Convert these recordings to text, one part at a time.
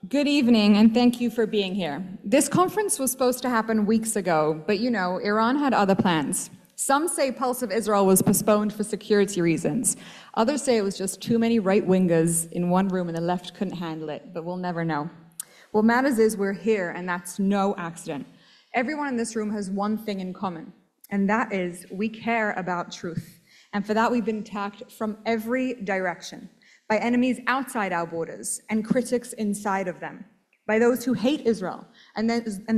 Good evening, and thank you for being here. This conference was supposed to happen weeks ago, but you know, Iran had other plans. Some say Pulse of Israel was postponed for security reasons. Others say it was just too many right-wingers in one room and the left couldn't handle it, but we'll never know. What matters is we're here, and that's no accident. Everyone in this room has one thing in common, and that is we care about truth. And for that, we've been attacked from every direction, by enemies outside our borders and critics inside of them, by those who hate Israel and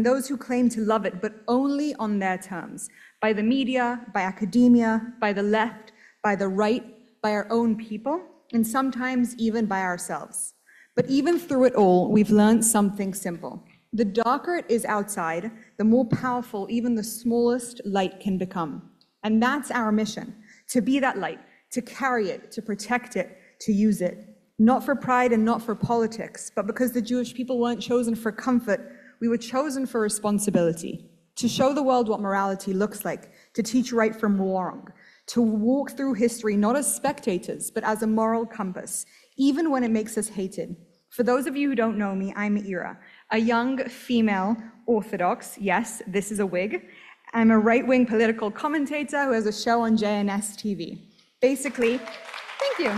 those who claim to love it, but only on their terms, by the media, by academia, by the left, by the right, by our own people, and sometimes even by ourselves. But even through it all, we've learned something simple. The darker it is outside, the more powerful even the smallest light can become. And that's our mission, to be that light, to carry it, to protect it, to use it, not for pride and not for politics, but because the Jewish people weren't chosen for comfort, we were chosen for responsibility, to show the world what morality looks like, to teach right from wrong, to walk through history not as spectators, but as a moral compass, even when it makes us hated. For those of you who don't know me, I'm Ira, a young female Orthodox, yes, this is a wig. I'm a right-wing political commentator who has a show on JNS TV. Basically, thank you.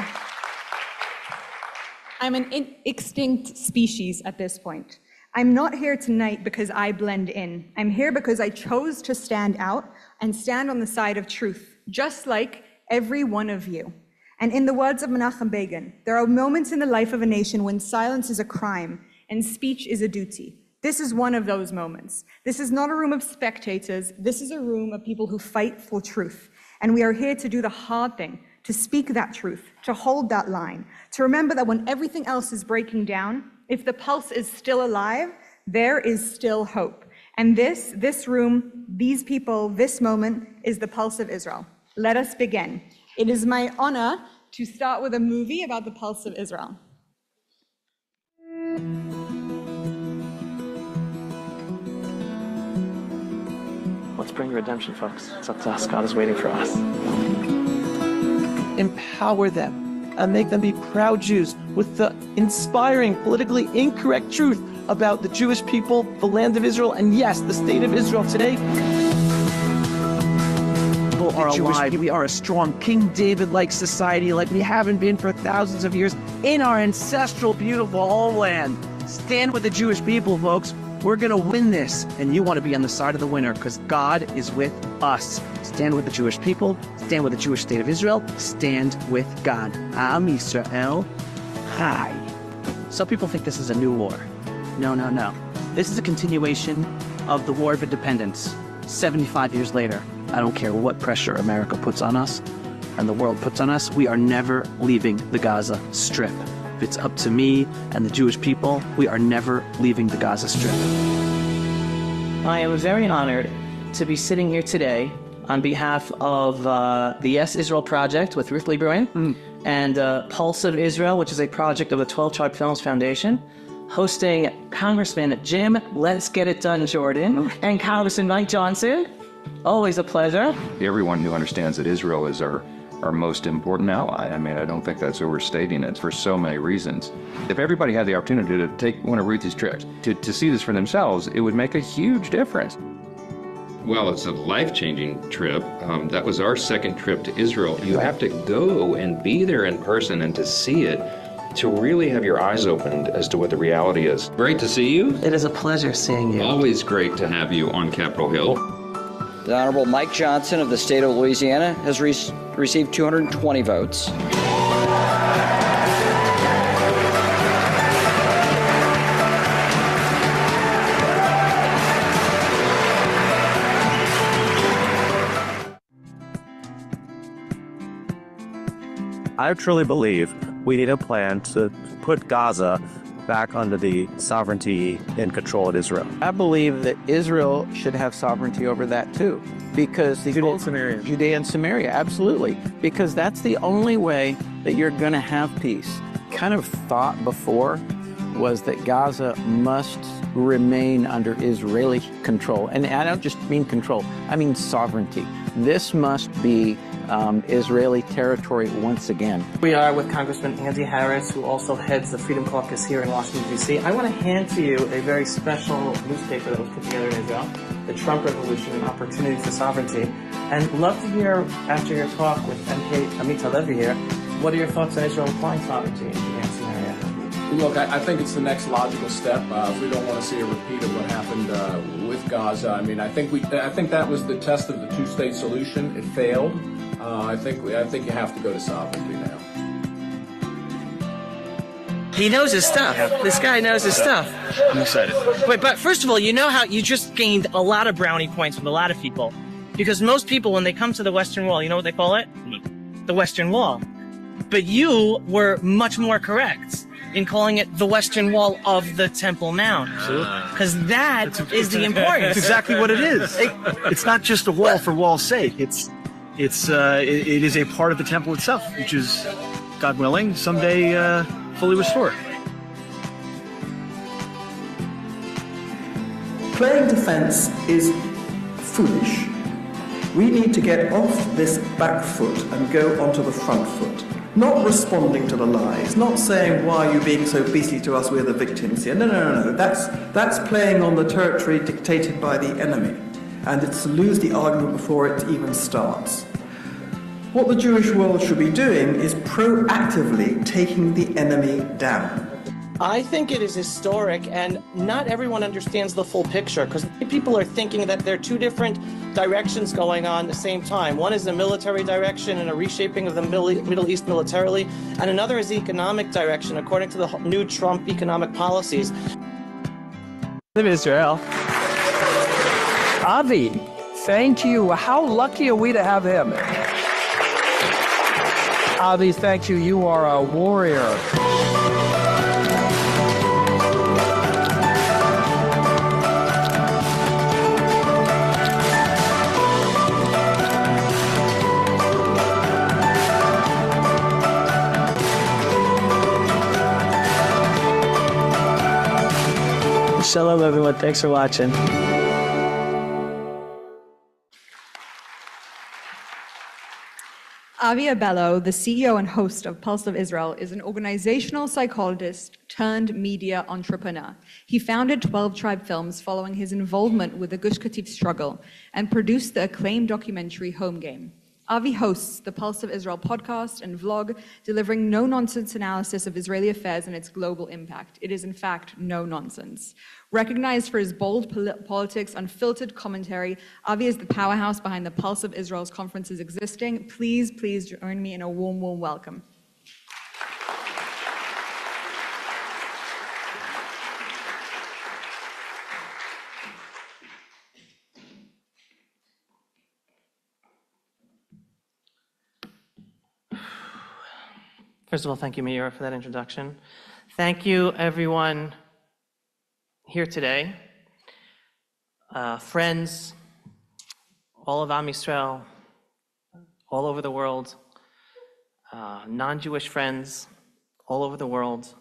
I'm an extinct species at this point. I'm not here tonight because I blend in. I'm here because I chose to stand out and stand on the side of truth, just like every one of you. And in the words of Menachem Begin, there are moments in the life of a nation when silence is a crime and speech is a duty. This is one of those moments. This is not a room of spectators. This is a room of people who fight for truth. And we are here to do the hard thing, to speak that truth, to hold that line, to remember that when everything else is breaking down, if the pulse is still alive, there is still hope. And this room, these people, this moment is the pulse of Israel. Let us begin. It is my honor to start with a movie about the pulse of Israel. Let's bring redemption, folks. It's up to us. God is waiting for us. Empower them and make them be proud Jews with the inspiring, politically incorrect truth about the Jewish people, the land of Israel, and yes, the state of Israel today. People are alive. We are a strong King David-like society like we haven't been for thousands of years in our ancestral, beautiful homeland. Stand with the Jewish people, folks. We're going to win this, and you want to be on the side of the winner because God is with us. Stand with the Jewish people, stand with the Jewish state of Israel, stand with God. Am Yisrael Chai. Some people think this is a new war. No, no, no. This is a continuation of the War of Independence, 75 years later. I don't care what pressure America puts on us and the world puts on us, we are never leaving the Gaza Strip. If it's up to me and the Jewish people, we are never leaving the Gaza Strip. I am very honored to be sitting here today on behalf of the Yes Israel Project with Ruth Lieberman and Pulse of Israel, which is a project of the 12 Tribe Films Foundation, hosting Congressman Jim Let's Get It Done Jordan and Congressman Mike Johnson. Always a pleasure. Everyone who understands that Israel is our most important ally. I mean, I don't think that's overstating it for so many reasons. If everybody had the opportunity to take one of Ruthie's trips, to see this for themselves, it would make a huge difference. Well, it's a life-changing trip. That was our second trip to Israel. You have to go and be there in person and to see it, to really have your eyes opened as to what the reality is. Great to see you. It is a pleasure seeing you. Always great to have you on Capitol Hill. The Honorable Mike Johnson of the state of Louisiana has received 220 votes. I truly believe we need a plan to put Gaza back under the sovereignty and control of Israel. I believe that Israel should have sovereignty over that too, because Judea and Samaria. Judea and Samaria, absolutely, because that's the only way that you're going to have peace. Kind of thought before was that Gaza must remain under Israeli control, and I don't just mean control, I mean sovereignty. This must be Israeli territory once again. We are with Congressman Andy Harris, who also heads the Freedom Caucus here in Washington, D.C. I want to hand to you a very special newspaper that was put together in Israel, The Trump Revolution, An Opportunity for Sovereignty. And love to hear, after your talk with MK Amit Halevi here, what are your thoughts on Israel applying sovereignty in the Gaza area? Look, I think it's the next logical step. If we don't want to see a repeat of what happened with Gaza, I mean, I think that was the test of the two-state solution. It failed. I think you have to go to sovereignty now. He knows his stuff. This guy knows his stuff. I'm excited. But first of all, you know how you just gained a lot of brownie points with a lot of people. Because most people, when they come to the Western Wall, you know what they call it? The Western Wall. But you were much more correct in calling it the Western Wall of the Temple Mount. Because that is the importance. That's exactly what it is. It's not just a wall for wall's sake. It is a part of the temple itself, which is, God willing, someday fully restored. Playing defense is foolish. We need to get off this back foot and go onto the front foot. Not responding to the lies, not saying, why are you being so beastly to us, we're the victims here. No. That's playing on the territory dictated by the enemy. And it's to lose the argument before it even starts. What the Jewish world should be doing is proactively taking the enemy down. I think it is historic, and not everyone understands the full picture, because people are thinking that there are two different directions going on at the same time. One is a military direction and a reshaping of the Middle East militarily, and another is the economic direction, according to the new Trump economic policies. Live in Israel. Avi, thank you. How lucky are we to have him? Avi, thank you. You are a warrior. Shalom, everyone. Thanks for watching. Avi Abello, the CEO and host of Pulse of Israel, is an organizational psychologist turned media entrepreneur. He founded 12 Tribe Films following his involvement with the Gush Katif struggle and produced the acclaimed documentary Home Game. Avi hosts the Pulse of Israel podcast and vlog, delivering no-nonsense analysis of Israeli affairs and its global impact. It is, in fact, no nonsense. Recognized for his bold politics, unfiltered commentary, Avi is the powerhouse behind the Pulse of Israel's conferences existing. Please join me in a warm welcome. First of all, thank you, Meir, for that introduction. Thank you, everyone here today. Friends, all of Am Yisrael, all over the world, non-Jewish friends, all over the world.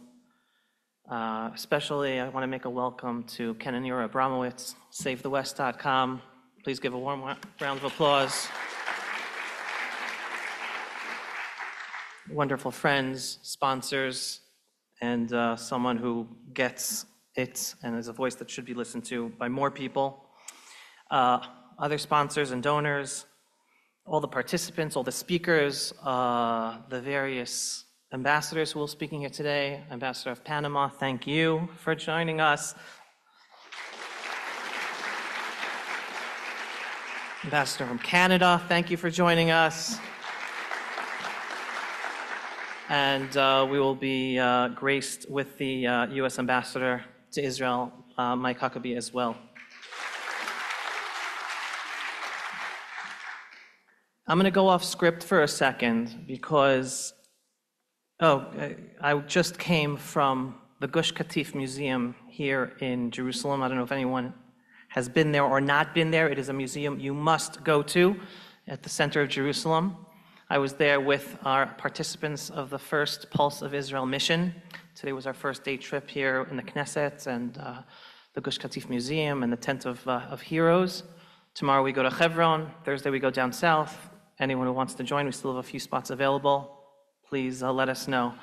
Especially, I want to make a welcome to Ken and Yura Abramowitz, SaveTheWest.com. Please give a warm round of applause. Wonderful friends, sponsors, and someone who gets it and is a voice that should be listened to by more people. Other sponsors and donors, all the participants, all the speakers, the various ambassadors who will be speaking here today. Ambassador of Panama, thank you for joining us. Ambassador from Canada, thank you for joining us. And we will be graced with the U.S. Ambassador to Israel, Mike Huckabee, as well. I'm going to go off script for a second because, I just came from the Gush Katif Museum here in Jerusalem. I don't know if anyone has been there or not been there. It is a museum you must go to at the center of Jerusalem. I was there with our participants of the first Pulse of Israel mission. Today was our first day trip here in the Knesset and the Gush Katif Museum and the Tent of Heroes. Tomorrow we go to Hebron. Thursday we go down south. anyone who wants to join, we still have a few spots available. Please let us know.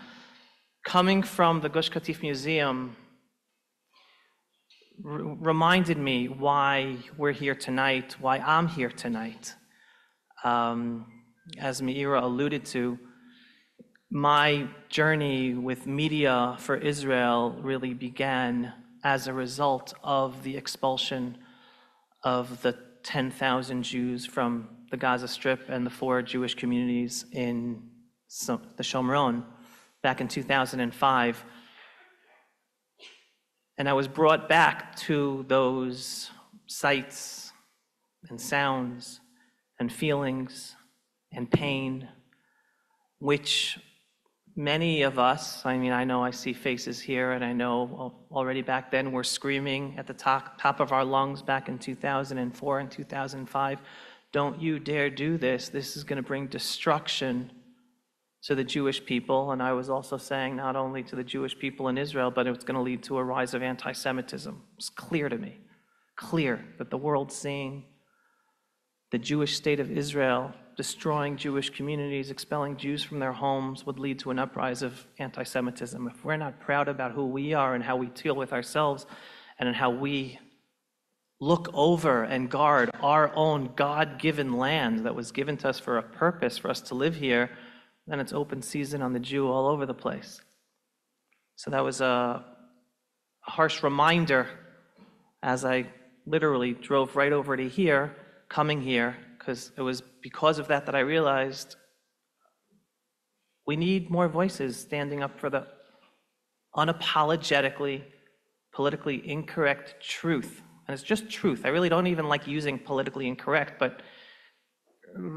Coming from the Gush Katif Museum reminded me why we're here tonight, why I'm here tonight. As Meira alluded to, my journey with media for Israel really began as a result of the expulsion of the 10,000 Jews from the Gaza Strip and the 4 Jewish communities in the Shomron back in 2005. And I was brought back to those sights and sounds and feelings and pain, which many of us, I mean, I know I see faces here, and I know already back then we're screaming at the top of our lungs back in 2004 and 2005, don't you dare do this. This is going to bring destruction to the Jewish people. And I was also saying not only to the Jewish people in Israel, but it's going to lead to a rise of anti-Semitism. It's clear to me, clear that the world's seeing the Jewish state of Israel destroying Jewish communities, expelling Jews from their homes would lead to an uprising of anti-Semitism. If we're not proud about who we are and how we deal with ourselves and in how we look over and guard our own God-given land that was given to us for a purpose, for us to live here, then it's open season on the Jew all over the place. So that was a harsh reminder as I literally drove right over to here, coming here, because it was because of that that I realized we need more voices standing up for the unapologetically, politically incorrect truth. And it's just truth. I really don't even like using politically incorrect, but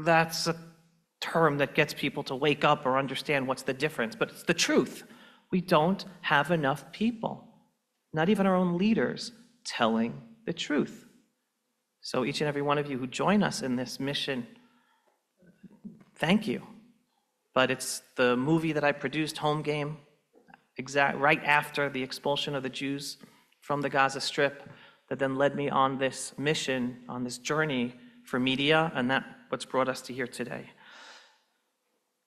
that's a term that gets people to wake up or understand what's the difference. But it's the truth. We don't have enough people, not even our own leaders, telling the truth. So each and every one of you who join us in this mission, thank you. But it's the movie that I produced, Home Game, right after the expulsion of the Jews from the Gaza Strip, that then led me on this mission, on this journey for media, and that's what's brought us to here today.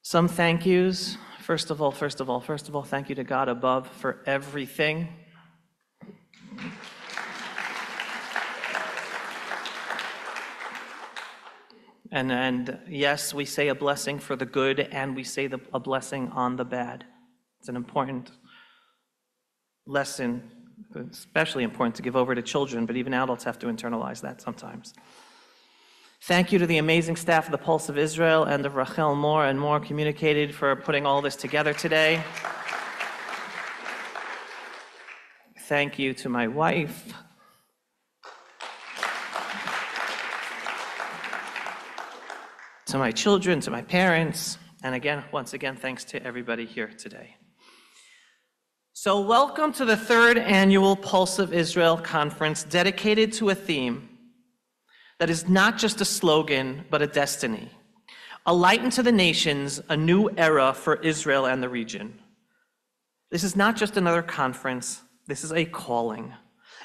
Some thank yous. First of all, thank you to God above for everything. And yes, we say a blessing for the good, and we say a blessing on the bad. It's an important lesson, especially important to give over to children, but even adults have to internalize that sometimes. Thank you to the amazing staff of the Pulse of Israel and of Rachel Moore and More Communicated for putting all this together today. Thank you to my wife. To my children, to my parents, and again, once again, thanks to everybody here today. So welcome to the 3rd annual Pulse of Israel conference dedicated to a theme that is not just a slogan, but a destiny. A light into the nations, a new era for Israel and the region. This is not just another conference, this is a calling.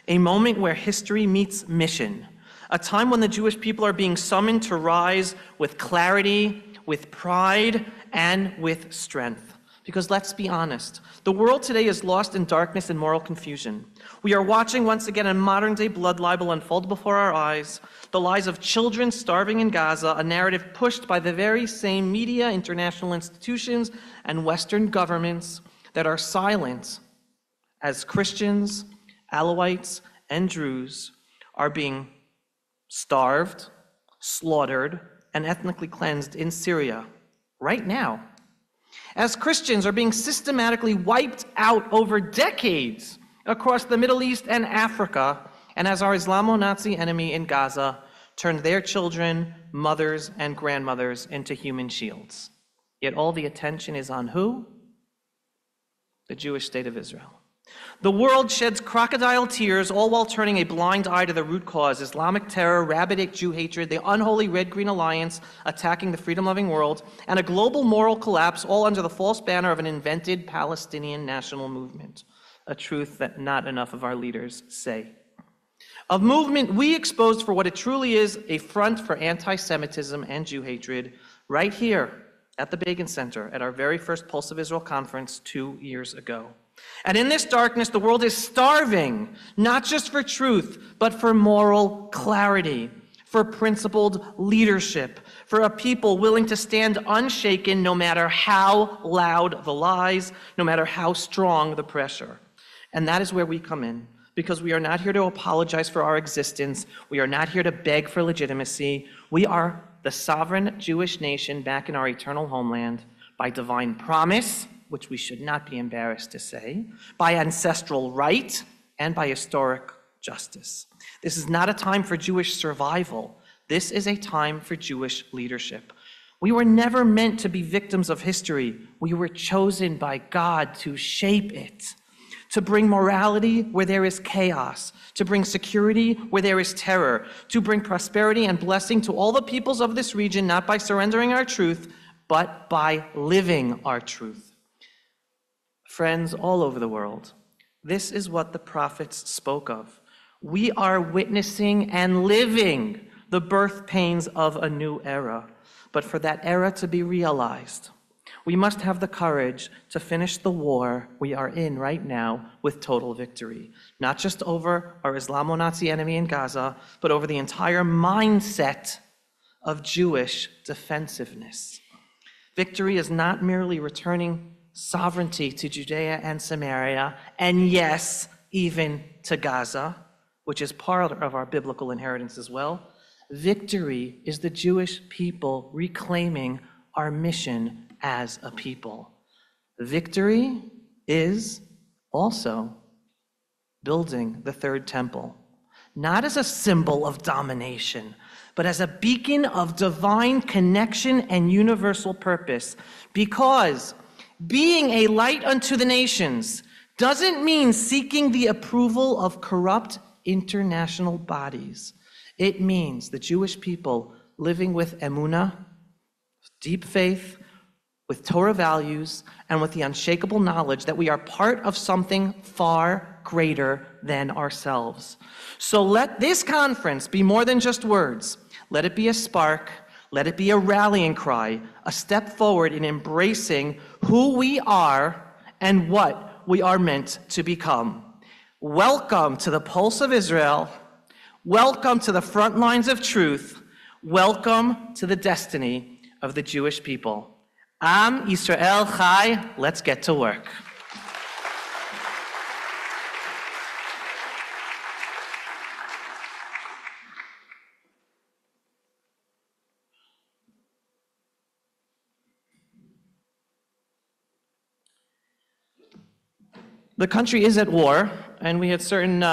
A moment where history meets mission. A time when the Jewish people are being summoned to rise with clarity, with pride, and with strength. Because let's be honest, the world today is lost in darkness and moral confusion. We are watching once again a modern-day blood libel unfold before our eyes, the lies of children starving in Gaza, a narrative pushed by the very same media, international institutions, and Western governments that are silent as Christians, Alawites, and Druze are being starved, slaughtered, and ethnically cleansed in Syria right now. As Christians are being systematically wiped out over decades across the Middle East and Africa, and as our Islamo-Nazi enemy in Gaza turned their children, mothers, and grandmothers into human shields. Yet all the attention is on who? The Jewish state of Israel. The world sheds crocodile tears, all while turning a blind eye to the root cause: Islamic terror, rabid Jew hatred, the unholy Red-Green Alliance attacking the freedom-loving world, and a global moral collapse, all under the false banner of an invented Palestinian national movement. A truth that not enough of our leaders say. A movement we exposed for what it truly is, a front for anti-Semitism and Jew hatred, right here at the Begin Center at our very first Pulse of Israel conference 2 years ago. And in this darkness, the world is starving, not just for truth, but for moral clarity, for principled leadership, for a people willing to stand unshaken no matter how loud the lies, no matter how strong the pressure. And that is where we come in, because we are not here to apologize for our existence. We are not here to beg for legitimacy. We are the sovereign Jewish nation back in our eternal homeland by divine promise, which we should not be embarrassed to say, by ancestral right, and by historic justice. This is not a time for Jewish survival. This is a time for Jewish leadership. We were never meant to be victims of history. We were chosen by God to shape it, to bring morality where there is chaos, to bring security where there is terror, to bring prosperity and blessing to all the peoples of this region, not by surrendering our truth, but by living our truth. Friends all over the world, this is what the prophets spoke of. We are witnessing and living the birth pains of a new era. But for that era to be realized, we must have the courage to finish the war we are in right now with total victory, not just over our Islamo-Nazi enemy in Gaza, but over the entire mindset of Jewish defensiveness. Victory is not merely returning sovereignty to Judea and Samaria, and yes, even to Gaza, which is part of our biblical inheritance as well. Victory is the Jewish people reclaiming our mission as a people. Victory is also building the third temple, not as a symbol of domination, but as a beacon of divine connection and universal purpose, because being a light unto the nations doesn't mean seeking the approval of corrupt international bodies. It means the Jewish people living with emunah, deep faith, with Torah values, and with the unshakable knowledge that we are part of something far greater than ourselves. So let this conference be more than just words. Let it be a spark. Let it be a rallying cry, a step forward in embracing who we are and what we are meant to become. Welcome to the Pulse of Israel. Welcome to the front lines of truth. Welcome to the destiny of the Jewish people. Am Yisrael Chai, let's get to work. The country is at war, and we had certain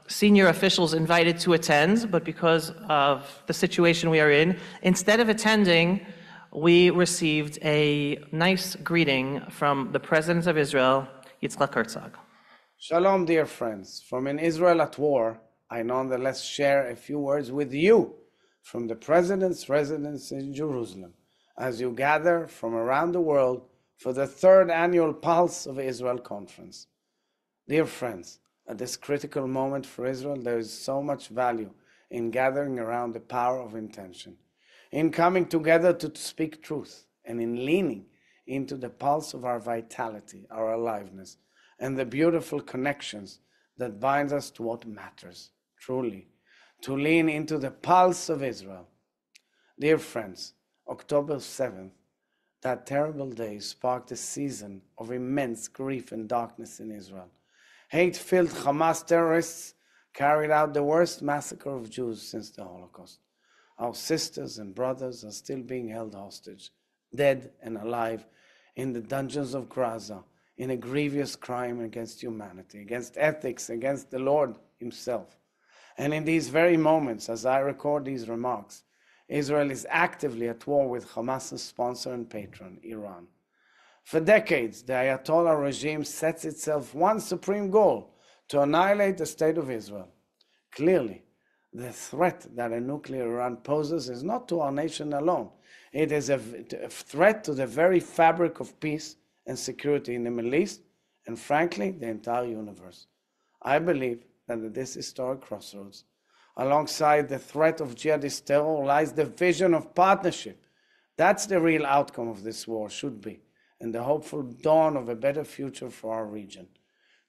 senior officials invited to attend, but because of the situation we are in, instead of attending, we received a nice greeting from the President of Israel, Yitzhak Herzog. Shalom, dear friends. From In Israel at War, I nonetheless share a few words with you from the President's residence in Jerusalem, as you gather from around the world for the third annual Pulse of Israel conference. Dear friends, at this critical moment for Israel, there is so much value in gathering around the power of intention, in coming together to speak truth, and in leaning into the pulse of our vitality, our aliveness, and the beautiful connections that bind us to what matters, truly, to lean into the pulse of Israel. Dear friends, October 7th, that terrible day sparked a season of immense grief and darkness in Israel. Hate-filled Hamas terrorists carried out the worst massacre of Jews since the Holocaust. Our sisters and brothers are still being held hostage, dead and alive, in the dungeons of Gaza, in a grievous crime against humanity, against ethics, against the Lord himself. And in these very moments, as I record these remarks, Israel is actively at war with Hamas's sponsor and patron, Iran. For decades, the Ayatollah regime sets itself one supreme goal: to annihilate the state of Israel. Clearly, the threat that a nuclear Iran poses is not to our nation alone. It is a threat to the very fabric of peace and security in the Middle East, and frankly, the entire universe. I believe that at this historic crossroads, alongside the threat of jihadist terror, lies the vision of partnership That's the real outcome of this war, should be, and the hopeful dawn of a better future for our region.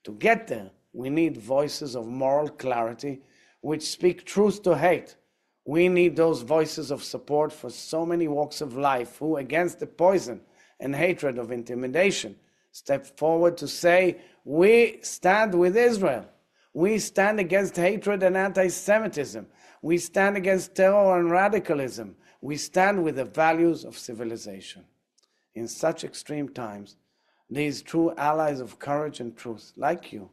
To get there, we need voices of moral clarity which speak truth to hate. We need those voices of support for so many walks of life who, against the poison and hatred of intimidation, step forward to say, we stand with Israel. We stand against hatred and anti-Semitism. We stand against terror and radicalism. We stand with the values of civilization. In such extreme times, these true allies of courage and truth, like you,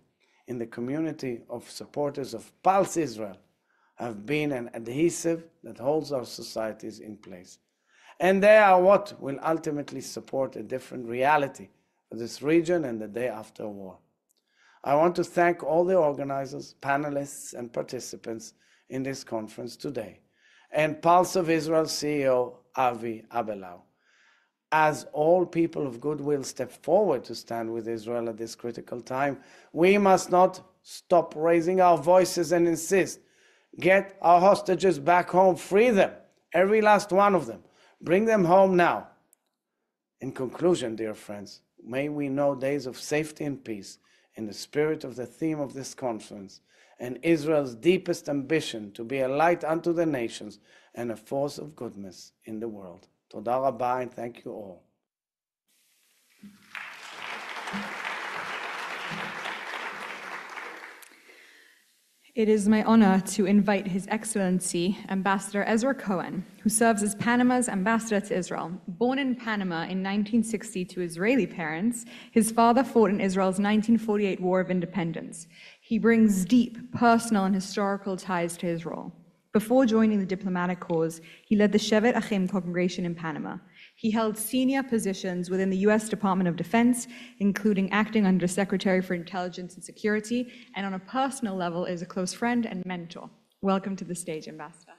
in the community of supporters of Pulse Israel, have been an adhesive that holds our societies in place. And they are what will ultimately support a different reality for this region and the day after war. I want to thank all the organizers, panelists, and participants in this conference today, and Pulse of Israel CEO Avi Abelau. As all people of goodwill step forward to stand with Israel at this critical time, we must not stop raising our voices and insist, get our hostages back home, free them, every last one of them, bring them home now. In conclusion, dear friends, may we know days of safety and peace in the spirit of the theme of this conference and Israel's deepest ambition to be a light unto the nations and a force of goodness in the world. Toda Rabba, and thank you all. It is my honor to invite His Excellency, Ambassador Ezra Cohen, who serves as Panama's ambassador to Israel. Born in Panama in 1960 to Israeli parents, his father fought in Israel's 1948 War of Independence. He brings deep personal and historical ties to Israel. Before joining the diplomatic corps, he led the Shevet Achim congregation in Panama. He held senior positions within the U.S. Department of Defense, including acting under Secretary for Intelligence and Security, and on a personal level is a close friend and mentor. Welcome to the stage, Ambassador.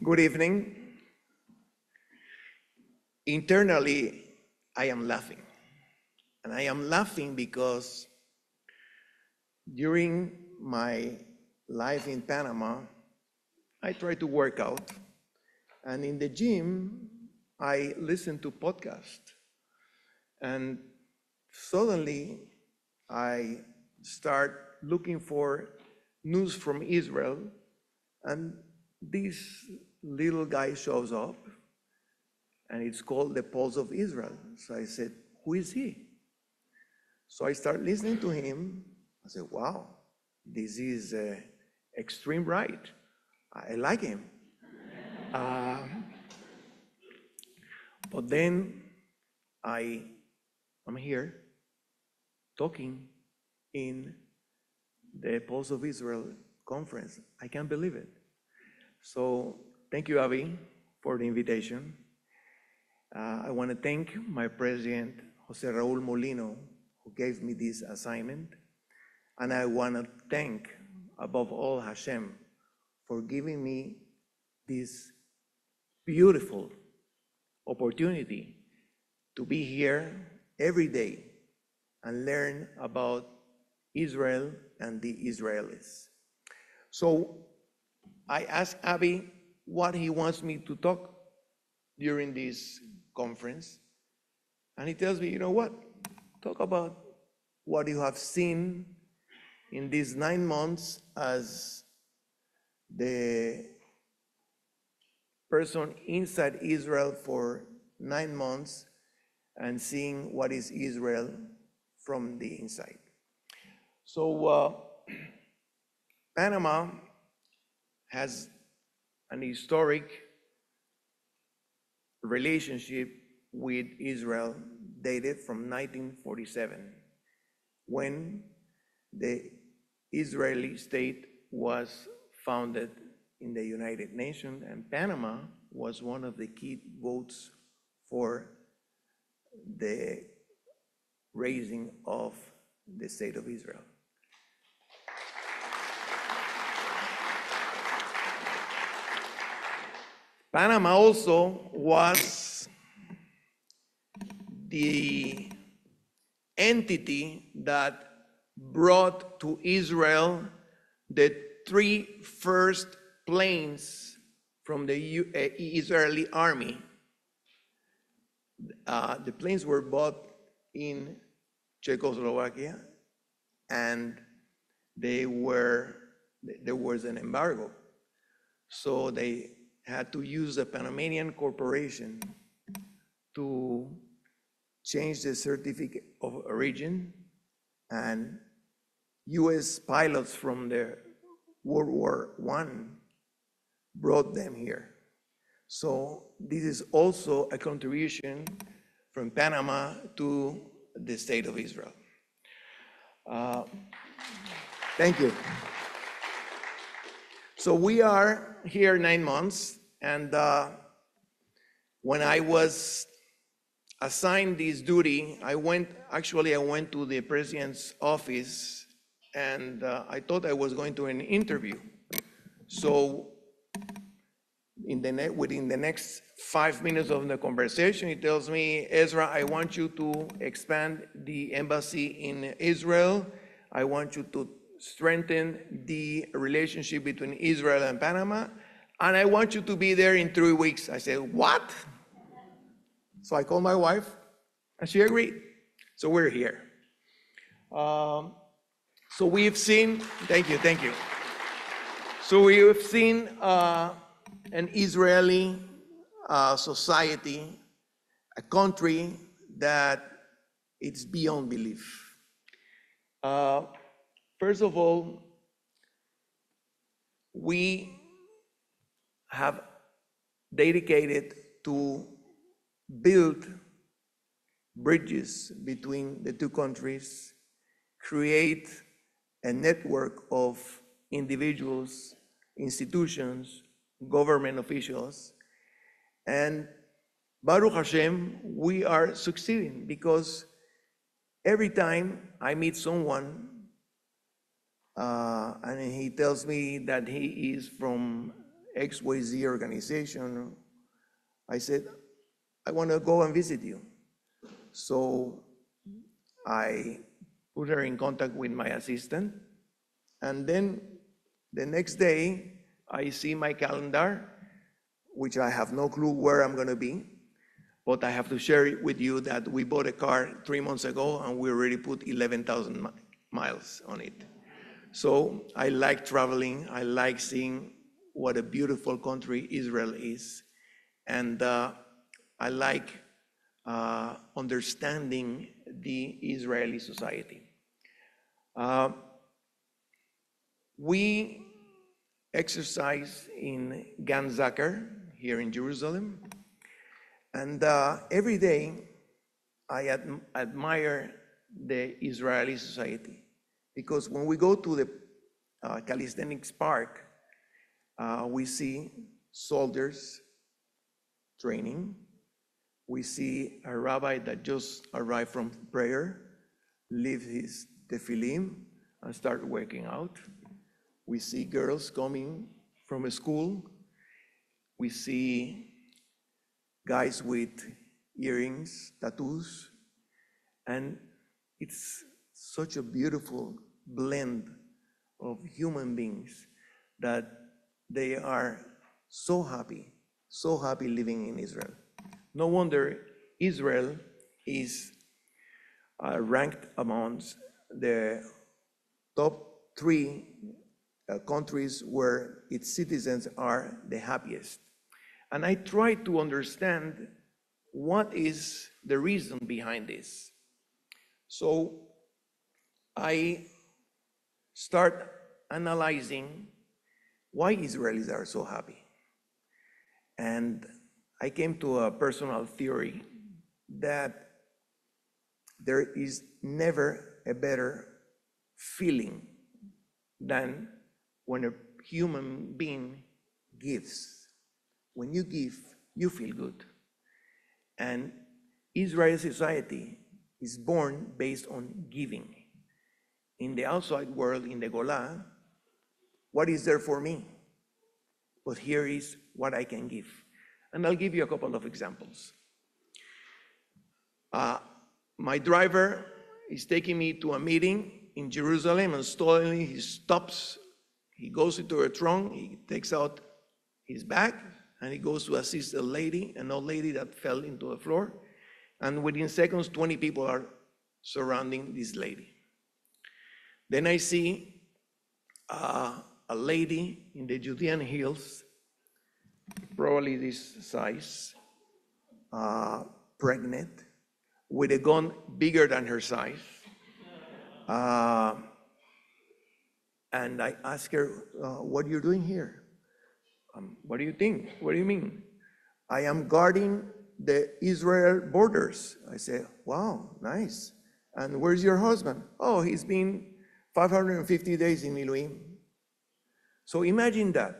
Good evening. Internally, I am laughing. And I am laughing because during my life in Panama, I tried to work out. And in the gym, I listened to podcasts. And suddenly, I start looking for news from Israel. And this little guy shows up. And it's called the Pulse of Israel. So I said, who is he? So I started listening to him. I said, wow, this is extreme right. I like him. But then I'm here talking in the Pulse of Israel conference. I can't believe it. So thank you, Avi, for the invitation. I want to thank my president, Jose Raul Molino, who gave me this assignment. And I want to thank, above all, Hashem for giving me this beautiful opportunity to be here every day and learn about Israel and the Israelis. So I asked Avi what he wants me to talk during this conference. And he tells me, you know what? Talk about what you have seen in these 9 months as the person inside Israel for 9 months and seeing what is Israel from the inside. So Panama has an historic relationship with Israel dated from 1947, when the Israeli state was founded in the United Nations, and Panama was one of the key votes for the raising of the state of Israel. Panama also was the entity that brought to Israel the 3 first planes from the Israeli army. The planes were bought in Czechoslovakia, and there was an embargo. So they had to use the Panamanian Corporation to change the certificate of origin, and US pilots from the World War I brought them here. So this is also a contribution from Panama to the state of Israel. Thank you. So we are here 9 months, and when I was assigned this duty, I went to the president's office, and I thought I was going to an interview. So within the next 5 minutes of the conversation, he tells me, Ezra, I want you to expand the embassy in Israel. I want you to strengthen the relationship between Israel and Panama, and I want you to be there in 3 weeks. I said, what? So I called my wife, and she agreed. So we're here. So we've seen, thank you. So we have seen an Israeli society, a country that it's beyond belief. First of all, we have dedicated to build bridges between the two countries, create a network of individuals, institutions, government officials, and Baruch Hashem, we are succeeding, because every time I meet someone and he tells me that he is from XYZ organization, I said, I want to go and visit you. So I put her in contact with my assistant, and then the next day I see my calendar, which I have no clue where I'm going to be, but I have to share it with you that we bought a car 3 months ago and we already put 11,000 miles on it. So I like traveling. I like seeing what a beautiful country Israel is. And I like understanding the Israeli society. We exercise in Gan Zakar here in Jerusalem. And every day I admire the Israeli society, because when we go to the calisthenics park, we see soldiers training. We see a rabbi that just arrived from prayer, leave his tefillin and start working out. We see girls coming from a school. We see guys with earrings, tattoos, and it's such a beautiful blend of human beings that they are so happy living in Israel. No wonder Israel is ranked amongst the top 3 countries where its citizens are the happiest. And I try to understand what is the reason behind this. So I start analyzing why Israelis are so happy. And I came to a personal theory that there is never a better feeling than when a human being gives. When you give, you feel good. And Israeli society is born based on giving. In the outside world, in the Golan, what is there for me? But here is what I can give. And I'll give you a couple of examples. My driver is taking me to a meeting in Jerusalem, and suddenly he stops. He goes into a trunk, he takes out his bag, and he goes to assist a lady, an old lady that fell into the floor. And within seconds, 20 people are surrounding this lady. Then I see a lady in the Judean hills, probably this size, pregnant, with a gun bigger than her size. And I asked her, what are you doing here? What do you think? What do you mean? I am guarding the Israel borders. I said, wow, nice. And where's your husband? Oh, he's been 550 days in Miluim. So imagine that.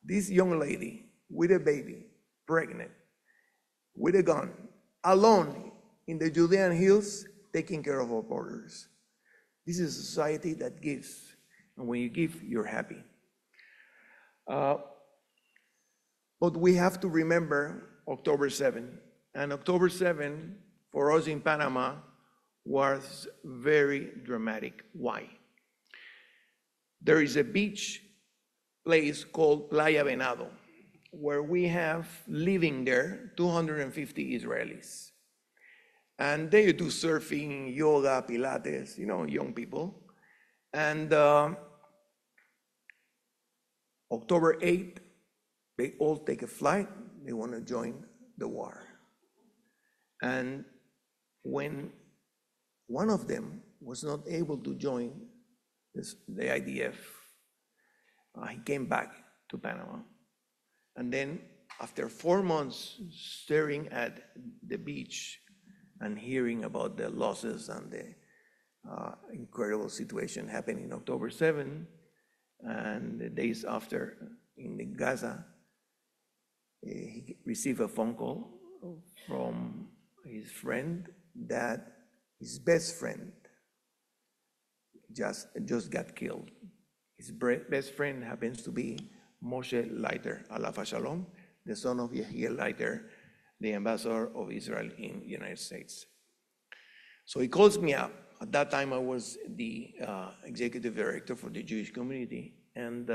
This young lady with a baby, pregnant, with a gun, alone in the Judean hills, taking care of our borders. This is a society that gives. And when you give, you're happy. But we have to remember October 7. And October 7, for us in Panama, was very dramatic. Why? There is a beach place called Playa Venado, where we have living there 250 Israelis. And they do surfing, yoga, Pilates, young people. And October 8th, they all take a flight. They want to join the war. And when one of them was not able to join the IDF, he came back to Panama. And then after 4 months staring at the beach and hearing about the losses and the incredible situation happening October 7, and the days after in the Gaza, he received a phone call from his friend that his best friend just got killed. His best friend happens to be Moshe Leiter, Alafa Shalom, the son of Yehiel Leiter, the ambassador of Israel in the United States. So he calls me up. At that time, I was the executive director for the Jewish community. And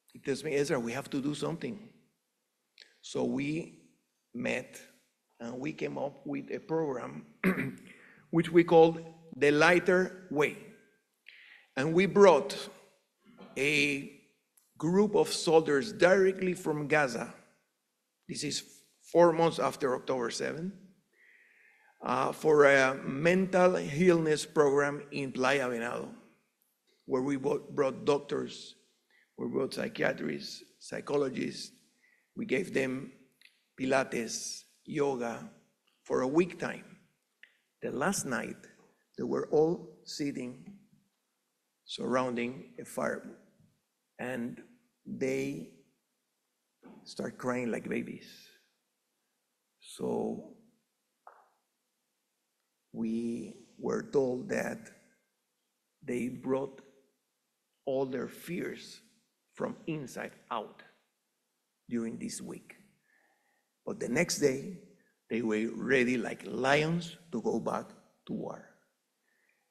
he tells me, Ezra, we have to do something. So we met and we came up with a program which we called the Leiter Way. And we brought a group of soldiers directly from Gaza. This is 4 months after October 7, for a mental illness program in Playa Venado, where we brought doctors, we brought psychiatrists, psychologists. We gave them Pilates, yoga, for a week time. The last night, they were all sitting surrounding a fire, and they start crying like babies. So we were told that they brought all their fears from inside out during this week. But the next day, they were ready like lions to go back to war.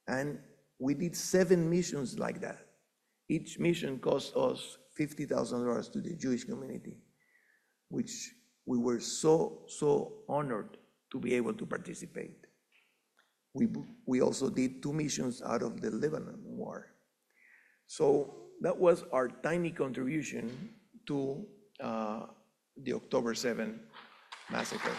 And we did 7 missions like that. Each mission cost us $50,000 to the Jewish community, which we were so honored to be able to participate. We also did 2 missions out of the Lebanon war. So that was our tiny contribution to the October 7 massacre.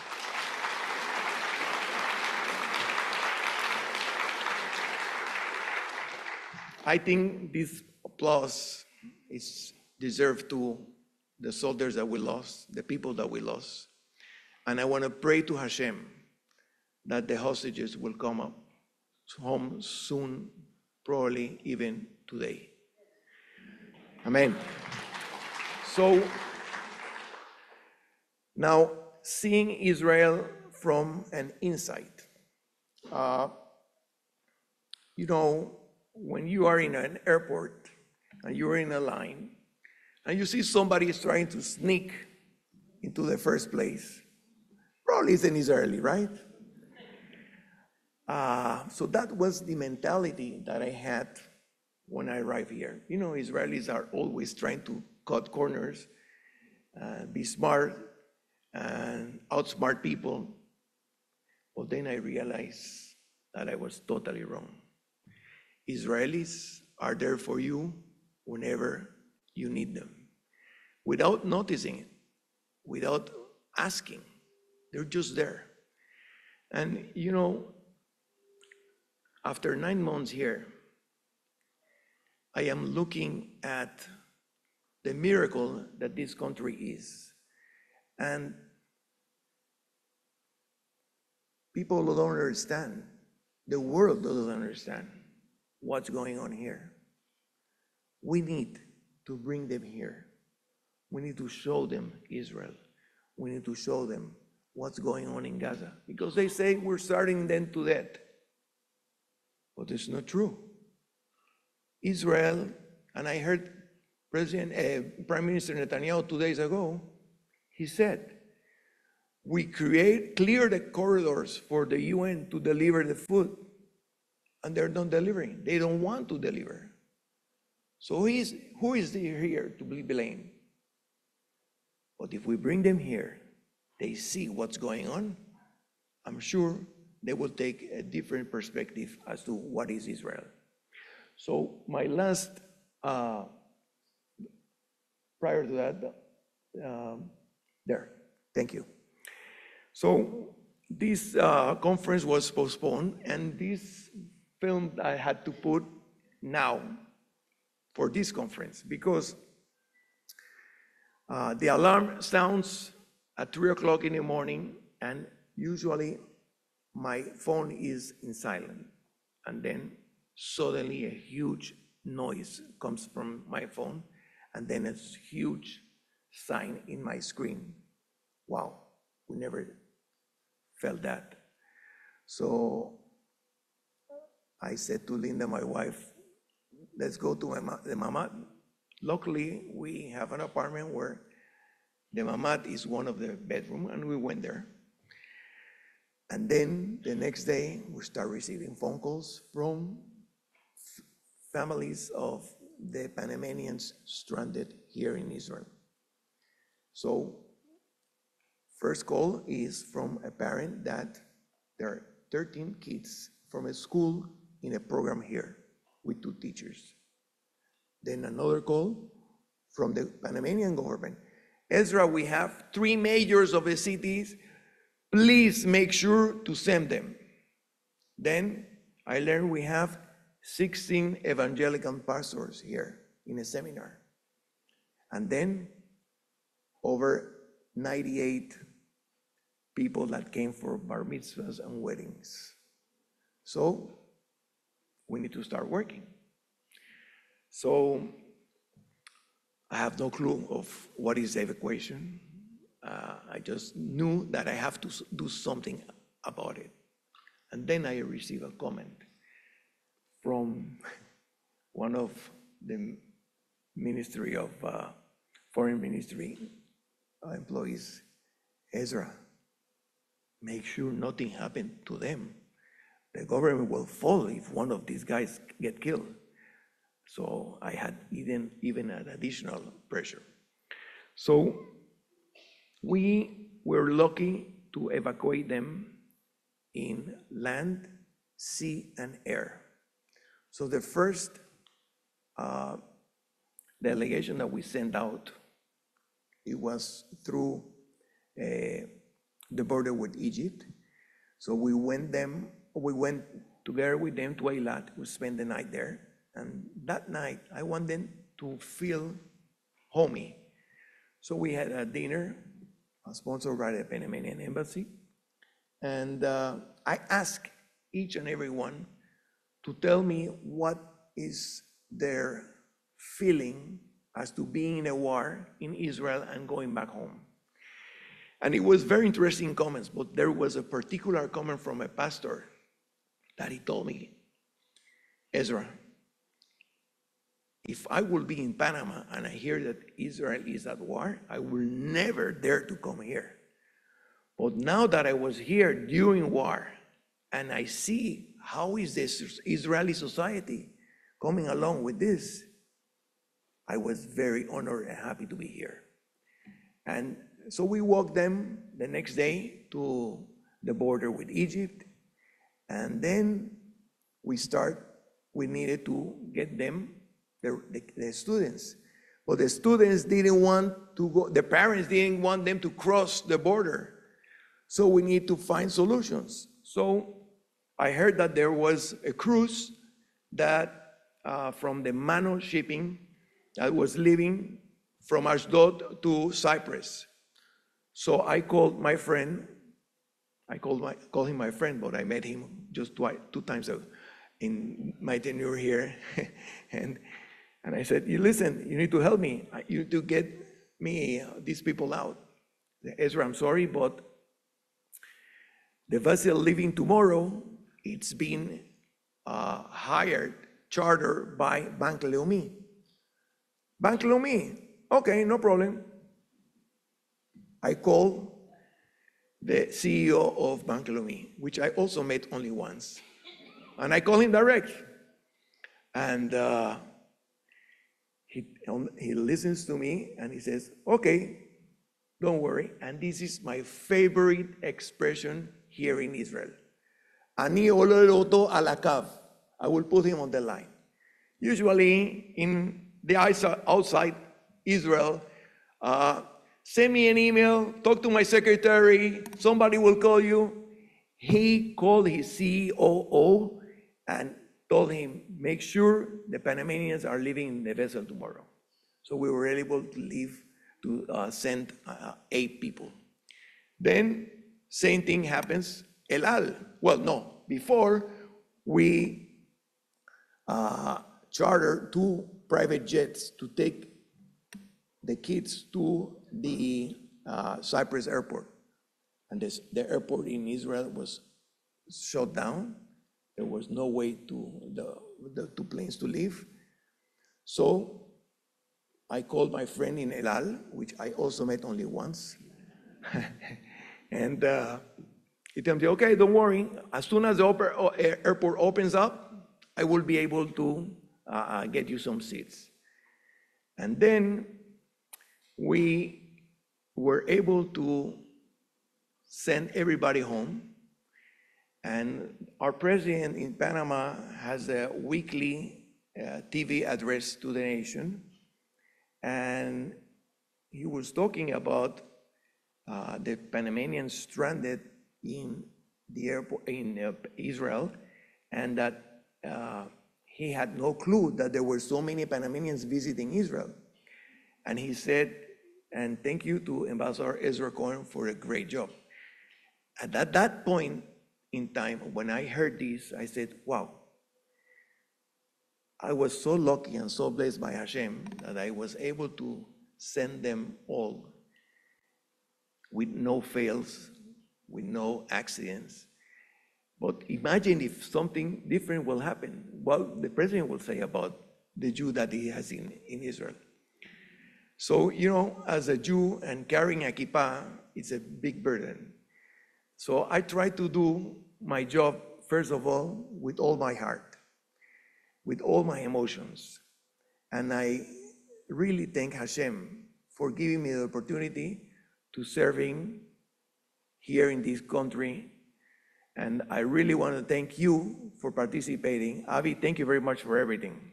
I think this applause is deserved to the soldiers that we lost, the people that we lost. And I want to pray to Hashem that the hostages will come up home soon, probably even today. Amen. So now, seeing Israel from an inside. When you are in an airport and you're in a line and you see somebody is trying to sneak into the first place, Probably is an Israeli, right? So that was the mentality that I had when I arrived here. You know, Israelis are always trying to cut corners, be smart, and outsmart people. But then I realized that I was totally wrong. Israelis are there for you whenever you need them, without noticing it, without asking. They're just there. And you know, after 9 months here, I am looking at the miracle that this country is. And people don't understand, the world doesn't understand what's going on here. We need to bring them here. We need to show them Israel. We need to show them what's going on in Gaza. Because they say we're starving them to death. But it's not true. Israel, and I heard Prime Minister Netanyahu 2 days ago, he said, we clear the corridors for the UN to deliver the food, and they're not delivering. They don't want to deliver. So who is here to be blamed? But if we bring them here, they see what's going on, I'm sure they will take a different perspective as to what is Israel. So my last, prior to that, thank you. So this conference was postponed, and this film I had to put now for this conference, because the alarm sounds at 3 o'clock in the morning, and usually my phone is in silent, and then suddenly a huge noise comes from my phone, and then a huge sign in my screen. Wow, we never felt that. So I said to Linda, my wife, let's go to the mamad. Luckily, we have an apartment where the mamad is one of the bedroom, and we went there. And then the next day, we start receiving phone calls from families of the Panamanians stranded here in Israel. So first call is from a parent that there are 13 kids from a school in a program here with 2 teachers. Then another call from the Panamanian government. Ezra, we have 3 mayors of the cities. Please make sure to send them. Then I learned we have 16 evangelical pastors here in a seminar. And then over 98 people that came for bar mitzvahs and weddings. So we need to start working. So I have no clue of what is the evacuation. I just knew that I have to do something about it. And then I received a comment from one of the Ministry of Foreign Ministry employees. Ezra, make sure nothing happened to them. The government will fall if one of these guys get killed. So I had even an additional pressure. So we were lucky to evacuate them in land, sea, and air. So the first delegation that we sent out, it was through the border with Egypt. So we went together with them to Eilat. We spent the night there. And that night, I want them to feel homey. So we had a dinner sponsored by the Panamanian Embassy. And I asked each and every one to tell me what is their feeling as to being in a war in Israel and going back home. And it was very interesting comments, but there was a particular comment from a pastor that he told me, Ezra, if I will be in Panama and I hear that Israel is at war, I will never dare to come here. But now that I was here during war, and I see how is this Israeli society coming along with this, I was very honored and happy to be here. And so we walked them the next day to the border with Egypt, and then we needed to get them, the students. But the students didn't want to go, the parents didn't want them to cross the border. So we need to find solutions. So I heard that there was a cruise that from the Mano shipping that was leaving from Ashdod to Cyprus. So I called my friend. I called him my friend, but I met him just two times in my tenure here. and I said, listen, you need to help me. You need to get me these people out. Ezra, I'm sorry, but the vessel leaving tomorrow, it's been hired, chartered by Bank Leumi. Bank Leumi, okay, no problem. I called the CEO of Bank Leumi, which I also met only once. And I called him direct. And he listens to me and he says, okay, don't worry. And this is my favorite expression here in Israel. Ani oloroto alakav. I will put him on the line. Usually in the outside Israel, send me an email, talk to my secretary, somebody will call you. He called his COO and told him, make sure the Panamanians are leaving in the vessel tomorrow. So we were able to leave, to send 8 people. Then, same thing happens, El Al. Well, no, before we chartered 2 private jets to take the kids to the Cyprus airport. And the airport in Israel was shut down. There was no way to the 2 planes to leave. So I called my friend in El Al, which I also met only once. And he told me, okay, don't worry. As soon as the airport opens up, I will be able to get you some seats. And then we were able to send everybody home. And our president in Panama has a weekly TV address to the nation. And he was talking about the Panamanians stranded in the airport in Israel, and that he had no clue that there were so many Panamanians visiting Israel. And he said, and thank you to Ambassador Ezra Cohen for a great job. And at that point in time, when I heard this, I said, wow, I was so lucky and so blessed by Hashem that I was able to send them all with no fails, with no accidents. But imagine if something different will happen. What the president will say about the Jew that he has in Israel. So, you know, as a Jew and carrying a kippah, it's a big burden. So I try to do my job, first of all, with all my heart, with all my emotions. And I really thank Hashem for giving me the opportunity to serving here in this country. And I really want to thank you for participating. Avi, thank you very much for everything.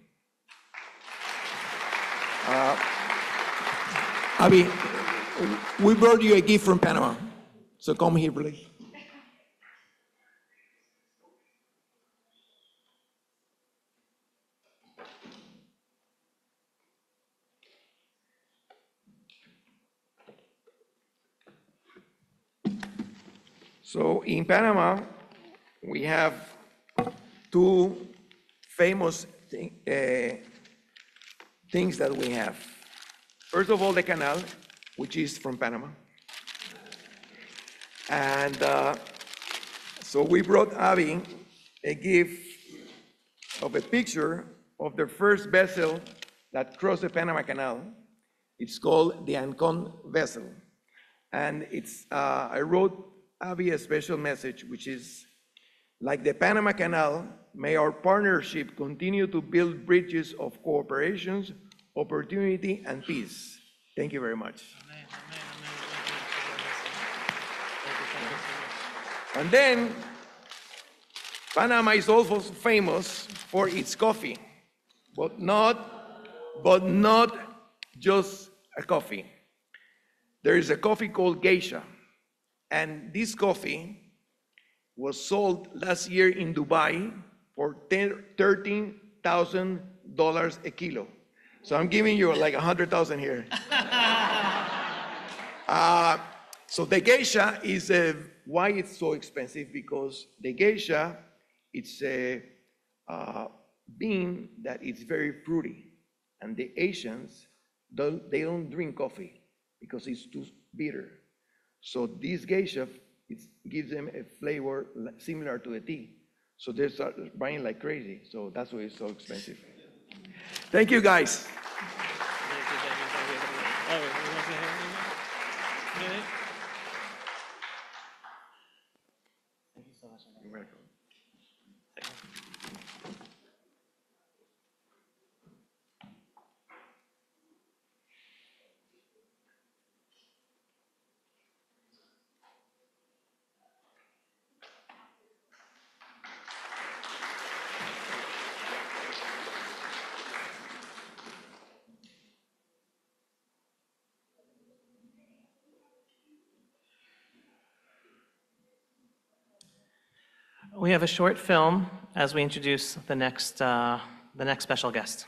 Avi, we brought you a gift from Panama. So come here, please. So in Panama, we have 2 famous things that we have. First of all, the canal, which is from Panama. And so we brought Avi a gift of a picture of the first vessel that crossed the Panama Canal. It's called the Ancon vessel. And it's, I wrote Avi a special message, which is, like the Panama Canal, may our partnership continue to build bridges of cooperations, opportunity, and peace. Thank you very much. And then, Panama is also famous for its coffee, but not just a coffee. There is a coffee called Geisha, and this coffee was sold last year in Dubai for $13,000 a kilo. So I'm giving you like 100,000 here. So the geisha is why it's so expensive, because the geisha, it's a bean that is very fruity, and the Asians they don't drink coffee because it's too bitter. So this geisha, it gives them a flavor similar to a tea. So they start buying like crazy. So that's why it's so expensive. Thank you, guys. You're welcome. We have a short film as we introduce the next special guest.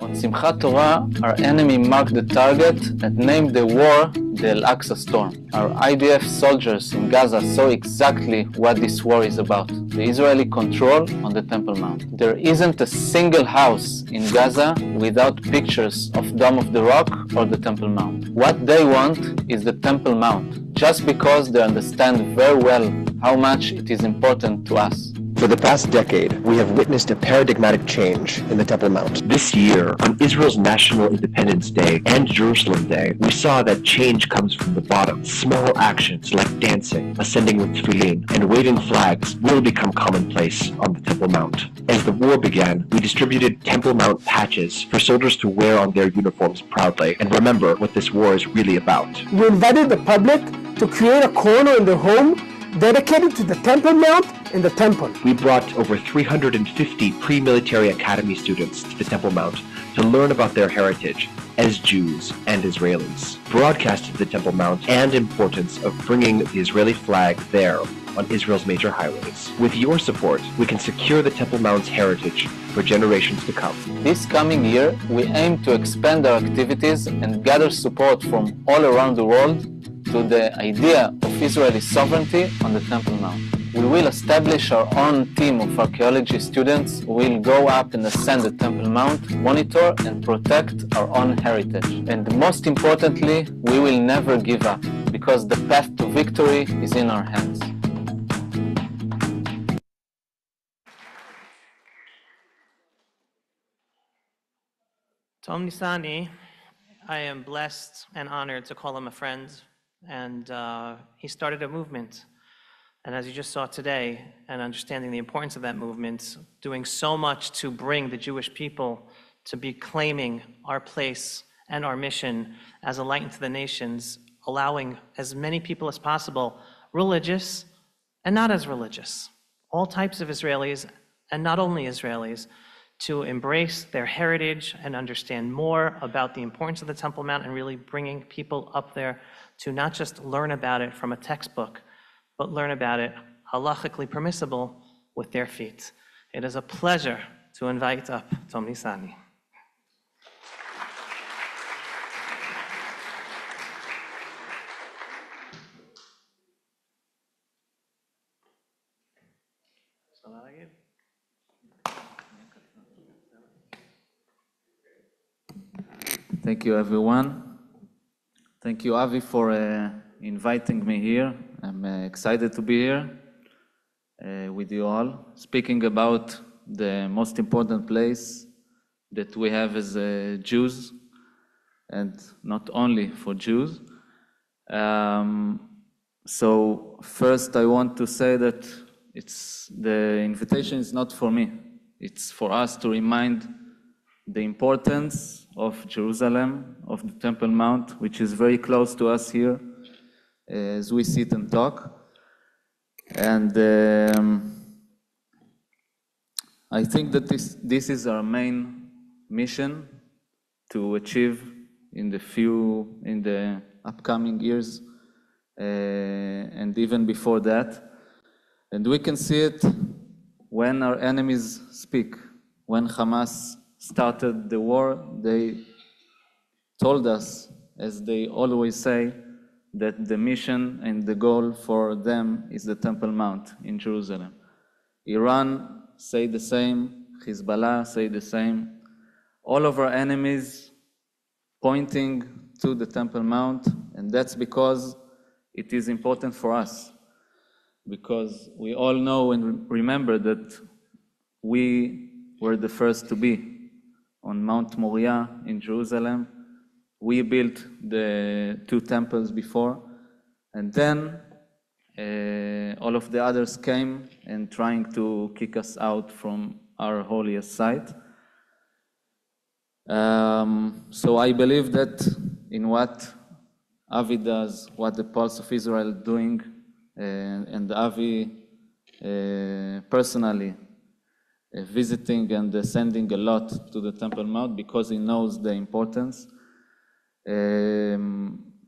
On Simchat Torah, our enemy marked the target and named the war the Al-Aqsa Storm. Our IDF soldiers in Gaza saw exactly what this war is about, the Israeli control on the Temple Mount. There isn't a single house in Gaza without pictures of Dome of the Rock or the Temple Mount. What they want is the Temple Mount, just because they understand very well how much it is important to us. For the past decade, we have witnessed a paradigmatic change in the Temple Mount. This year, on Israel's National Independence Day and Jerusalem Day, we saw that change comes from the bottom. Small actions like dancing, ascending with tefillin, and waving flags will become commonplace on the Temple Mount. As the war began, we distributed Temple Mount patches for soldiers to wear on their uniforms proudly and remember what this war is really about. We invited the public to create a corner in their home dedicated to the Temple Mount and the temple. We brought over 350 pre-military academy students to the Temple Mount to learn about their heritage as Jews and Israelis, broadcasted the Temple Mount and importance of bringing the Israeli flag there on Israel's major highways. With your support, we can secure the Temple Mount's heritage for generations to come. This coming year, we aim to expand our activities and gather support from all around the world to the idea of Israeli sovereignty on the Temple Mount. We will establish our own team of archaeology students who will go up and ascend the Temple Mount, monitor and protect our own heritage. And most importantly, we will never give up, because the path to victory is in our hands. Tom Nisani, I am blessed and honored to call him a friend, and he started a movement. And as you just saw today, and understanding the importance of that movement, doing so much to bring the Jewish people to be claiming our place and our mission as a light into the nations, allowing as many people as possible, religious and not as religious, all types of Israelis and not only Israelis, to embrace their heritage and understand more about the importance of the Temple Mount, and really bringing people up there to not just learn about it from a textbook, but learn about it halachically permissible with their feet. It is a pleasure to invite up Tom Nisani. Thank you, everyone. Thank you, Avi, for inviting me here. I'm excited to be here with you all, speaking about the most important place that we have as Jews, and not only for Jews. So first I want to say that the invitation is not for me. It's for us to remind the importance of Jerusalem, of the Temple Mount, which is very close to us here as we sit and talk. And I think that this is our main mission to achieve in the upcoming years, and even before that. And we can see it when our enemies speak. When Hamas started the war, they told us, as they always say, that the mission and the goal for them is the Temple Mount in Jerusalem. Iran say the same, Hezbollah say the same. All of our enemies pointing to the Temple Mount, and that's because it is important for us. Because we all know and remember that we were the first to be on Mount Moriah in Jerusalem. We built the 2 temples before, and then all of the others came and trying to kick us out from our holiest site. So I believe that in what Avi does, what the Pulse of Israel is doing, and Avi personally visiting and sending a lot to the Temple Mount because he knows the importance.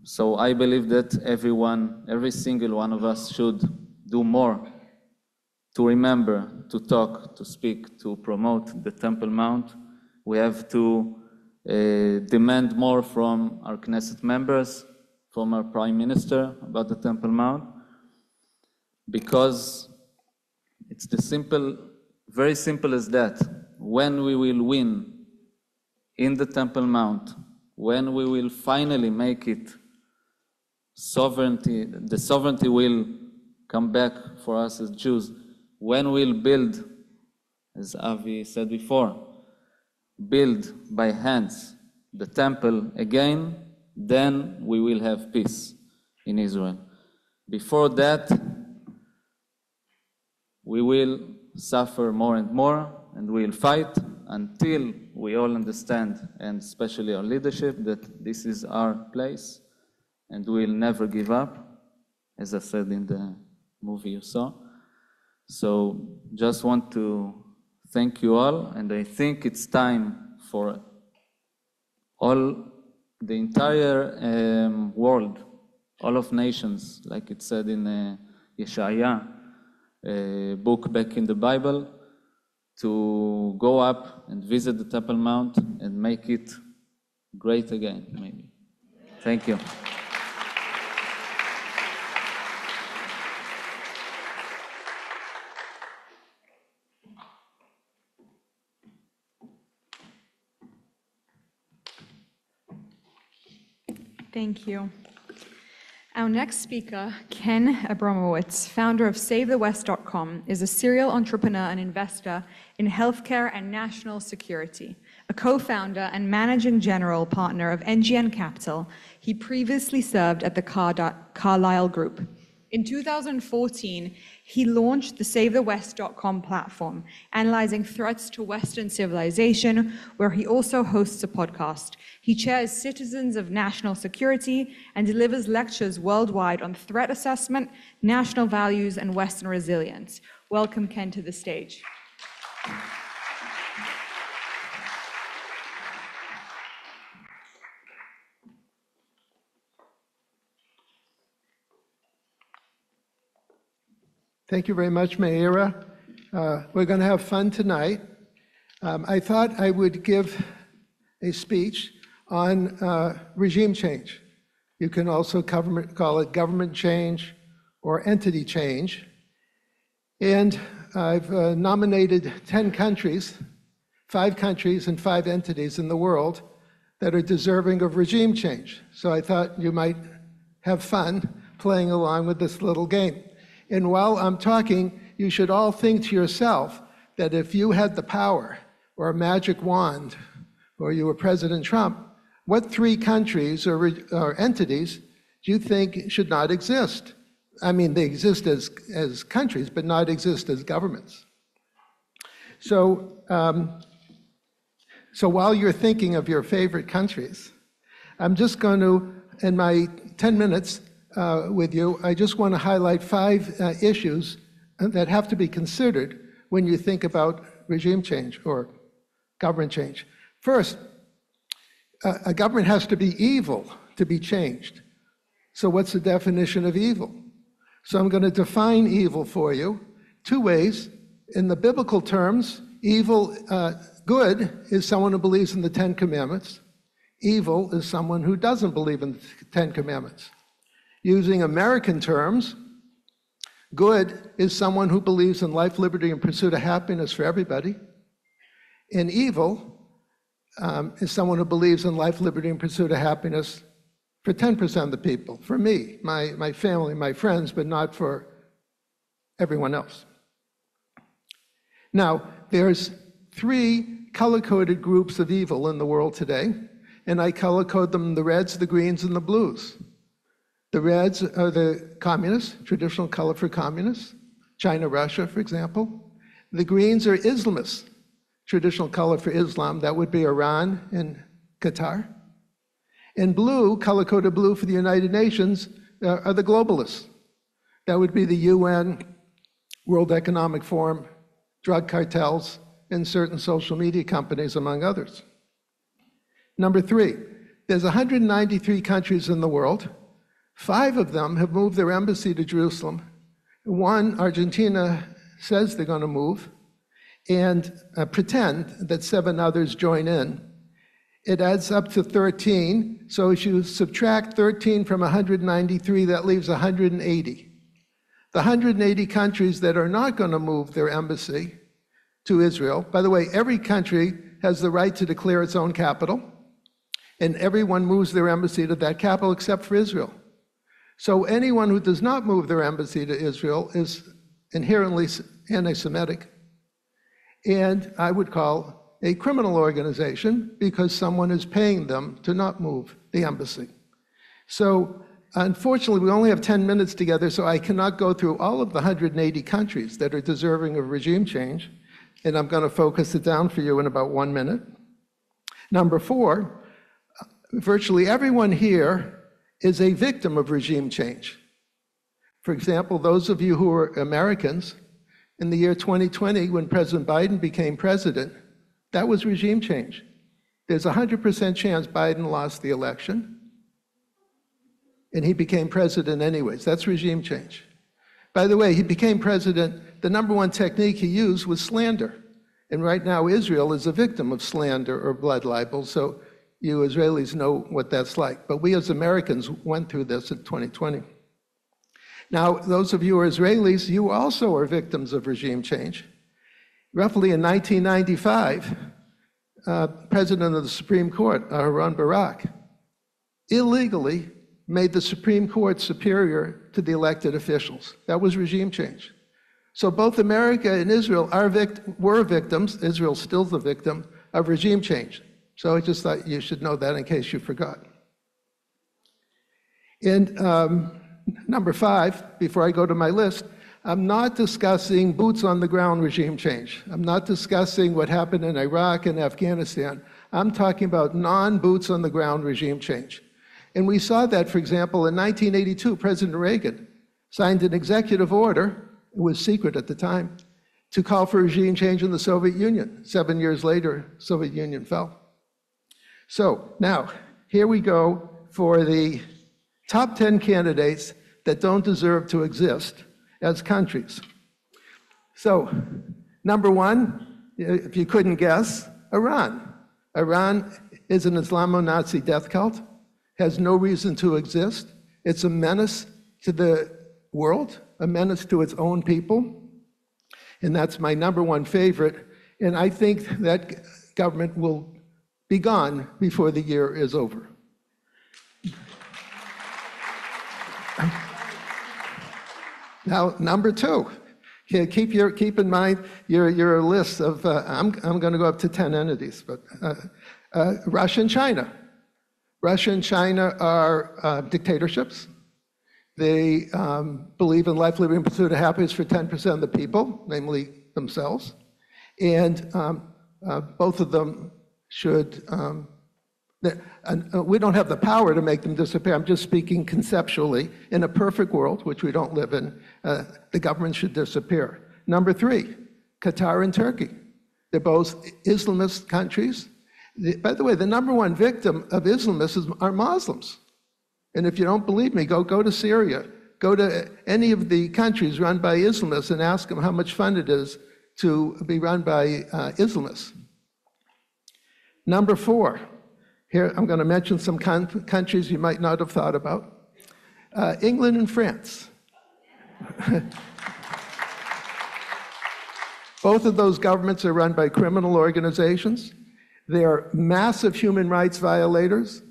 So I believe that every single one of us should do more to remember, to talk, to speak, to promote the Temple Mount. We have to demand more from our Knesset members, from our Prime Minister about the Temple Mount, because it's very simple as that. When we will win in the Temple Mount, when we will finally make it sovereignty, the sovereignty will come back for us as Jews. When we'll build, as Avi said before, build by hands the temple again, then we will have peace in Israel. Before that, we will suffer more and more, and we will fight until we all understand, and especially our leadership, that this is our place, and we'll never give up, as I said in the movie you saw. So just want to thank you all, and I think it's time for the entire world, all of nations, like it said in Yeshaya, book back in the Bible, to go up and visit the Temple Mount and make it great again, maybe. Thank you. Thank you. Our next speaker, Ken Abramowitz, founder of SaveTheWest.com, is a serial entrepreneur and investor in healthcare and national security. A co-founder and managing general partner of NGN Capital, he previously served at the Carlyle Group. In 2014, he launched the SaveTheWest.com platform, analyzing threats to Western civilization, where he also hosts a podcast. He chairs Citizens of National Security and delivers lectures worldwide on threat assessment, national values, and Western resilience. Welcome, Ken, to the stage. Thank you very much, Meira. We're going to have fun tonight. I thought I would give a speech on regime change. You can also call it government change or entity change. And I've nominated 10 countries, 5 countries and 5 entities in the world that are deserving of regime change. So I thought you might have fun playing along with this little game. And while I'm talking, you should all think to yourself that if you had the power or a magic wand, or you were President Trump, what 3 countries or entities do you think should not exist? I mean, they exist as countries, but not exist as governments. So, so while you're thinking of your favorite countries, I'm just going to, in my 10 minutes with you, I just want to highlight 5 issues that have to be considered when you think about regime change or government change. First, a government has to be evil to be changed. So what's the definition of evil? So I'm going to define evil for you 2 ways. In the biblical terms, evil, good is someone who believes in the 10 Commandments. Evil is someone who doesn't believe in the 10 Commandments. Using American terms, good is someone who believes in life, liberty, and pursuit of happiness for everybody. And evil is someone who believes in life, liberty, and pursuit of happiness for 10% of the people, for me, my family, my friends, but not for everyone else. Now, there's 3 color-coded groups of evil in the world today, and I color-code them the reds, the greens, and the blues. The reds are the communists, traditional color for communists, China, Russia, for example. The greens are Islamists, traditional color for Islam, that would be Iran and Qatar. And blue, color-coded blue for the United Nations, are the globalists. That would be the UN, World Economic Forum, drug cartels, and certain social media companies, among others. Number 3, there's 193 countries in the world. 5 of them have moved their embassy to Jerusalem. 1, Argentina, says they're going to move, and pretend that 7 others join in. It adds up to 13, so if you subtract 13 from 193, that leaves 180. The 180 countries that are not going to move their embassy to Israel, by the way, every country has the right to declare its own capital, and everyone moves their embassy to that capital except for Israel. So anyone who does not move their embassy to Israel is inherently anti-Semitic, and I would call a criminal organization because someone is paying them to not move the embassy. So unfortunately, we only have 10 minutes together, so I cannot go through all of the 180 countries that are deserving of regime change, and I'm going to focus it down for you in about 1 minute. Number 4, virtually everyone here is a victim of regime change. For example, those of you who are Americans, in the year 2020, when President Biden became president, that was regime change. There's a 100% chance Biden lost the election, and he became president anyways. That's regime change. By the way, he became president, the number 1 technique he used was slander. And right now, Israel is a victim of slander or blood libel, so you Israelis know what that's like. But we as Americans went through this in 2020. Now, those of you who are Israelis, you also are victims of regime change. Roughly in 1995, President of the Supreme Court, Aaron Barak, illegally made the Supreme Court superior to the elected officials. That was regime change. So both America and Israel were victims, Israel still the victim, of regime change. So I just thought you should know that in case you forgot. And number 5, before I go to my list, I'm not discussing boots on the ground regime change. I'm not discussing what happened in Iraq and Afghanistan. I'm talking about non-boots on the ground regime change. And we saw that, for example, in 1982, President Reagan signed an executive order, it was secret at the time, to call for regime change in the Soviet Union. 7 years later, Soviet Union fell. So now, here we go for the top 10 candidates that don't deserve to exist as countries. So, number 1, if you couldn't guess, Iran. Iran is an Islamo-Nazi death cult, has no reason to exist. It's a menace to the world, a menace to its own people, and that's my number 1 favorite. And I think that government will be gone before the year is over. Now, number 2, keep in mind your list of, I'm going to go up to 10 entities, but Russia and China. Russia and China are dictatorships, They believe in life, liberty, and pursuit of happiness for 10% of the people, namely themselves. And both of them should, we don't have the power to make them disappear. I'm just speaking conceptually. In a perfect world, which we don't live in, the government should disappear. Number 3, Qatar and Turkey. They're both Islamist countries. By the way, the number 1 victim of Islamists are Muslims. And if you don't believe me, go to Syria. Go to any of the countries run by Islamists and ask them how much fun it is to be run by Islamists. Number 4, here I'm going to mention some countries you might not have thought about. England and France. Both of those governments are run by criminal organizations. They are massive human rights violators.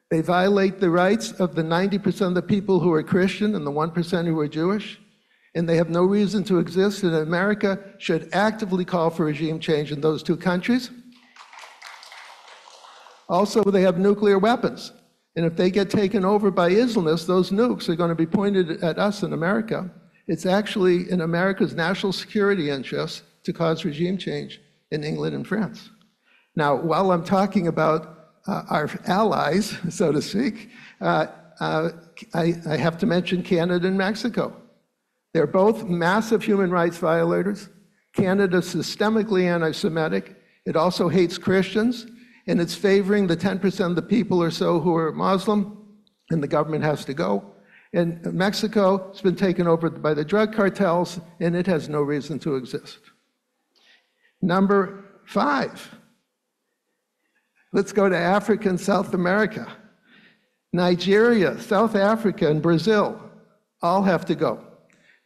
They violate the rights of the 90% of the people who are Christian and the 1% who are Jewish, and they have no reason to exist, and America should actively call for regime change in those 2 countries. Also, they have nuclear weapons, and if they get taken over by Islamists, those nukes are going to be pointed at us in America. It's actually in America's national security interest to cause regime change in England and France. Now, while I'm talking about our allies, so to speak, I have to mention Canada and Mexico. They're both massive human rights violators. Canada is systemically anti-Semitic. It also hates Christians, and it's favoring the 10% of the people or so who are Muslim, and the government has to go. And Mexico has been taken over by the drug cartels, and it has no reason to exist. Number 5. Let's go to Africa and South America. Nigeria, South Africa, and Brazil all have to go.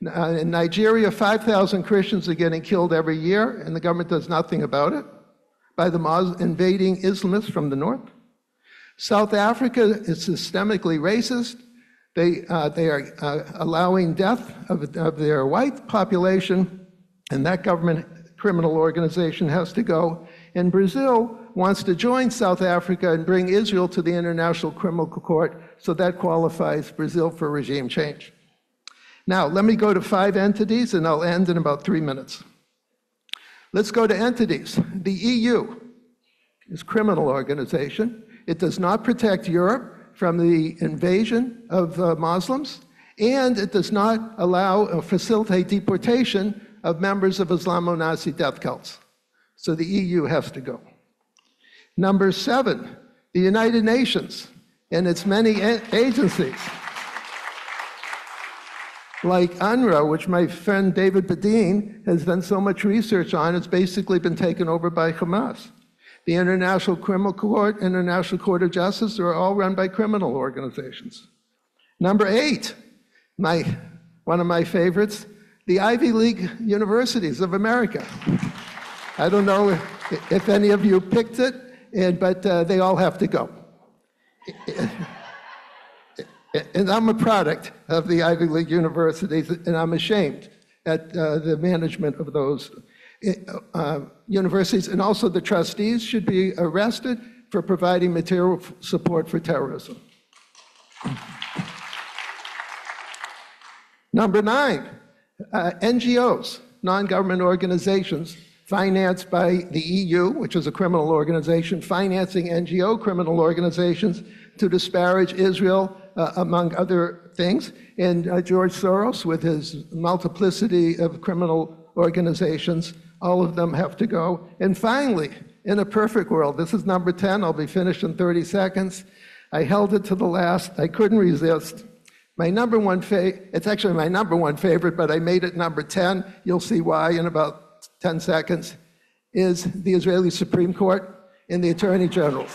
In Nigeria, 5,000 Christians are getting killed every year, and the government does nothing about it by the invading Islamists from the north. South Africa is systemically racist. They are allowing death of their white population, and that government criminal organization has to go. And Brazil wants to join South Africa and bring Israel to the International Criminal Court, so that qualifies Brazil for regime change. Now, let me go to 5 entities, and I'll end in about 3 minutes. Let's go to entities. The EU is a criminal organization. It does not protect Europe from the invasion of Muslims, and it does not allow or facilitate deportation of members of Islamo-Nazi death cults. So the EU has to go. Number 7, the United Nations and its many agencies, like UNRWA, which my friend David Badin has done so much research on. It's basically been taken over by Hamas. The International Criminal Court, International Court of Justice are all run by criminal organizations. Number 8, one of my favorites, the Ivy League universities of America. I don't know if any of you picked it, but they all have to go. And I'm a product of the Ivy League universities, and I'm ashamed at the management of those universities. And also the trustees should be arrested for providing material support for terrorism. Number 9, NGOs, non-government organizations, financed by the EU, which is a criminal organization, financing NGO criminal organizations to disparage Israel, among other things. And George Soros, with his multiplicity of criminal organizations, all of them have to go. And finally, in a perfect world, this is number 10, I'll be finished in 30 seconds. I held it to the last, I couldn't resist. My number 1 it's actually my number 1 favorite, but I made it number 10. You'll see why in about 10 seconds, is the Israeli Supreme Court and the Attorney Generals.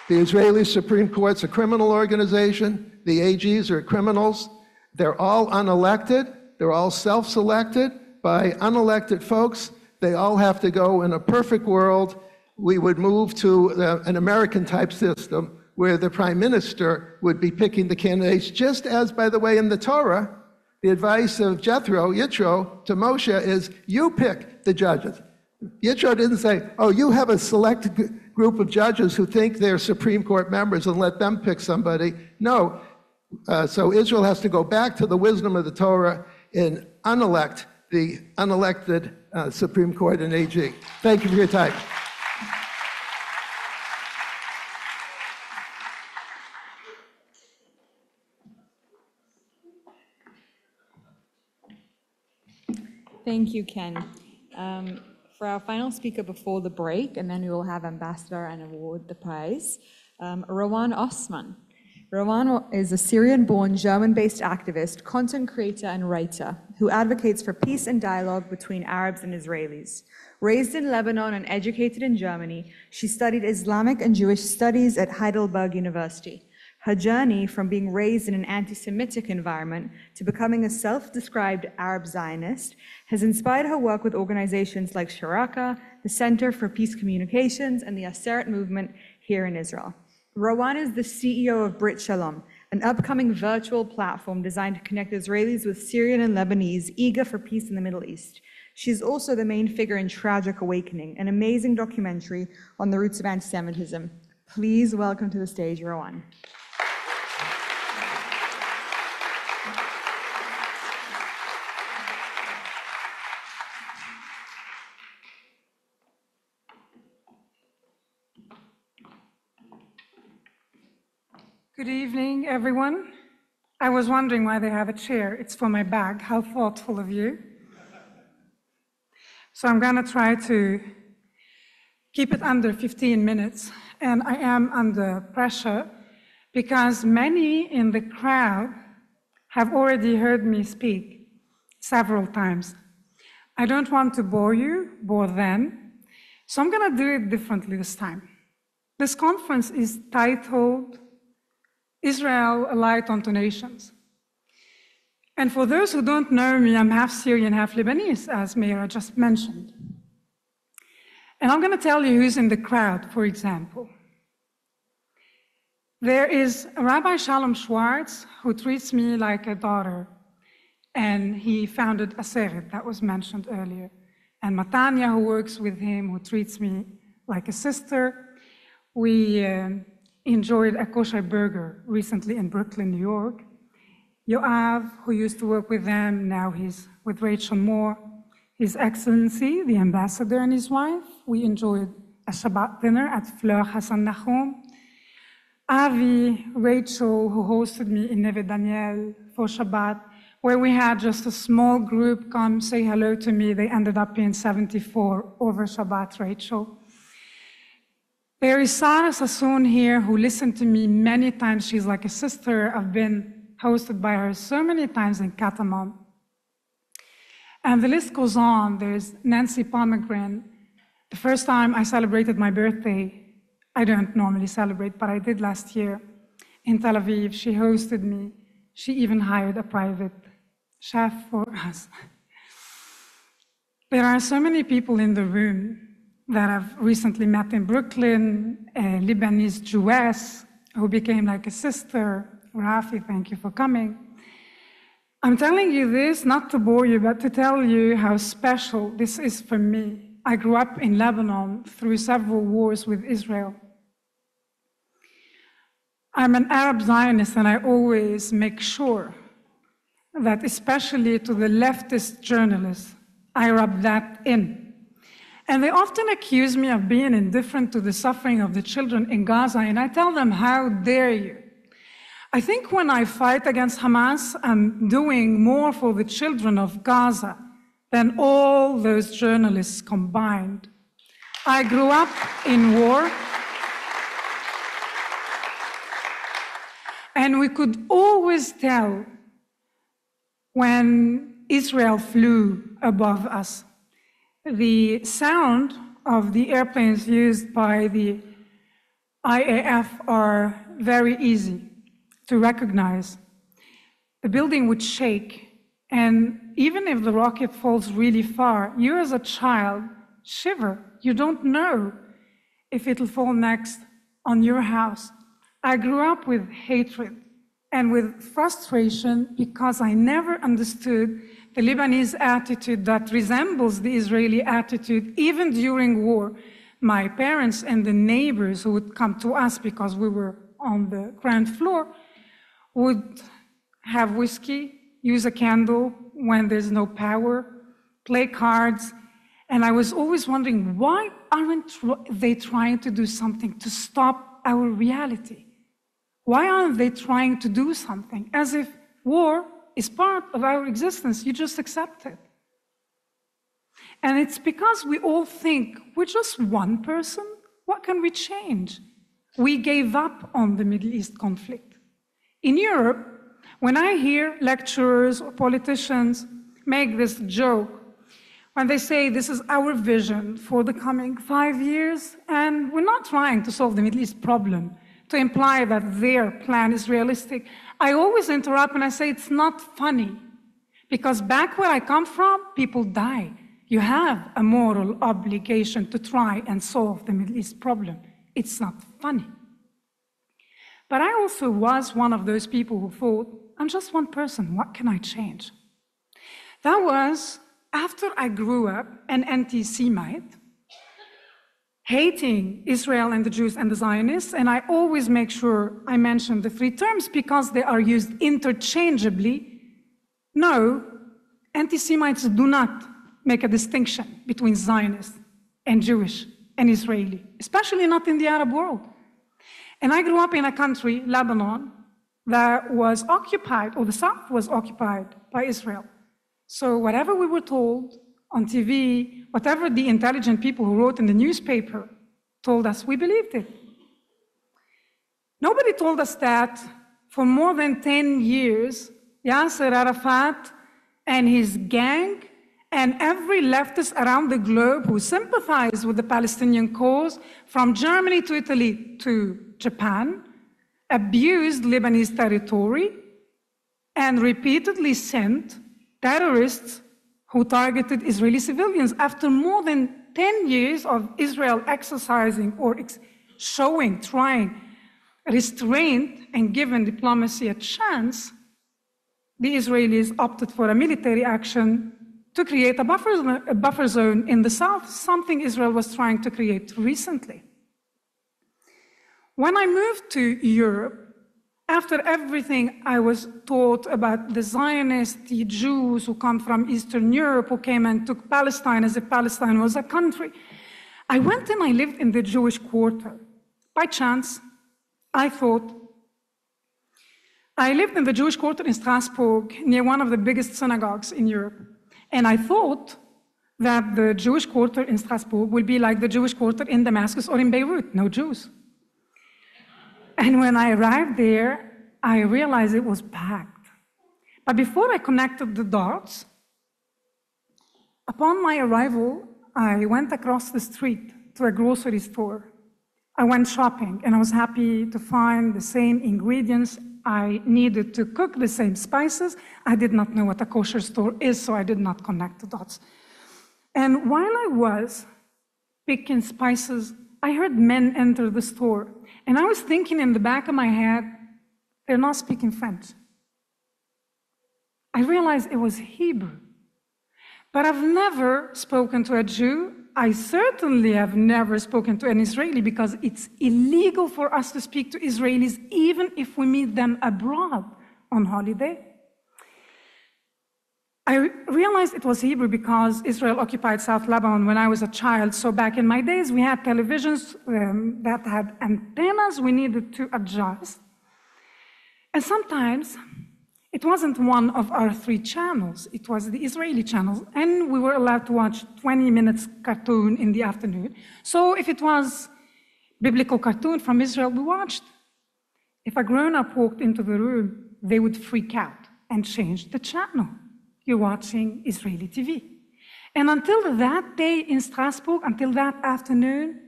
The Israeli Supreme Court's a criminal organization. The AGs are criminals. They're all unelected. They're all self-selected by unelected folks. They all have to go. In a perfect world, we would move to an American-type system where the prime minister would be picking the candidates, just as, by the way, in the Torah, the advice of Yitro to Moshe is, you pick the judges. Yitro didn't say, oh, you have a select group of judges who think they're Supreme Court members and let them pick somebody. No. So Israel has to go back to the wisdom of the Torah and unelect the unelected Supreme Court and AG. Thank you for your time. Thank you, Ken. For our final speaker before the break, and then we will have ambassador and award the prize, Rowan Osman. Rowan is a Syrian-born, German-based activist, content creator, and writer who advocates for peace and dialogue between Arabs and Israelis. Raised in Lebanon and educated in Germany, she studied Islamic and Jewish studies at Heidelberg University. Her journey from being raised in an anti-Semitic environment to becoming a self-described Arab Zionist has inspired her work with organizations like Sharaka, the Center for Peace Communications, and the Aseret movement here in Israel. Rowan is the CEO of Brit Shalom, an upcoming virtual platform designed to connect Israelis with Syrian and Lebanese eager for peace in the Middle East. She's also the main figure in Tragic Awakening, an amazing documentary on the roots of anti-Semitism. Please welcome to the stage, Rowan. Good evening, everyone. I was wondering why they have a chair. It's for my bag. How thoughtful of you. So I'm going to try to keep it under 15 minutes. And I am under pressure because many in the crowd have already heard me speak several times. I don't want to bore them. So I'm going to do it differently this time. This conference is titled Israel, a Light unto Nations. And for those who don't know me, I'm half Syrian, half Lebanese, as Meira just mentioned. And I'm going to tell you who's in the crowd, for example. There is Rabbi Shalom Schwartz, who treats me like a daughter, and he founded Aseret, that was mentioned earlier. And Matanya, who works with him, who treats me like a sister. We enjoyed a kosher burger recently in Brooklyn, New York. Yoav, who used to work with them, now he's with Rachel Moore. His Excellency, the ambassador, and his wife. We enjoyed a Shabbat dinner at Fleur Hassan Nahum. Avi, Rachel, who hosted me in Neve Daniel for Shabbat, where we had just a small group come say hello to me. They ended up being 74 over Shabbat, Rachel. There is Sarah Sassoon here, who listened to me many times. She's like a sister. I've been hosted by her so many times in Katamon. And the list goes on. There's Nancy Pomegranate. The first time I celebrated my birthday, I don't normally celebrate, but I did last year in Tel Aviv. She hosted me. She even hired a private chef for us. There are so many people in the room that I've recently met in Brooklyn, a Lebanese Jewess who became like a sister. Rafi, thank you for coming. I'm telling you this not to bore you, but to tell you how special this is for me. I grew up in Lebanon through several wars with Israel. I'm an Arab Zionist, and I always make sure that, especially to the leftist journalists, I rub that in. And they often accuse me of being indifferent to the suffering of the children in Gaza, and I tell them, how dare you? I think when I fight against Hamas, I'm doing more for the children of Gaza than all those journalists combined. I grew up in war, and we could always tell when Israel flew above us. The sound of the airplanes used by the IAF are very easy to recognize. The building would shake, and even if the rocket falls really far, you as a child shiver. You don't know if it'll fall next on your house. I grew up with hatred and with frustration because I never understood the Lebanese attitude that resembles the Israeli attitude, even during war. my parents and the neighbors who would come to us because we were on the ground floor would have whiskey, use a candle when there's no power, play cards. And I was always wondering, why aren't they trying to do something to stop our reality? Why aren't they trying to do something? As if war is part of our existence, you just accept it. And it's because we all think we're just one person. What can we change? We gave up on the Middle East conflict. In Europe, when I hear lecturers or politicians make this joke, when they say this is our vision for the coming 5 years, and we're not trying to solve the Middle East problem, to imply that their plan is realistic, I always interrupt and I say it's not funny. Because back where I come from, people die. You have a moral obligation to try and solve the Middle East problem. It's not funny. But I also was one of those people who thought, I'm just one person, what can I change? That was after I grew up an anti-Semite, hating Israel and the Jews and the Zionists, and I always make sure I mention the three terms because they are used interchangeably. No, anti-Semites do not make a distinction between Zionist and Jewish and Israeli, especially not in the Arab world. And I grew up in a country, Lebanon, that was occupied, or the South was occupied by Israel. So whatever we were told on TV, whatever the intelligent people who wrote in the newspaper told us, we believed it. Nobody told us that for more than 10 years, Yasser Arafat and his gang and every leftist around the globe who sympathized with the Palestinian cause, from Germany to Italy to Japan, abused Lebanese territory and repeatedly sent terrorists who targeted Israeli civilians. After more than 10 years of Israel exercising or trying restraint and giving diplomacy a chance, the Israelis opted for a military action to create a buffer zone in the south, something Israel was trying to create recently. When I moved to Europe, after everything I was taught about the Zionists, the Jews who come from Eastern Europe, who came and took Palestine as if Palestine was a country, I went and I lived in the Jewish quarter. By chance, I lived in the Jewish quarter in Strasbourg, near one of the biggest synagogues in Europe. And I thought that the Jewish quarter in Strasbourg will be like the Jewish quarter in Damascus or in Beirut, no Jews. And when I arrived there, I realized it was packed. But before I connected the dots, upon my arrival, I went across the street to a grocery store. I went shopping, and I was happy to find the same ingredients I needed to cook, the same spices. I did not know what a kosher store is, so I did not connect the dots. And while I was picking spices, I heard men enter the store. And I was thinking in the back of my head, they're not speaking French. I realized it was Hebrew. But I've never spoken to a Jew. I certainly have never spoken to an Israeli because it's illegal for us to speak to Israelis even if we meet them abroad on holiday. I realized it was Hebrew because Israel occupied South Lebanon when I was a child. So back in my days, we had televisions that had antennas we needed to adjust. And sometimes it wasn't one of our 3 channels, it was the Israeli channel, and we were allowed to watch 20 minutes cartoon in the afternoon. So if it was biblical cartoon from Israel, we watched. If a grown-up walked into the room, they would freak out and change the channel. You're watching Israeli TV. And until that day in Strasbourg, until that afternoon,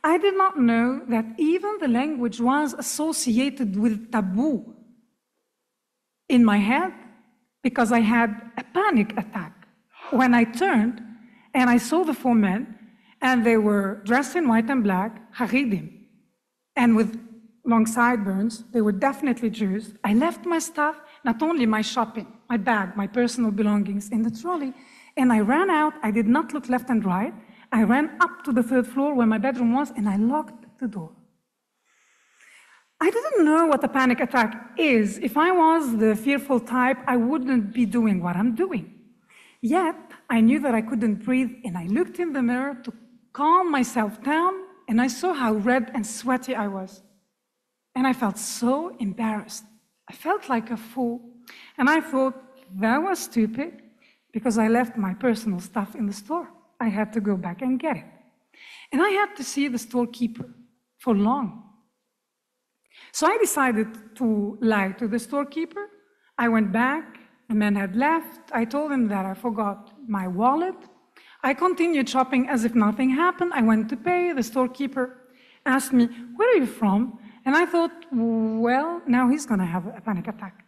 I did not know that even the language was associated with taboo in my head, because I had a panic attack when I turned and I saw the 4 men, and they were dressed in white and black, Haridim, and with long sideburns. They were definitely Jews. I left my stuff, not only my shopping, my bag, my personal belongings in the trolley, and I ran out. I did not look left and right. I ran up to the 3rd floor where my bedroom was, and I locked the door. I didn't know what a panic attack is. If I was the fearful type, I wouldn't be doing what I'm doing. Yet, I knew that I couldn't breathe, and I looked in the mirror to calm myself down, and I saw how red and sweaty I was. And I felt so embarrassed. I felt like a fool. And I thought that was stupid because I left my personal stuff in the store. I had to go back and get it. And I had to see the storekeeper for long. So I decided to lie to the storekeeper. I went back. The man had left. I told him that I forgot my wallet. I continued shopping as if nothing happened. I went to pay. The storekeeper asked me, "Where are you from?" And I thought, well, now he's going to have a panic attack.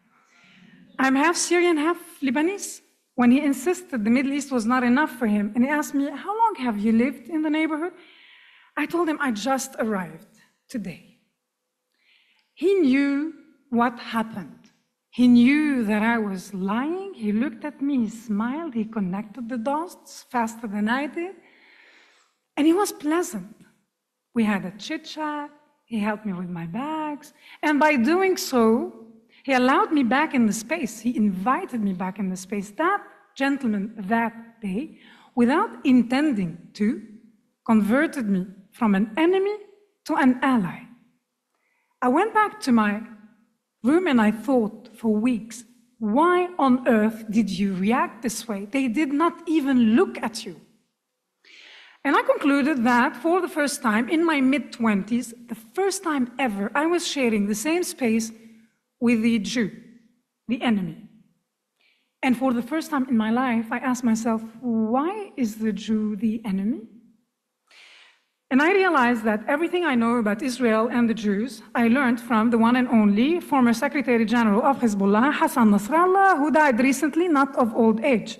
I'm half Syrian, half Lebanese. When he insisted the Middle East was not enough for him, and he asked me, "How long have you lived in the neighborhood?" I told him I just arrived today. He knew what happened. He knew that I was lying. He looked at me, he smiled, he connected the dots faster than I did. And he was pleasant. We had a chit-chat. He helped me with my bags. And by doing so, he allowed me back in the space. He invited me back in the space. That gentleman that day, without intending to, converted me from an enemy to an ally. I went back to my room and I thought for weeks, why on earth did you react this way? They did not even look at you. And I concluded that for the first time in my mid-20s, the first time ever, I was sharing the same space with the Jew, the enemy. And for the first time in my life, I asked myself, why is the Jew the enemy? And I realized that everything I know about Israel and the Jews, I learned from the one and only former Secretary General of Hezbollah, Hassan Nasrallah, who died recently, not of old age.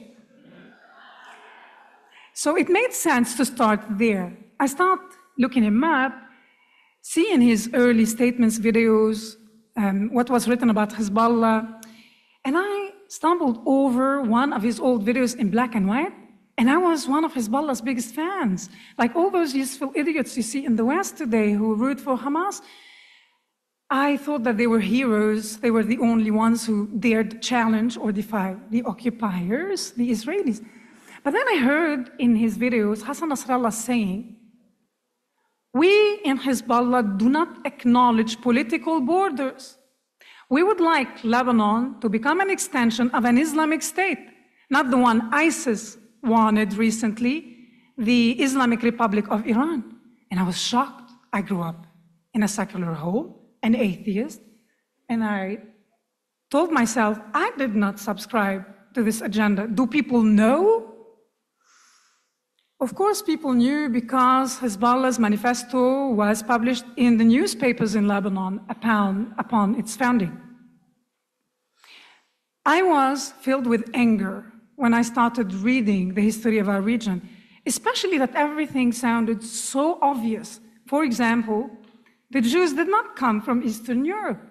So it made sense to start there. I started looking him up, seeing his early statements, videos, what was written about Hezbollah, and I stumbled over one of his old videos in black and white, and I was one of Hezbollah's biggest fans. Like all those useful idiots you see in the West today who root for Hamas, I thought that they were heroes. They were the only ones who dared challenge or defy the occupiers, the Israelis. But then I heard in his videos Hassan Nasrallah saying, we in Hezbollah do not acknowledge political borders. We would like Lebanon to become an extension of an Islamic state, not the one ISIS wanted recently, the Islamic Republic of Iran. And I was shocked. I grew up in a secular home, an atheist, and I told myself, I did not subscribe to this agenda. Do people know? Of course, people knew because Hezbollah's manifesto was published in the newspapers in Lebanon upon its founding. I was filled with anger when I started reading the history of our region, especially that everything sounded so obvious. For example, the Jews did not come from Eastern Europe.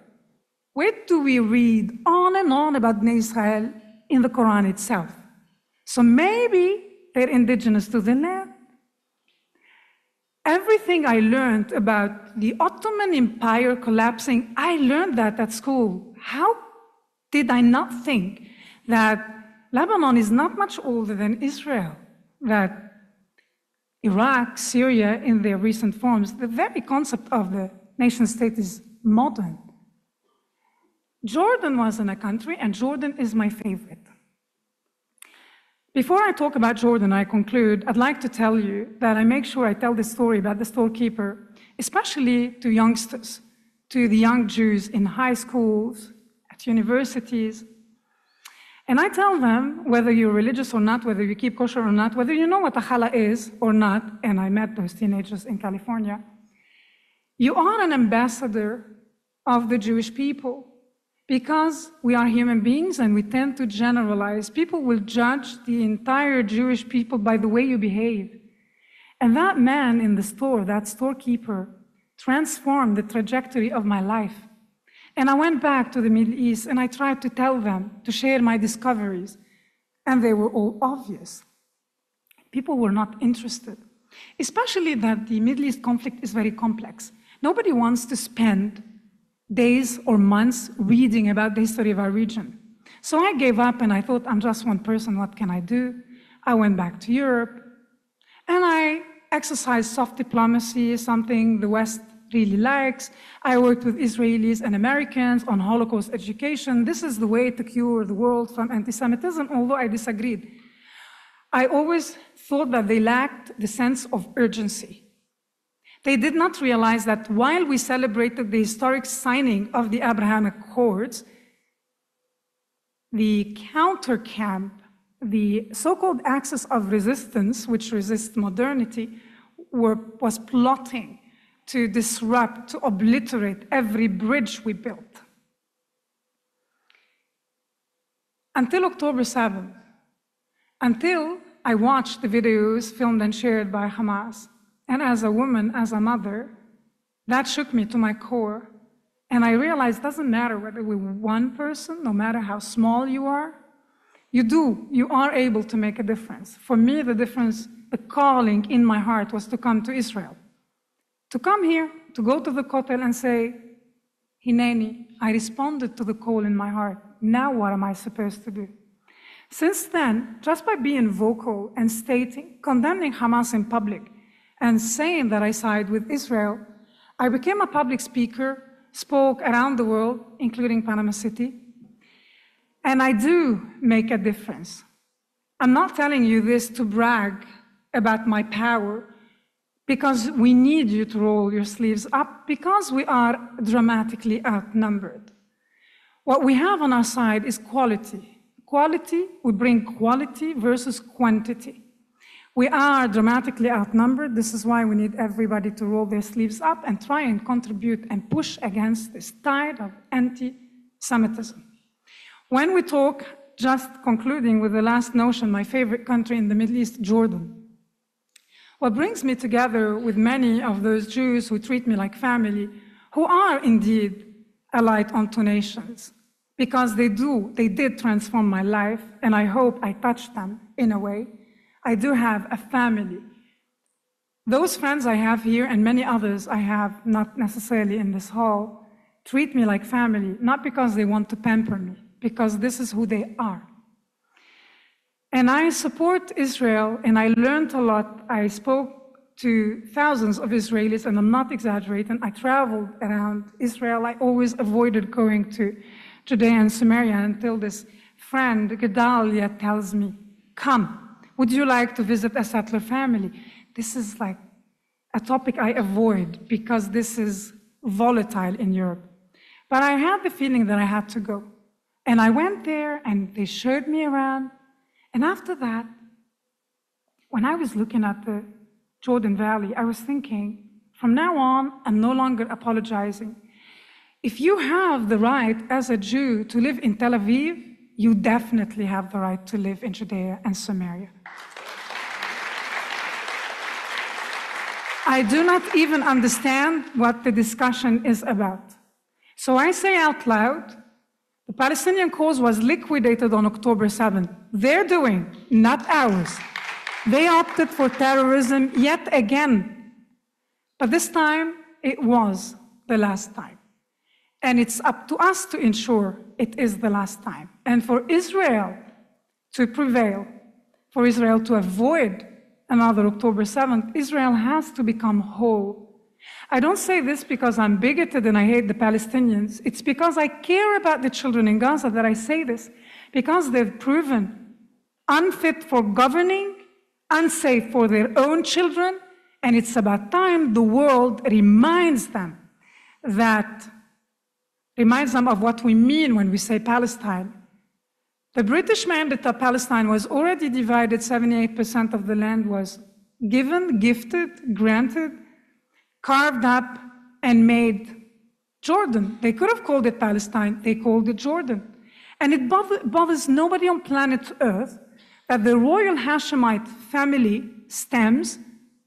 Where do we read on and on about Bnei Israel in the Quran itself? So maybe they're indigenous to the land. Everything I learned about the Ottoman Empire collapsing, I learned that at school. How did I not think that Lebanon is not much older than Israel, that Iraq, Syria, in their recent forms, the very concept of the nation state is modern. Jordan wasn't a country, and Jordan is my favorite. Before I talk about Jordan, I conclude, I'd like to tell you that I make sure I tell this story about the storekeeper, especially to youngsters, to the young Jews in high schools, at universities. And I tell them, whether you're religious or not, whether you keep kosher or not, whether you know what a challah is or not, and I met those teenagers in California, you are an ambassador of the Jewish people. Because we are human beings and we tend to generalize, people will judge the entire Jewish people by the way you behave. And that man in the store, that storekeeper, transformed the trajectory of my life. And I went back to the Middle East and I tried to tell them, to share my discoveries, and they were all obvious. People were not interested. especially that the Middle East conflict is very complex. Nobody wants to spend days or months reading about the history of our region. So I gave up and I thought, I'm just one person, what can I do? I went back to Europe and I exercised soft diplomacy, something the West really likes. I worked with Israelis and Americans on Holocaust education. This is the way to cure the world from anti-Semitism, although I disagreed. I always thought that they lacked the sense of urgency. They did not realize that while we celebrated the historic signing of the Abrahamic Accords, the counter-camp, the so-called axis of resistance, which resists modernity, was plotting to disrupt, to obliterate every bridge we built. Until October 7th, until I watched the videos filmed and shared by Hamas, and as a woman, as a mother, that shook me to my core. And I realized it doesn't matter whether we're one person, no matter how small you are, you are able to make a difference. For me, the difference, the calling in my heart was to come to Israel. To come here, to go to the Kotel and say, Hineni, I responded to the call in my heart. Now what am I supposed to do? Since then, just by being vocal and stating, condemning Hamas in public, and saying that I side with Israel, I became a public speaker, spoke around the world, including Panama City, and I do make a difference. I'm not telling you this to brag about my power, because we need you to roll your sleeves up, because we are dramatically outnumbered. What we have on our side is quality. Quality, we bring quality versus quantity. We are dramatically outnumbered. This is why we need everybody to roll their sleeves up and try and contribute and push against this tide of anti-Semitism. When we talk, just concluding with the last notion, my favorite country in the Middle East, Jordan. What brings me together with many of those Jews who treat me like family, who are indeed a light unto nations, because they did transform my life, and I hope I touched them in a way. I do have a family. Those friends I have here, and many others I have not necessarily in this hall, treat me like family, not because they want to pamper me, because this is who they are. And I support Israel, and I learned a lot. I spoke to thousands of Israelis, and I'm not exaggerating. I traveled around Israel. I always avoided going to Judea and Samaria until this friend, Gedalia, tells me, come. Would you like to visit a settler family? This is like a topic I avoid because this is volatile in Europe. But I had the feeling that I had to go. And I went there and they showed me around. And after that, when I was looking at the Jordan Valley, I was thinking, from now on, I'm no longer apologizing. If you have the right as a Jew to live in Tel Aviv, you definitely have the right to live in Judea and Samaria. I do not even understand what the discussion is about. So I say out loud, the Palestinian cause was liquidated on October 7th. They're doing, not ours. They opted for terrorism yet again. But this time, it was the last time. And it's up to us to ensure it is the last time. And for Israel to prevail, for Israel to avoid another October 7th, Israel has to become whole. I don't say this because I'm bigoted and I hate the Palestinians. It's because I care about the children in Gaza that I say this, because they've proven unfit for governing, unsafe for their own children, and it's about time the world reminds them of what we mean when we say Palestine. The British mandate of Palestine was already divided. 78% of the land was given, gifted, granted, carved up, and made Jordan. They could have called it Palestine. They called it Jordan. And it bothers nobody on planet Earth that the royal Hashemite family stems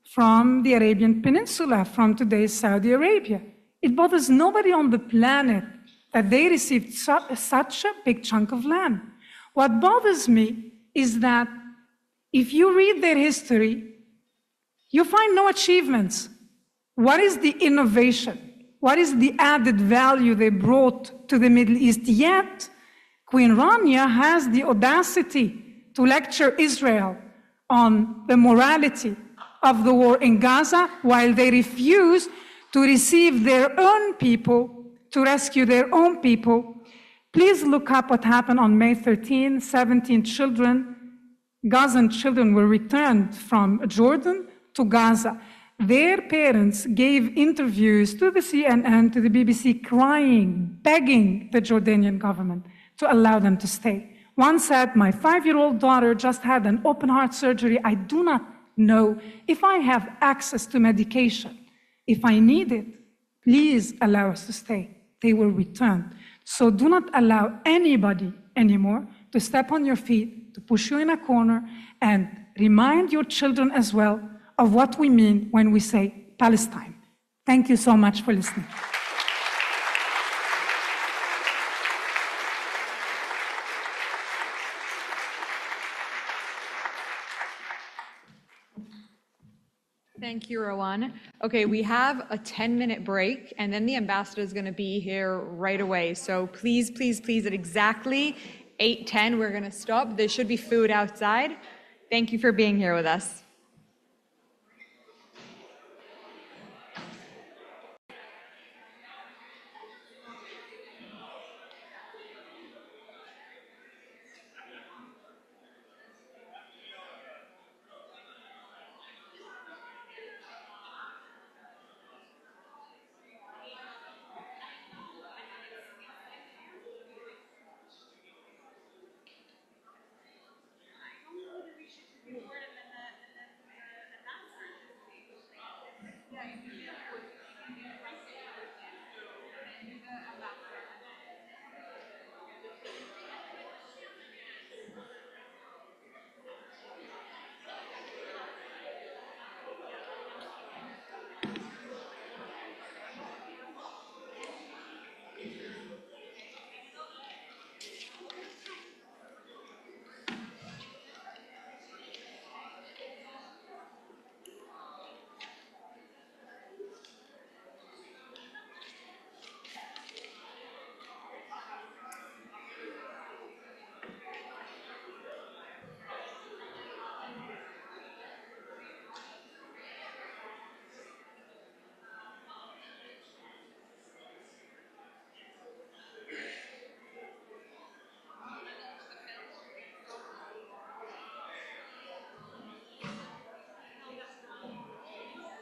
from the Arabian Peninsula, from today's Saudi Arabia. It bothers nobody on the planet that they received such a big chunk of land. What bothers me is that if you read their history, You find no achievements. What is the innovation? What is the added value they brought to the Middle East? Yet, Queen Rania has the audacity to lecture Israel on the morality of the war in Gaza while they refuse to receive their own people, to rescue their own people. Please look up what happened on May 13. 17 children, Gazan children, were returned from Jordan to Gaza. Their parents gave interviews to the CNN, to the BBC, crying, begging the Jordanian government to allow them to stay. One said, my 5-year-old daughter just had an open heart surgery. I do not know if I have access to medication. If I need it, please allow us to stay. They were returned. So do not allow anybody anymore to step on your feet, to push you in a corner, and remind your children as well of what we mean when we say Palestine. Thank you so much for listening. Thank you, Rowan. Okay, we have a 10-minute break, and then the ambassador is going to be here right away. So please, please, please, at exactly 8:10, we're going to stop. There should be food outside. Thank you for being here with us.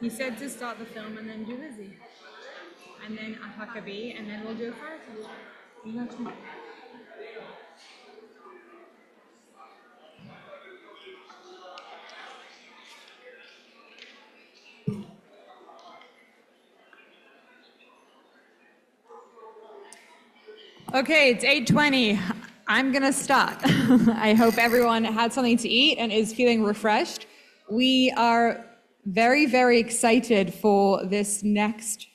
He said to start the film and then do Lizzie. And then Huckabee, and then we'll do a fire. Okay, it's 8:20. I'm gonna start. I hope everyone had something to eat and is feeling refreshed. We are very, very excited for this next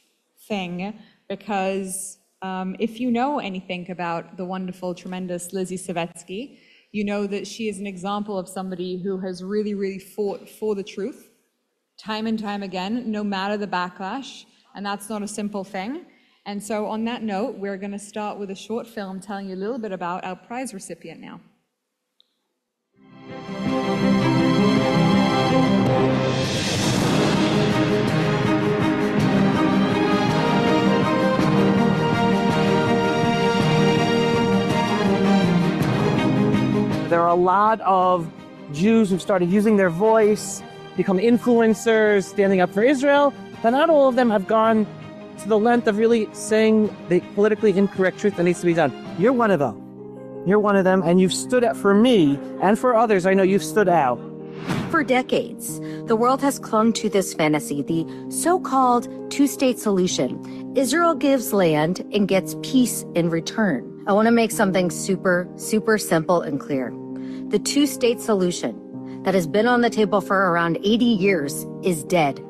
thing because if you know anything about the wonderful, tremendous Lizzie Savetsky, you know that she is an example of somebody who has really, really fought for the truth time and time again, no matter the backlash, and that's not a simple thing. And so on that note, we're going to start with a short film telling you a little bit about our prize recipient now. There are a lot of Jews who've started using their voice, become influencers, standing up for Israel, but not all of them have gone to the length of really saying the politically incorrect truth that needs to be done. You're one of them. You're one of them, and you've stood out for me and for others. I know you've stood out. For decades, the world has clung to this fantasy, the so-called two-state solution. Israel gives land and gets peace in return. I want to make something super, super simple and clear. The two-state solution that has been on the table for around 80 years is dead.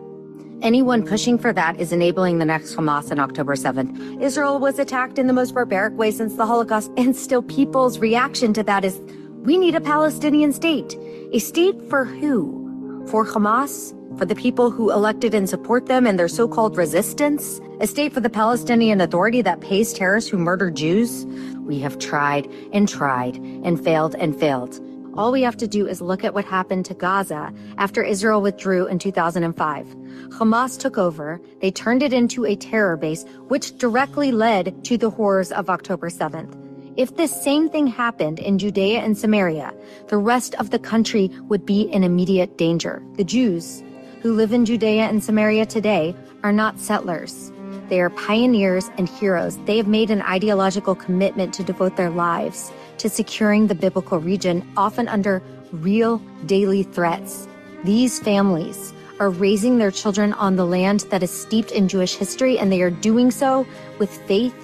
Anyone pushing for that is enabling the next Hamas on October 7th. Israel was attacked in the most barbaric way since the Holocaust, and still people's reaction to that is, we need a Palestinian state. A state for who? For Hamas for the people who elected and support them and their so-called resistance? A state for the Palestinian Authority that pays terrorists who murder Jews? We have tried and tried and failed and failed. All we have to do is look at what happened to Gaza after Israel withdrew in 2005. Hamas took over, they turned it into a terror base, which directly led to the horrors of October 7th. If this same thing happened in Judea and Samaria, the rest of the country would be in immediate danger. The Jews who live in Judea and Samaria today are not settlers. They are pioneers and heroes. They have made an ideological commitment to devote their lives to securing the biblical region, often under real daily threats. These families are raising their children on the land that is steeped in Jewish history, and they are doing so with faith,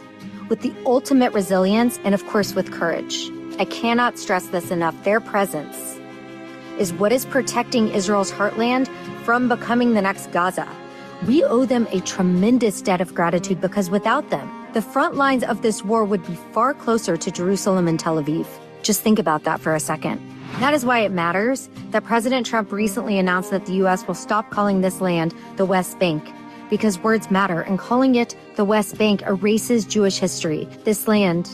with the ultimate resilience, and of course with courage. I cannot stress this enough. Their presence is what is protecting Israel's heartland from becoming the next Gaza. We owe them a tremendous debt of gratitude because without them, the front lines of this war would be far closer to Jerusalem and Tel Aviv. Just think about that for a second. That is why it matters that President Trump recently announced that the U.S. will stop calling this land the West Bank, because words matter, and calling it the West Bank erases Jewish history. This land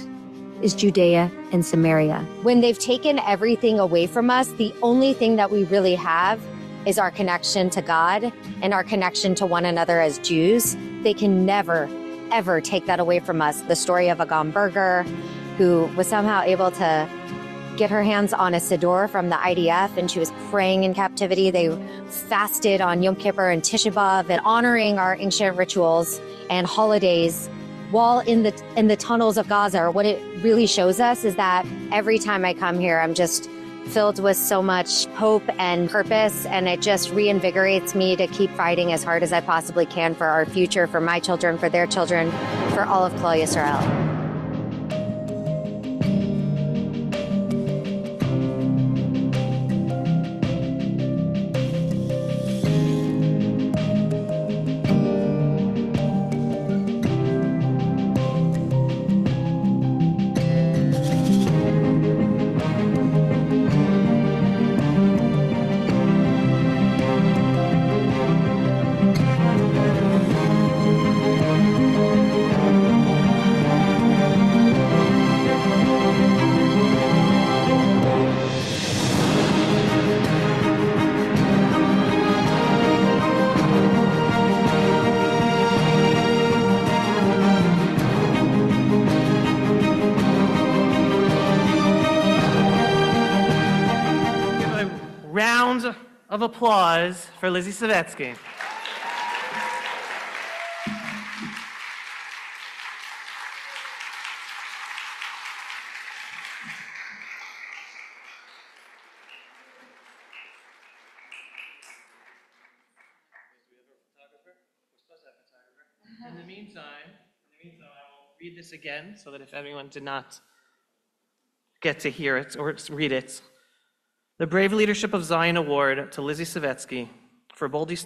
is Judea and Samaria. When they've taken everything away from us, the only thing that we really have is our connection to God and our connection to one another as Jews. They can never, ever take that away from us. The story of Agam Berger, who was somehow able to get her hands on a siddur from the IDF, and she was praying in captivity. They fasted on Yom Kippur and Tisha B'Av and honoring our ancient rituals and holidays while in the tunnels of Gaza. What it really shows us is that every time I come here, I'm just filled with so much hope and purpose, and it just reinvigorates me to keep fighting as hard as I possibly can for our future, for my children, for their children, for all of Klal Yisrael. Of applause for Lizzie Savetsky. In the meantime, I will read this again so that if anyone did not get to hear it or read it. The Brave Leadership of Zion Award to Lizzie Savetsky for boldly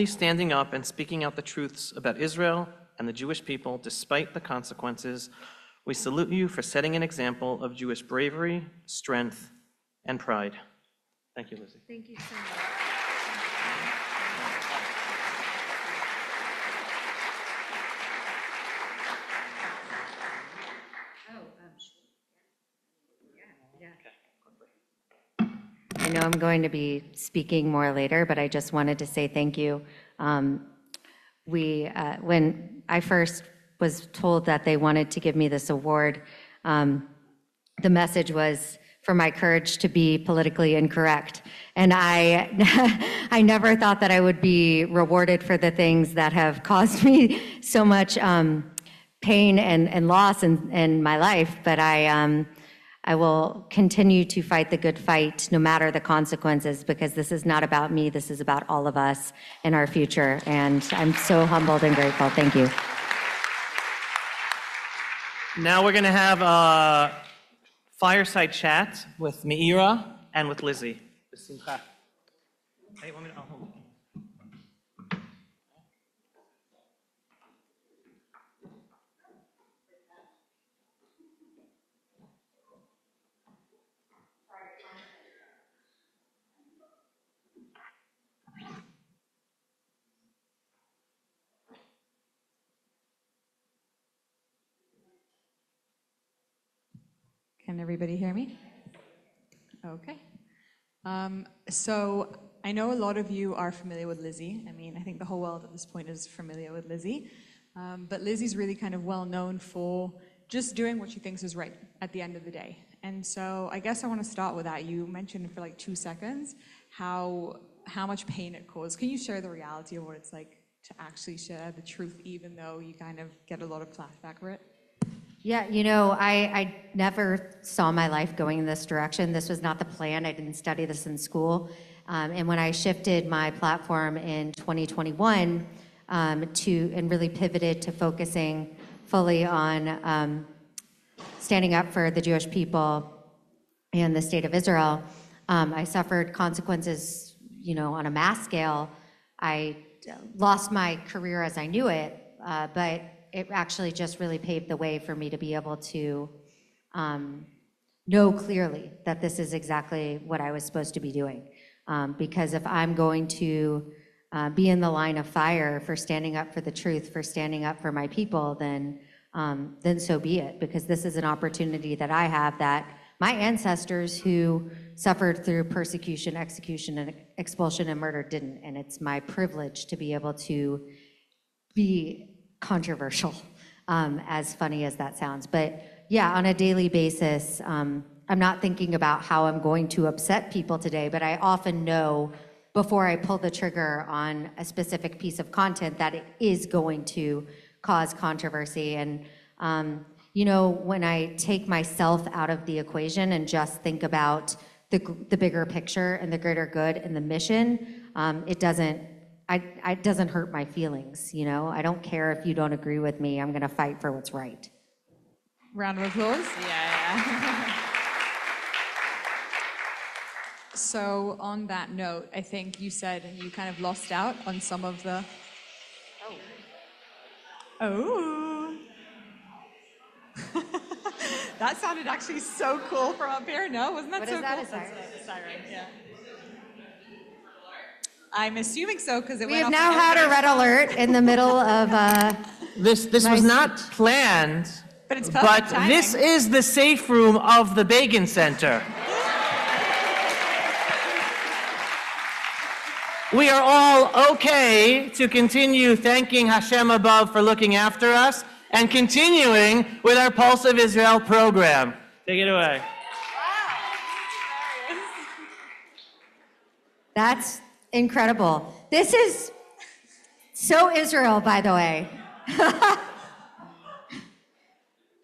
standing up and speaking out the truths about Israel and the Jewish people despite the consequences. We salute you for setting an example of Jewish bravery, strength, and pride. Thank you, Lizzie. Thank you so much. I know I'm going to be speaking more later, but I just wanted to say thank you. When I first was told that they wanted to give me this award, the message was for my courage to be politically incorrect. And I never thought that I would be rewarded for the things that have caused me so much pain and loss in my life, but I will continue to fight the good fight no matter the consequences, because this is not about me, this is about all of us and our future. And I'm so humbled and grateful. Thank you. Now we're going to have a fireside chat with Meira and with Lizzie. Hey, want me to, hold on. Can everybody hear me? Okay. So I know a lot of you are familiar with Lizzie. I mean, I think the whole world at this point is familiar with Lizzie. But Lizzie's really kind of well known for just doing what she thinks is right at the end of the day. And so I guess I want to start with that. You mentioned for like 2 seconds how much pain it caused. Can you share the reality of what it's like to actually share the truth, even though you kind of get a lot of flashback for it? Yeah, you know, I never saw my life going in this direction. This was not the plan. I didn't study this in school. And when I shifted my platform in 2021 and really pivoted to focusing fully on standing up for the Jewish people and the state of Israel, I suffered consequences, you know, on a mass scale. I lost my career as I knew it, but it actually just really paved the way for me to be able to know clearly that this is exactly what I was supposed to be doing. Because if I'm going to be in the line of fire for standing up for the truth, for standing up for my people, then so be it. Because this is an opportunity that I have that my ancestors who suffered through persecution, execution, and expulsion and murder didn't. And it's my privilege to be able to be controversial, as funny as that sounds. But yeah, on a daily basis, I'm not thinking about how I'm going to upset people today, but I often know before I pull the trigger on a specific piece of content that it is going to cause controversy. And, you know, when I take myself out of the equation and just think about the bigger picture and the greater good and the mission, it doesn't hurt my feelings, you know? I don't care if you don't agree with me. I'm gonna fight for what's right. Round of applause. Yeah. So on that note, I think you said you kind of lost out on some of the... Oh. That sounded actually so cool from up here. No, wasn't that so cool? What is that? That's a siren, yeah. I'm assuming so, because it We went have off now on had a everybody. red alert in the middle of This was not planned, but it's perfect timing. this is the safe room of the Begin Center. We are all okay to continue thanking Hashem above for looking after us and continuing with our Pulse of Israel program. Take it away. That's incredible. This is so Israel, by the way.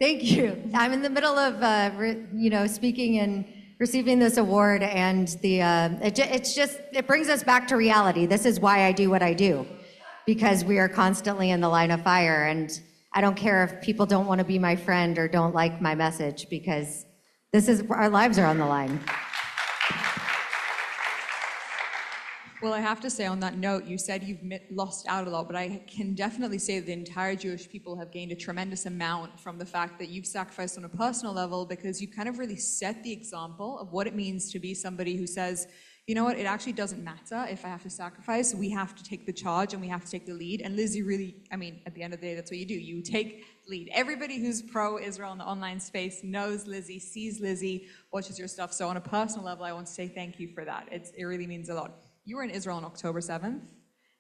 Thank you. I'm in the middle of, speaking and receiving this award, and it brings us back to reality. This is why I do what I do, because we are constantly in the line of fire, and I don't care if people don't want to be my friend or don't like my message, because our lives are on the line. Well, I have to say on that note, you said you've lost out a lot, but I can definitely say the entire Jewish people have gained a tremendous amount from the fact that you've sacrificed on a personal level, because you kind of really set the example of what it means to be somebody who says, you know what, it actually doesn't matter if I have to sacrifice. We have to take the charge and we have to take the lead. And Lizzie really, I mean, at the end of the day, that's what you do. You take lead. Everybody who's pro-Israel in the online space knows Lizzie, sees Lizzie, watches your stuff. So on a personal level, I want to say thank you for that. It really means a lot. You were in Israel on October 7th,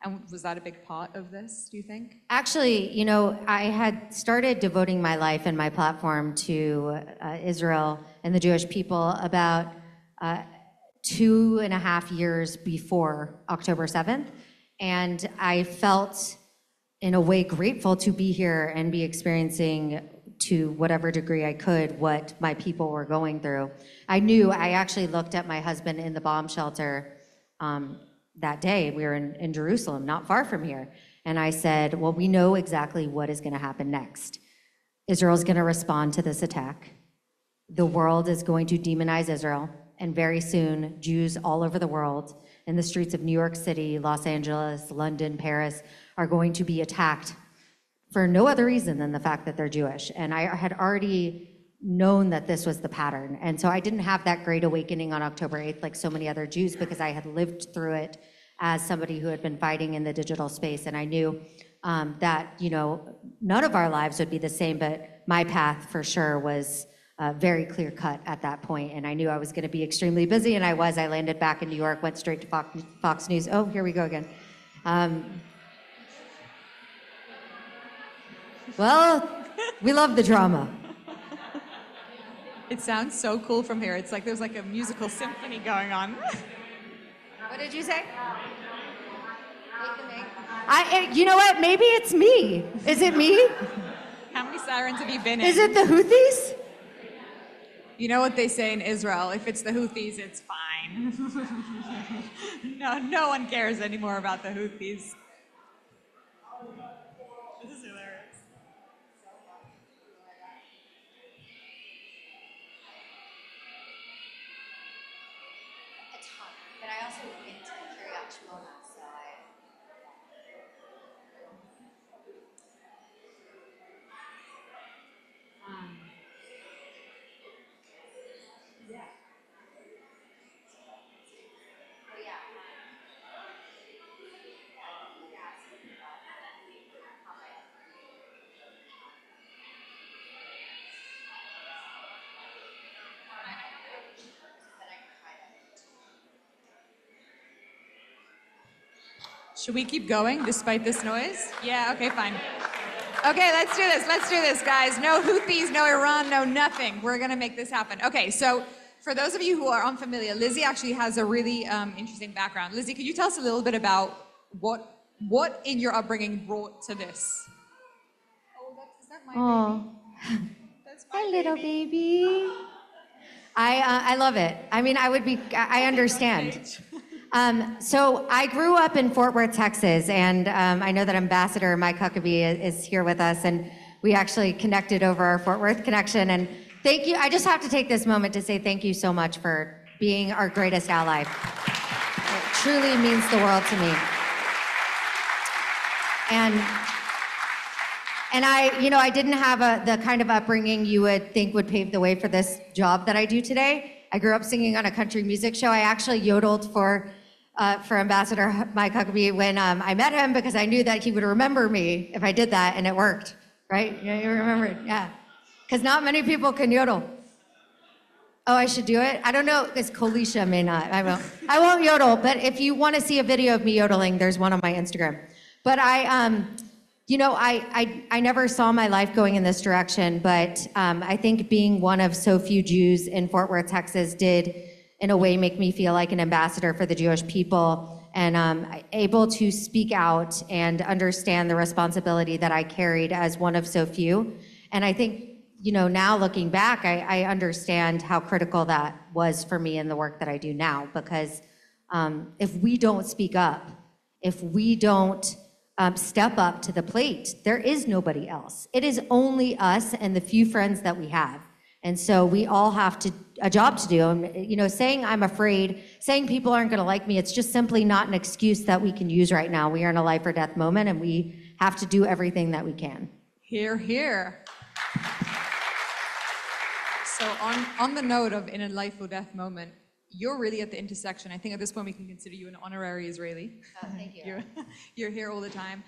and was that a big part of this, do you think? Actually, you know, I had started devoting my life and my platform to Israel and the Jewish people about 2.5 years before October 7th, and I felt in a way grateful to be here and be experiencing to whatever degree I could what my people were going through. I actually looked at my husband in the bomb shelter that day. We were in Jerusalem, not far from here. And I said, well, we know exactly what is going to happen next. Israel's going to respond to this attack. The world is going to demonize Israel. And very soon, Jews all over the world, in the streets of New York City, Los Angeles, London, Paris, are going to be attacked for no other reason than the fact that they're Jewish. And I had already known that this was the pattern. And so I didn't have that great awakening on October 8th like so many other Jews, because I had lived through it as somebody who had been fighting in the digital space. And I knew that, you know, none of our lives would be the same, but my path for sure was very clear cut at that point, and I knew I was going to be extremely busy, and I was. I landed back in New York, went straight to Fox News. Oh, here we go again. Well, we love the drama. It sounds so cool from here. It's like there's like a musical symphony going on. What did you say? You know what? Maybe it's me. Is it me? How many sirens have you been in? Is it the Houthis? You know what they say in Israel, if it's the Houthis, it's fine. No one cares anymore about the Houthis. This is hilarious. A ton, but I also went to Kiryat Shmona, so Should we keep going despite this noise? Yeah, okay, fine. Okay, let's do this, guys. No Houthis, no Iran, no nothing. We're gonna make this happen. Okay, so for those of you who are unfamiliar, Lizzie actually has a really interesting background. Lizzie, could you tell us a little bit about what in your upbringing brought to this? Is that my baby? That's my little baby. I love it. I mean, I understand. So I grew up in Fort Worth, Texas, and I know that Ambassador Mike Huckabee is here with us, and we actually connected over our Fort Worth connection. And thank you. I just have to take this moment to say thank you so much for being our greatest ally. It truly means the world to me. And I didn't have the kind of upbringing you would think would pave the way for this job that I do today. I grew up singing on a country music show. I actually yodeled for Ambassador Mike Huckabee when I met him because I knew that he would remember me if I did that, and it worked, right? Yeah, you remember it, yeah. Because not many people can yodel. Oh, I should do it? I don't know, because Kolisha may not. I won't yodel, but if you want to see a video of me yodeling, there's one on my Instagram. But I never saw my life going in this direction, but I think being one of so few Jews in Fort Worth, Texas did, in a way, make me feel like an ambassador for the Jewish people and able to speak out and understand the responsibility that I carried as one of so few. And I think, now looking back, I understand how critical that was for me in the work that I do now, because if we don't speak up, if we don't step up to the plate, there is nobody else. It is only us and the few friends that we have. And so we all have a job to do. And, saying I'm afraid, saying people aren't going to like me, it's just simply not an excuse that we can use right now. We are in a life or death moment, and we have to do everything that we can. Hear, hear. So on the note of in a life or death moment, you're really at the intersection. I think at this point we can consider you an honorary Israeli. Oh, thank you. You're here all the time.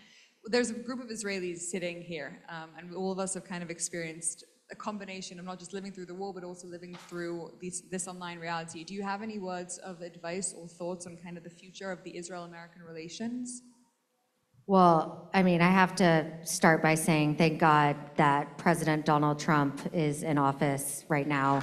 There's a group of Israelis sitting here, and all of us have kind of experienced a combination of not just living through the war, but also living through this online reality. Do you have any words of advice or thoughts on kind of the future of the Israel-American relations? Well, I have to start by saying thank God that President Donald Trump is in office right now.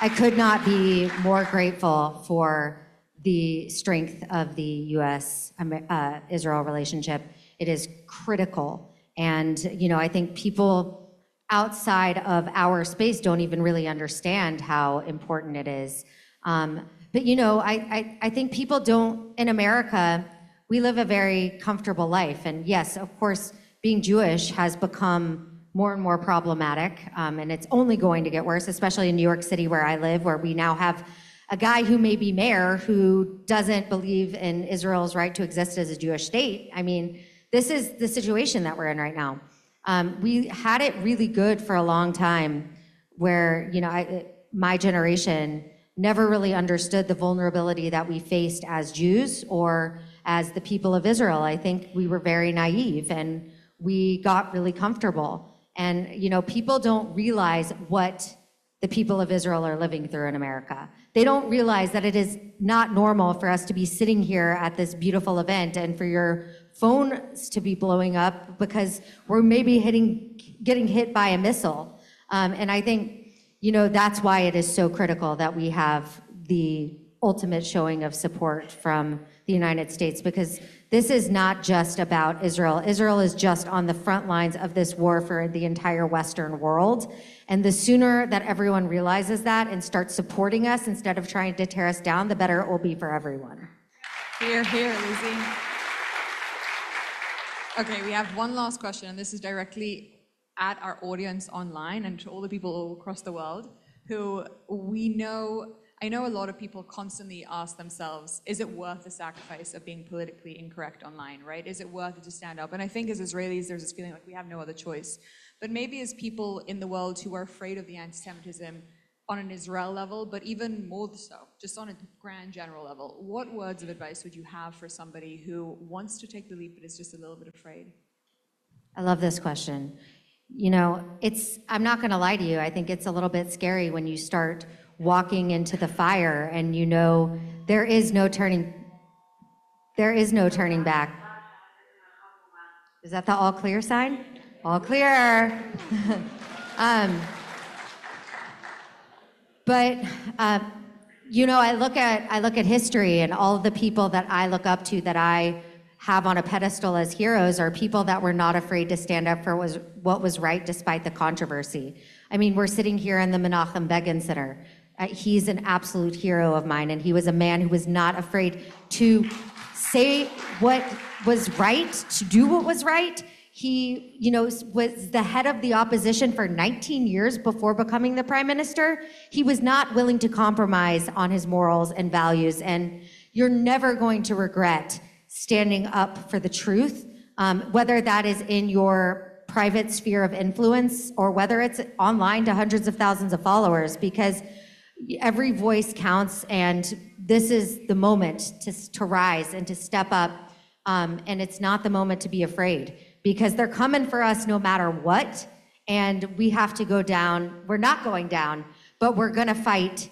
I could not be more grateful for the strength of the U.S.-Israel relationship. It is critical. And, I think people outside of our space don't even really understand how important it is. But, I think people don't, in America, we live a very comfortable life. And yes, of course, being Jewish has become more and more problematic, and it's only going to get worse, especially in New York City where I live, where we now have a guy who may be mayor who doesn't believe in Israel's right to exist as a Jewish state. This is the situation that we're in right now. We had it really good for a long time where, my generation never really understood the vulnerability that we faced as Jews or as the people of Israel. I think we were very naive, and we got really comfortable. And, you know, people don't realize what the people of Israel are living through in America. They don't realize that it is not normal for us to be sitting here at this beautiful event and for your phones to be blowing up because we're maybe getting hit by a missile. And I think, you know, that's why it is so critical that we have the ultimate showing of support from the United States, because this is not just about Israel. Israel is just on the front lines of this war for the entire Western world. And the sooner that everyone realizes that and starts supporting us instead of trying to tear us down, the better it will be for everyone. Hear, hear, Lizzie. Okay, we have one last question, and this is directly at our audience online and to all the people all across the world who I know a lot of people constantly ask themselves, is it worth the sacrifice of being politically incorrect online, right? Is it worth it to stand up? And I think as Israelis, there's this feeling like we have no other choice. But maybe as people in the world who are afraid of the anti-Semitism on an Israel level, but even more so, just on a grand general level, what words of advice would you have for somebody who wants to take the leap but is just a little bit afraid? I love this question. You know, I'm not gonna lie to you, I think it's a little bit scary when you start walking into the fire and you know there is no turning back. Is that the all clear sign? All clear. You know, I look at history, and all of the people that I look up to that I have on a pedestal as heroes are people that were not afraid to stand up for what was right despite the controversy. I mean, we're sitting here in the Menachem Begin Center. He's an absolute hero of mine, and he was a man who was not afraid to say what was right, to do what was right. He, you know, was the head of the opposition for 19 years before becoming the prime minister. He was not willing to compromise on his morals and values, and you're never going to regret standing up for the truth, whether that is in your private sphere of influence or whether it's online to hundreds of thousands of followers, because every voice counts, and this is the moment to rise and to step up, and it's not the moment to be afraid, because they're coming for us no matter what, and we have to go down. We're not going down, but we're gonna fight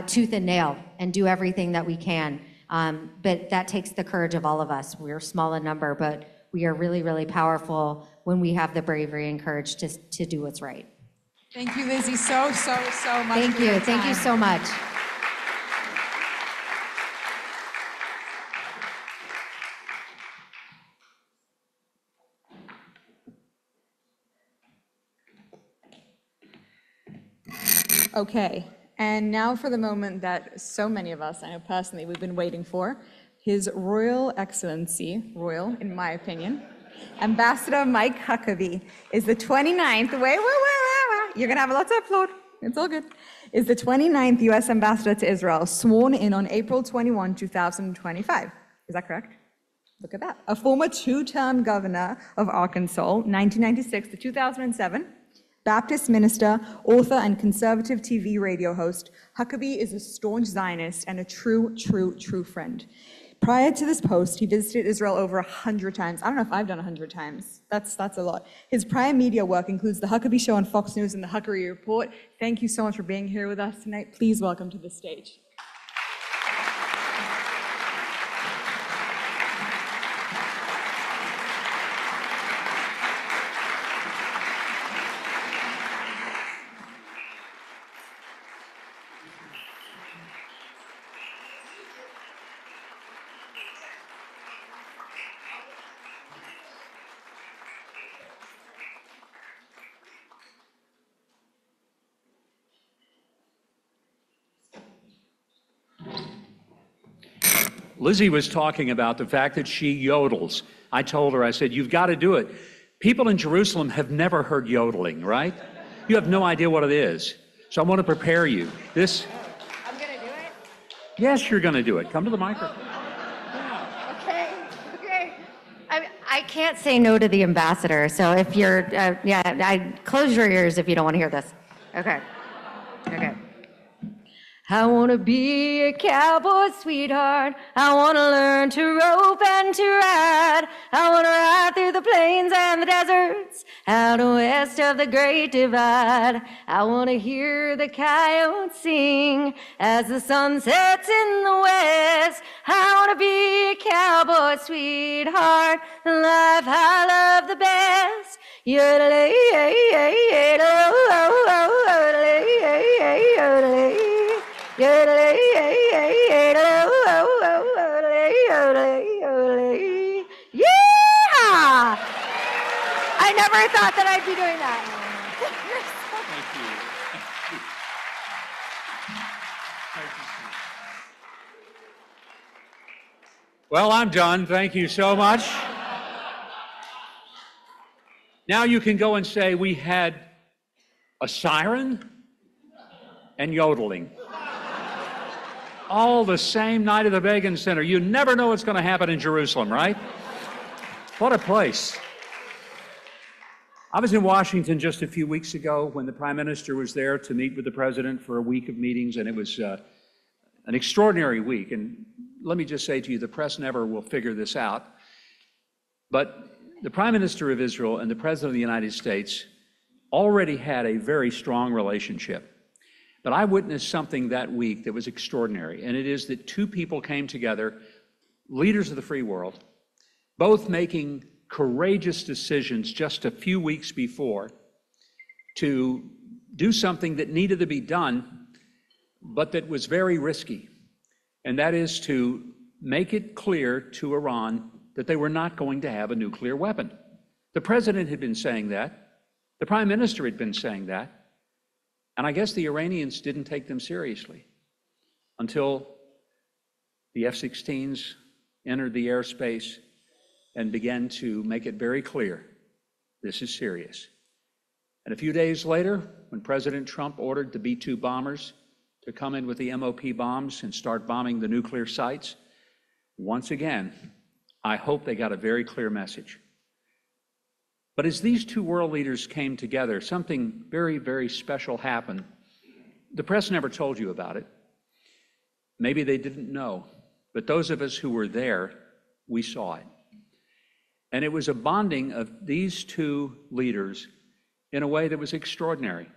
tooth and nail and do everything that we can, but that takes the courage of all of us. We're small in number, but we are really, really powerful when we have the bravery and courage to do what's right. Thank you, Lizzie, so much. Thank you. Thank you so much. Okay, and now for the moment that so many of us, I know personally, we've been waiting for. His Royal Excellency, royal in my opinion, Ambassador Mike Huckabee is the 29th, you're gonna have lots of applause, it's all good, is the 29th US Ambassador to Israel, sworn in on April 21, 2025. Is that correct? Look at that. A former two-term governor of Arkansas, 1996 to 2007, Baptist minister, author, and conservative TV radio host, Huckabee is a staunch Zionist and a true friend. Prior to this post, he visited Israel over 100 times. I don't know if I've done 100 times. That's a lot. His prior media work includes The Huckabee Show on Fox News and The Huckabee Report. Thank you so much for being here with us tonight. Please welcome to the stage. Lizzie was talking about the fact that she yodels. I told her, I said, you've got to do it. People in Jerusalem have never heard yodeling, right? You have no idea what it is. So I want to prepare you. I'm going to do it? Yes, you're going to do it. Come to the microphone. Okay. I can't say no to the ambassador, so if you're, close your ears if you don't want to hear this. Okay. I want to be a cowboy sweetheart. I want to learn to rope and to ride. I want to ride through the plains and the deserts, out west of the Great Divide. I want to hear the coyotes sing as the sun sets in the west. I want to be a cowboy sweetheart, the life I love the best. Yodelay, yodelay, yodelay, yodelay. Yeah! I never thought that I'd be doing that. Well, I'm done. Thank you so much. Now you can go and say we had a siren and yodeling. All the same night at the Begin Center. You never know what's going to happen in Jerusalem, right? What a place. I was in Washington just a few weeks ago when the Prime Minister was there to meet with the President for a week of meetings, and it was an extraordinary week. And let me just say to you, the press never will figure this out. But the Prime Minister of Israel and the President of the United States already had a very strong relationship. But I witnessed something that week that was extraordinary, and it is that two people came together, leaders of the free world, both making courageous decisions just a few weeks before to do something that needed to be done, but that was very risky, and that is to make it clear to Iran that they were not going to have a nuclear weapon. The President had been saying that. The Prime Minister had been saying that. And I guess the Iranians didn't take them seriously until the F-16s entered the airspace and began to make it very clear, this is serious. And a few days later, when President Trump ordered the B-2 bombers to come in with the MOP bombs and start bombing the nuclear sites, once again, I hope they got a very clear message. But as these two world leaders came together, something very, very special happened. The press never told you about it. Maybe they didn't know, but those of us who were there, we saw it. And it was a bonding of these two leaders in a way that was extraordinary.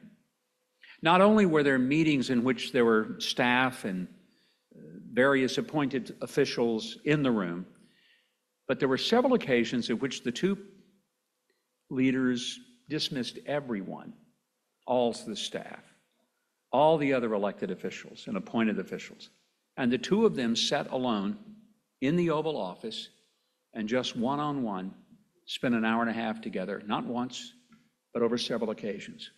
Not only were there meetings in which there were staff and various appointed officials in the room, but there were several occasions in which the two leaders dismissed everyone, all the staff, all the other elected officials and appointed officials. And the two of them sat alone in the Oval Office and just one-on-one spent an hour and a half together, not once, but over several occasions.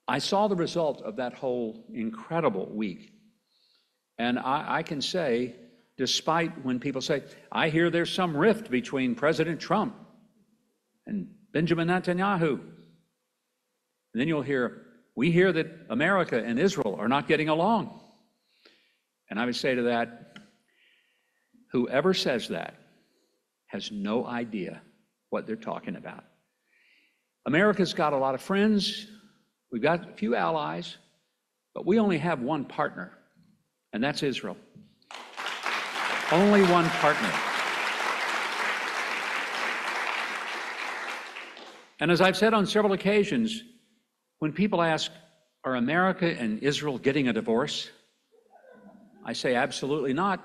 I saw the result of that whole incredible week. And I can say, despite when people say, I hear there's some rift between President Trump and Benjamin Netanyahu. And then you'll hear, we hear that America and Israel are not getting along. And I would say to that, whoever says that has no idea what they're talking about. America's got a lot of friends, we've got a few allies, but we only have one partner, and that's Israel. Only one partner. And as I've said on several occasions, when people ask, are America and Israel getting a divorce? I say absolutely not.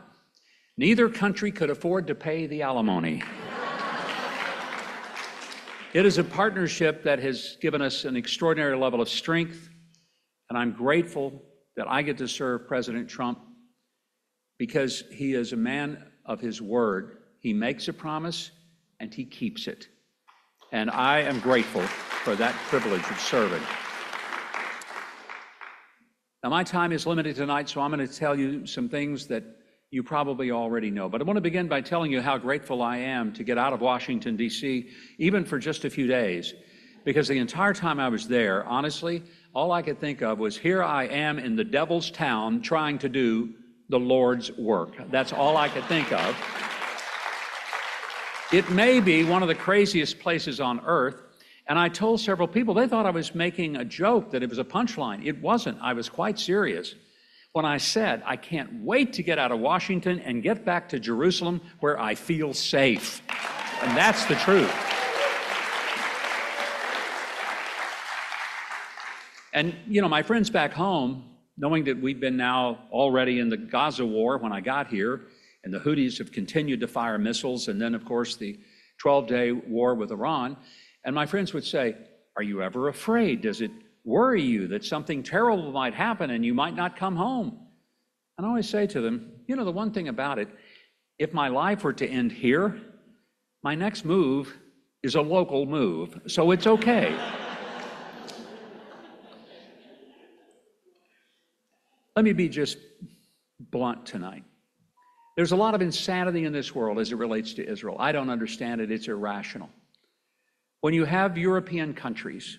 Neither country could afford to pay the alimony. It is a partnership that has given us an extraordinary level of strength, and I'm grateful that I get to serve President Trump because he is a man of his word. He makes a promise and he keeps it. And I am grateful for that privilege of serving. Now, my time is limited tonight, so I'm going to tell you some things that you probably already know. But I want to begin by telling you how grateful I am to get out of Washington, D.C., even for just a few days, because the entire time I was there, honestly, all I could think of was, here I am in the devil's town trying to do the Lord's work. That's all I could think of. It may be one of the craziest places on earth, and I told several people, they thought I was making a joke, that it was a punchline. It wasn't. I was quite serious when I said, I can't wait to get out of Washington and get back to Jerusalem where I feel safe. And that's the truth. And, you know, my friends back home, knowing that we've been now already in the Gaza war when I got here, and the Houthis have continued to fire missiles, and then, of course, the 12-day war with Iran, and my friends would say, are you ever afraid? Does it worry you that something terrible might happen and you might not come home? And I always say to them, you know, the one thing about it, if my life were to end here, my next move is a local move, so it's okay. Let me be just blunt tonight. There's a lot of insanity in this world as it relates to Israel. I don't understand it. It's irrational. When you have European countries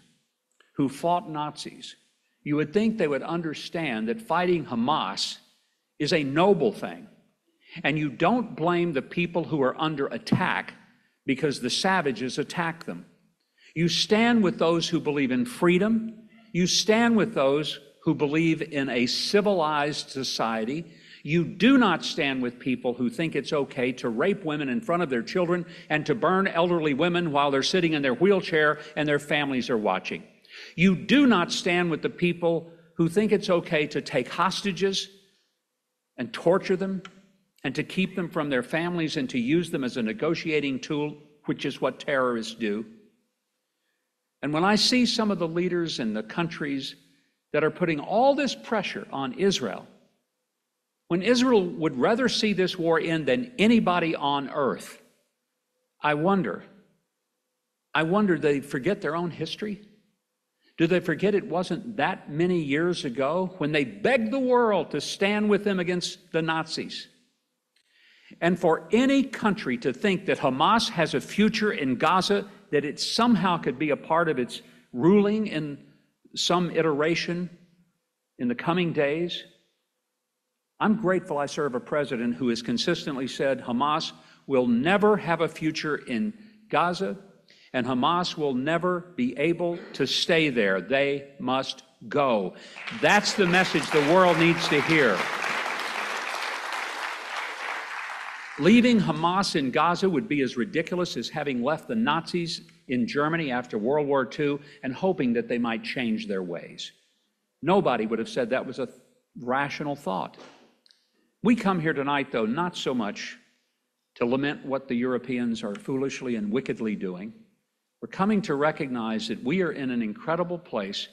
who fought Nazis, you would think they would understand that fighting Hamas is a noble thing. And you don't blame the people who are under attack because the savages attack them. You stand with those who believe in freedom. You stand with those who believe in a civilized society. You do not stand with people who think it's okay to rape women in front of their children and to burn elderly women while they're sitting in their wheelchair and their families are watching. You do not stand with the people who think it's okay to take hostages and torture them and to keep them from their families and to use them as a negotiating tool, which is what terrorists do. And when I see some of the leaders in the countries that are putting all this pressure on Israel, when Israel would rather see this war end than anybody on earth, I wonder, do they forget their own history? Do they forget it wasn't that many years ago when they begged the world to stand with them against the Nazis? And for any country to think that Hamas has a future in Gaza, that it somehow could be a part of its ruling in some iteration in the coming days, I'm grateful I serve a president who has consistently said Hamas will never have a future in Gaza, and Hamas will never be able to stay there. They must go. That's the message the world needs to hear. Leaving Hamas in Gaza would be as ridiculous as having left the Nazis in Germany after World War II and hoping that they might change their ways. Nobody would have said that was a rational thought. We come here tonight, though, not so much to lament what the Europeans are foolishly and wickedly doing. We're coming to recognize that we are in an incredible place,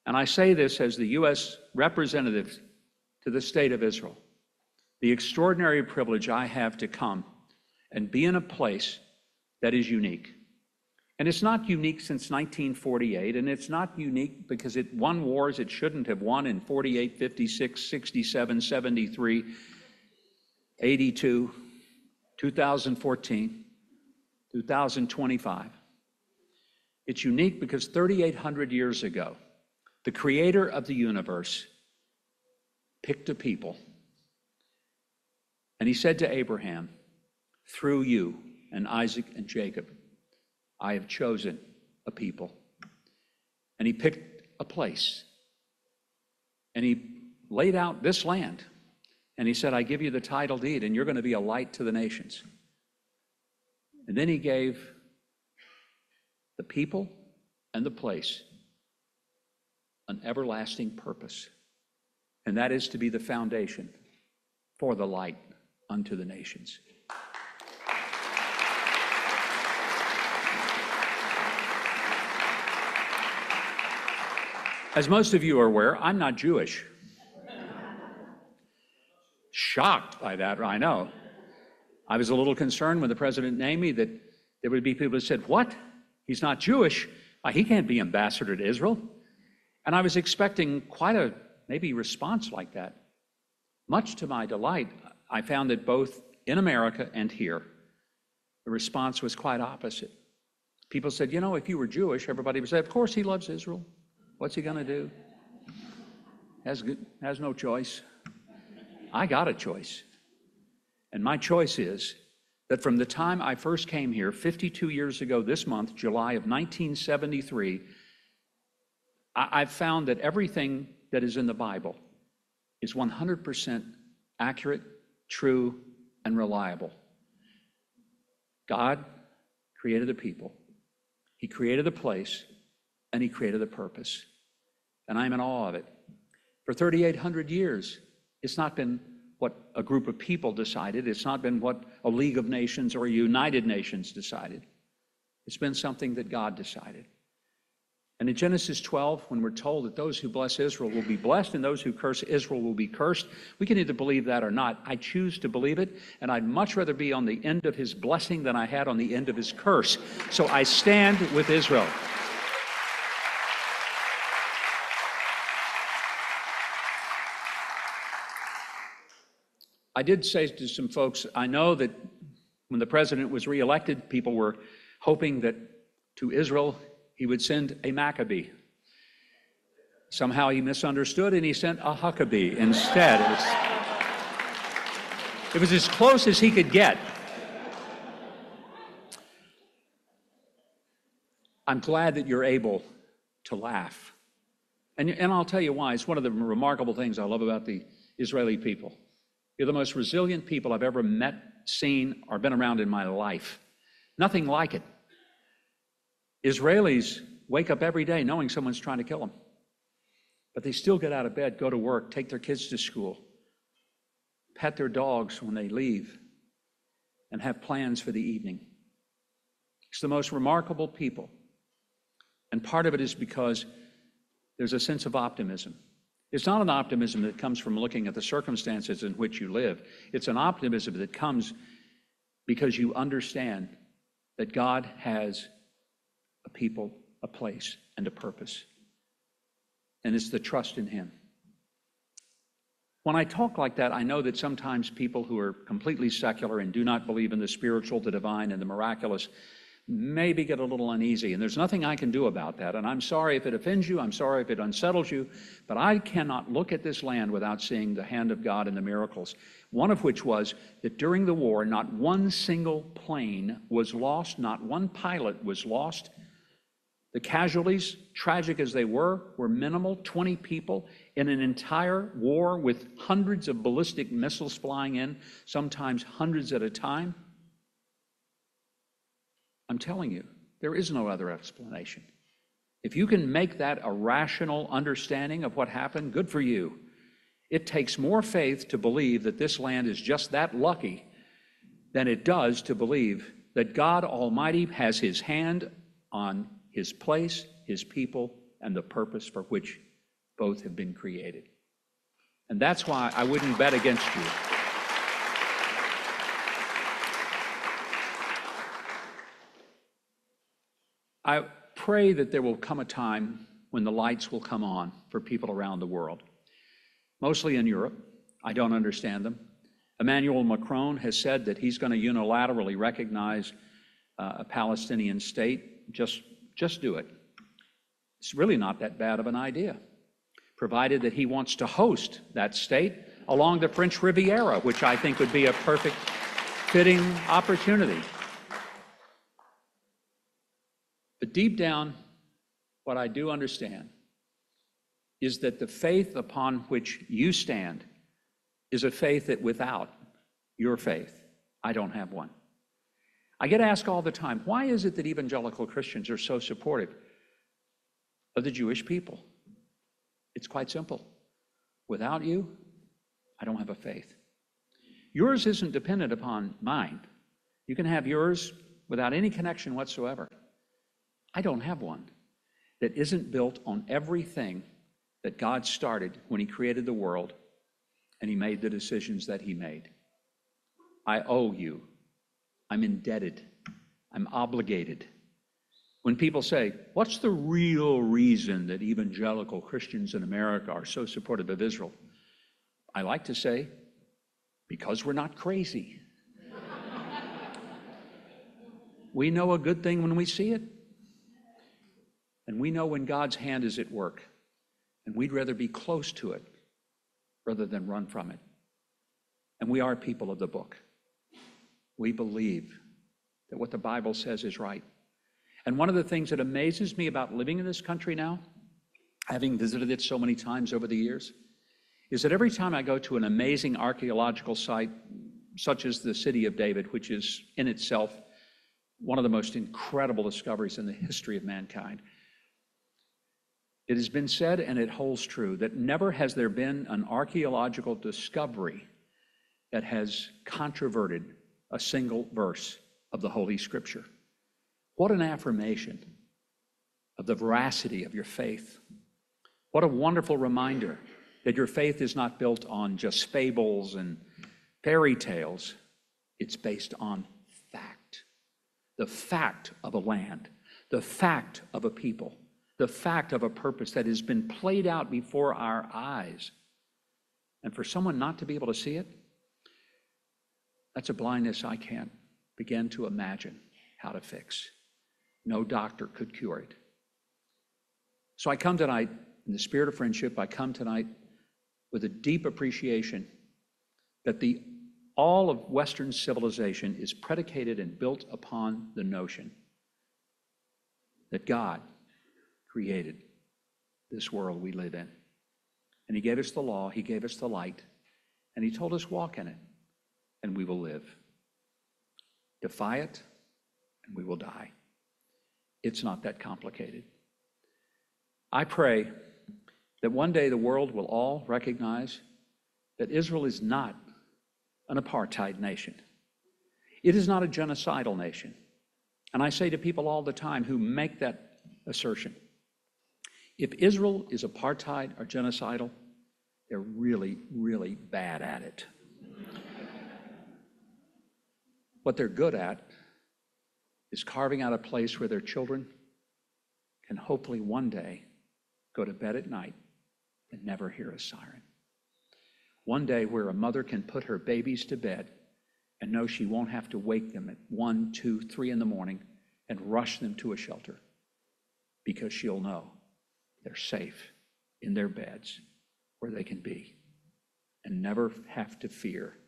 and I say this as the U.S. representative to the state of Israel. The extraordinary privilege I have to come and be in a place that is unique. And it's not unique since 1948, and it's not unique because it won wars it shouldn't have won in 48, 56, 67, 73, 82, 2014, 2025. It's unique because 3,800 years ago, the creator of the universe picked a people. And he said to Abraham, through you and Isaac and Jacob, I have chosen a people. And he picked a place. And he laid out this land. And he said, I give you the title deed, and you're going to be a light to the nations. And then he gave the people and the place an everlasting purpose. And that is to be the foundation for the light unto the nations. As most of you are aware, I'm not Jewish. Shocked by that, I know. I was a little concerned when the president named me that there would be people who said, what? He's not Jewish. He can't be ambassador to Israel. And I was expecting quite a maybe response like that. Much to my delight, I found that both in America and here, the response was quite opposite. People said, you know, if you were Jewish, everybody would say, of course he loves Israel. What's he going to do? Has no choice. I got a choice. And my choice is that from the time I first came here 52 years ago this month, July of 1973, I've found that everything that is in the Bible is 100% accurate, true, and reliable. God created the people, he created the place, and he created the purpose. And I'm in awe of it. For 3,800 years, it's not been what a group of people decided. It's not been what a League of Nations or a United Nations decided. It's been something that God decided. And in Genesis 12, when we're told that those who bless Israel will be blessed and those who curse Israel will be cursed, we can either believe that or not. I choose to believe it, and I'd much rather be on the end of his blessing than I had on the end of his curse. So I stand with Israel. I did say to some folks, I know that when the president was reelected, people were hoping that to Israel he would send a Maccabee. Somehow he misunderstood and he sent a Huckabee instead. It was as close as he could get. I'm glad that you're able to laugh. And I'll tell you why. It's one of the remarkable things I love about the Israeli people. You're the most resilient people I've ever met, seen, or been around in my life. Nothing like it. Israelis wake up every day knowing someone's trying to kill them. But they still get out of bed, go to work, take their kids to school, pet their dogs when they leave, and have plans for the evening. It's the most remarkable people. And part of it is because there's a sense of optimism. It's not an optimism that comes from looking at the circumstances in which you live. It's an optimism that comes because you understand that God has a people, a place, and a purpose. And it's the trust in him. When I talk like that, I know that sometimes people who are completely secular and do not believe in the spiritual, the divine, and the miraculous maybe get a little uneasy. And there's nothing I can do about that. And I'm sorry if it offends you. I'm sorry if it unsettles you. But I cannot look at this land without seeing the hand of God and the miracles. One of which was that during the war, not one single plane was lost. Not one pilot was lost. The casualties, tragic as they were minimal, 20 people in an entire war with hundreds of ballistic missiles flying in, sometimes hundreds at a time. I'm telling you, there is no other explanation. If you can make that a rational understanding of what happened, good for you. It takes more faith to believe that this land is just that lucky than it does to believe that God Almighty has his hand on his place, his people, and the purpose for which both have been created. And that's why I wouldn't bet against you. I pray that there will come a time when the lights will come on for people around the world, mostly in Europe. I don't understand them. Emmanuel Macron has said that he's going to unilaterally recognize a Palestinian state. Just do it. It's really not that bad of an idea, provided that he wants to host that state along the French Riviera, which I think would be a perfect fitting opportunity. But deep down, what I do understand is that the faith upon which you stand is a faith that without your faith, I don't have one. I get asked all the time, why is it that evangelical Christians are so supportive of the Jewish people? It's quite simple. Without you, I don't have a faith. Yours isn't dependent upon mine. You can have yours without any connection whatsoever. I don't have one that isn't built on everything that God started when he created the world and he made the decisions that he made. I owe you. I'm indebted. I'm obligated. When people say, what's the real reason that evangelical Christians in America are so supportive of Israel? I like to say, because we're not crazy. We know a good thing when we see it. And we know when God's hand is at work. And we'd rather be close to it rather than run from it. And we are people of the book. We believe that what the Bible says is right. And one of the things that amazes me about living in this country now, having visited it so many times over the years, is that every time I go to an amazing archaeological site, such as the City of David, which is in itself one of the most incredible discoveries in the history of mankind. It has been said, and it holds true, that never has there been an archaeological discovery that has controverted a single verse of the Holy Scripture. What an affirmation of the veracity of your faith. What a wonderful reminder that your faith is not built on just fables and fairy tales. It's based on fact. The fact of a land, the fact of a people, the fact of a purpose that has been played out before our eyes. And for someone not to be able to see it, that's a blindness I can't begin to imagine how to fix. No doctor could cure it. So I come tonight, in the spirit of friendship, I come tonight with a deep appreciation that all of Western civilization is predicated and built upon the notion that God created this world we live in. And He gave us the law, He gave us the light, and He told us walk in it, and we will live. Defy it, and we will die. It's not that complicated. I pray that one day the world will all recognize that Israel is not an apartheid nation. It is not a genocidal nation. And I say to people all the time who make that assertion, if Israel is apartheid or genocidal, they're really, really bad at it. What they're good at is carving out a place where their children can hopefully one day go to bed at night and never hear a siren. One day where a mother can put her babies to bed and know she won't have to wake them at 1, 2, 3 in the morning and rush them to a shelter, because she'll know they're safe in their beds where they can be and never have to fear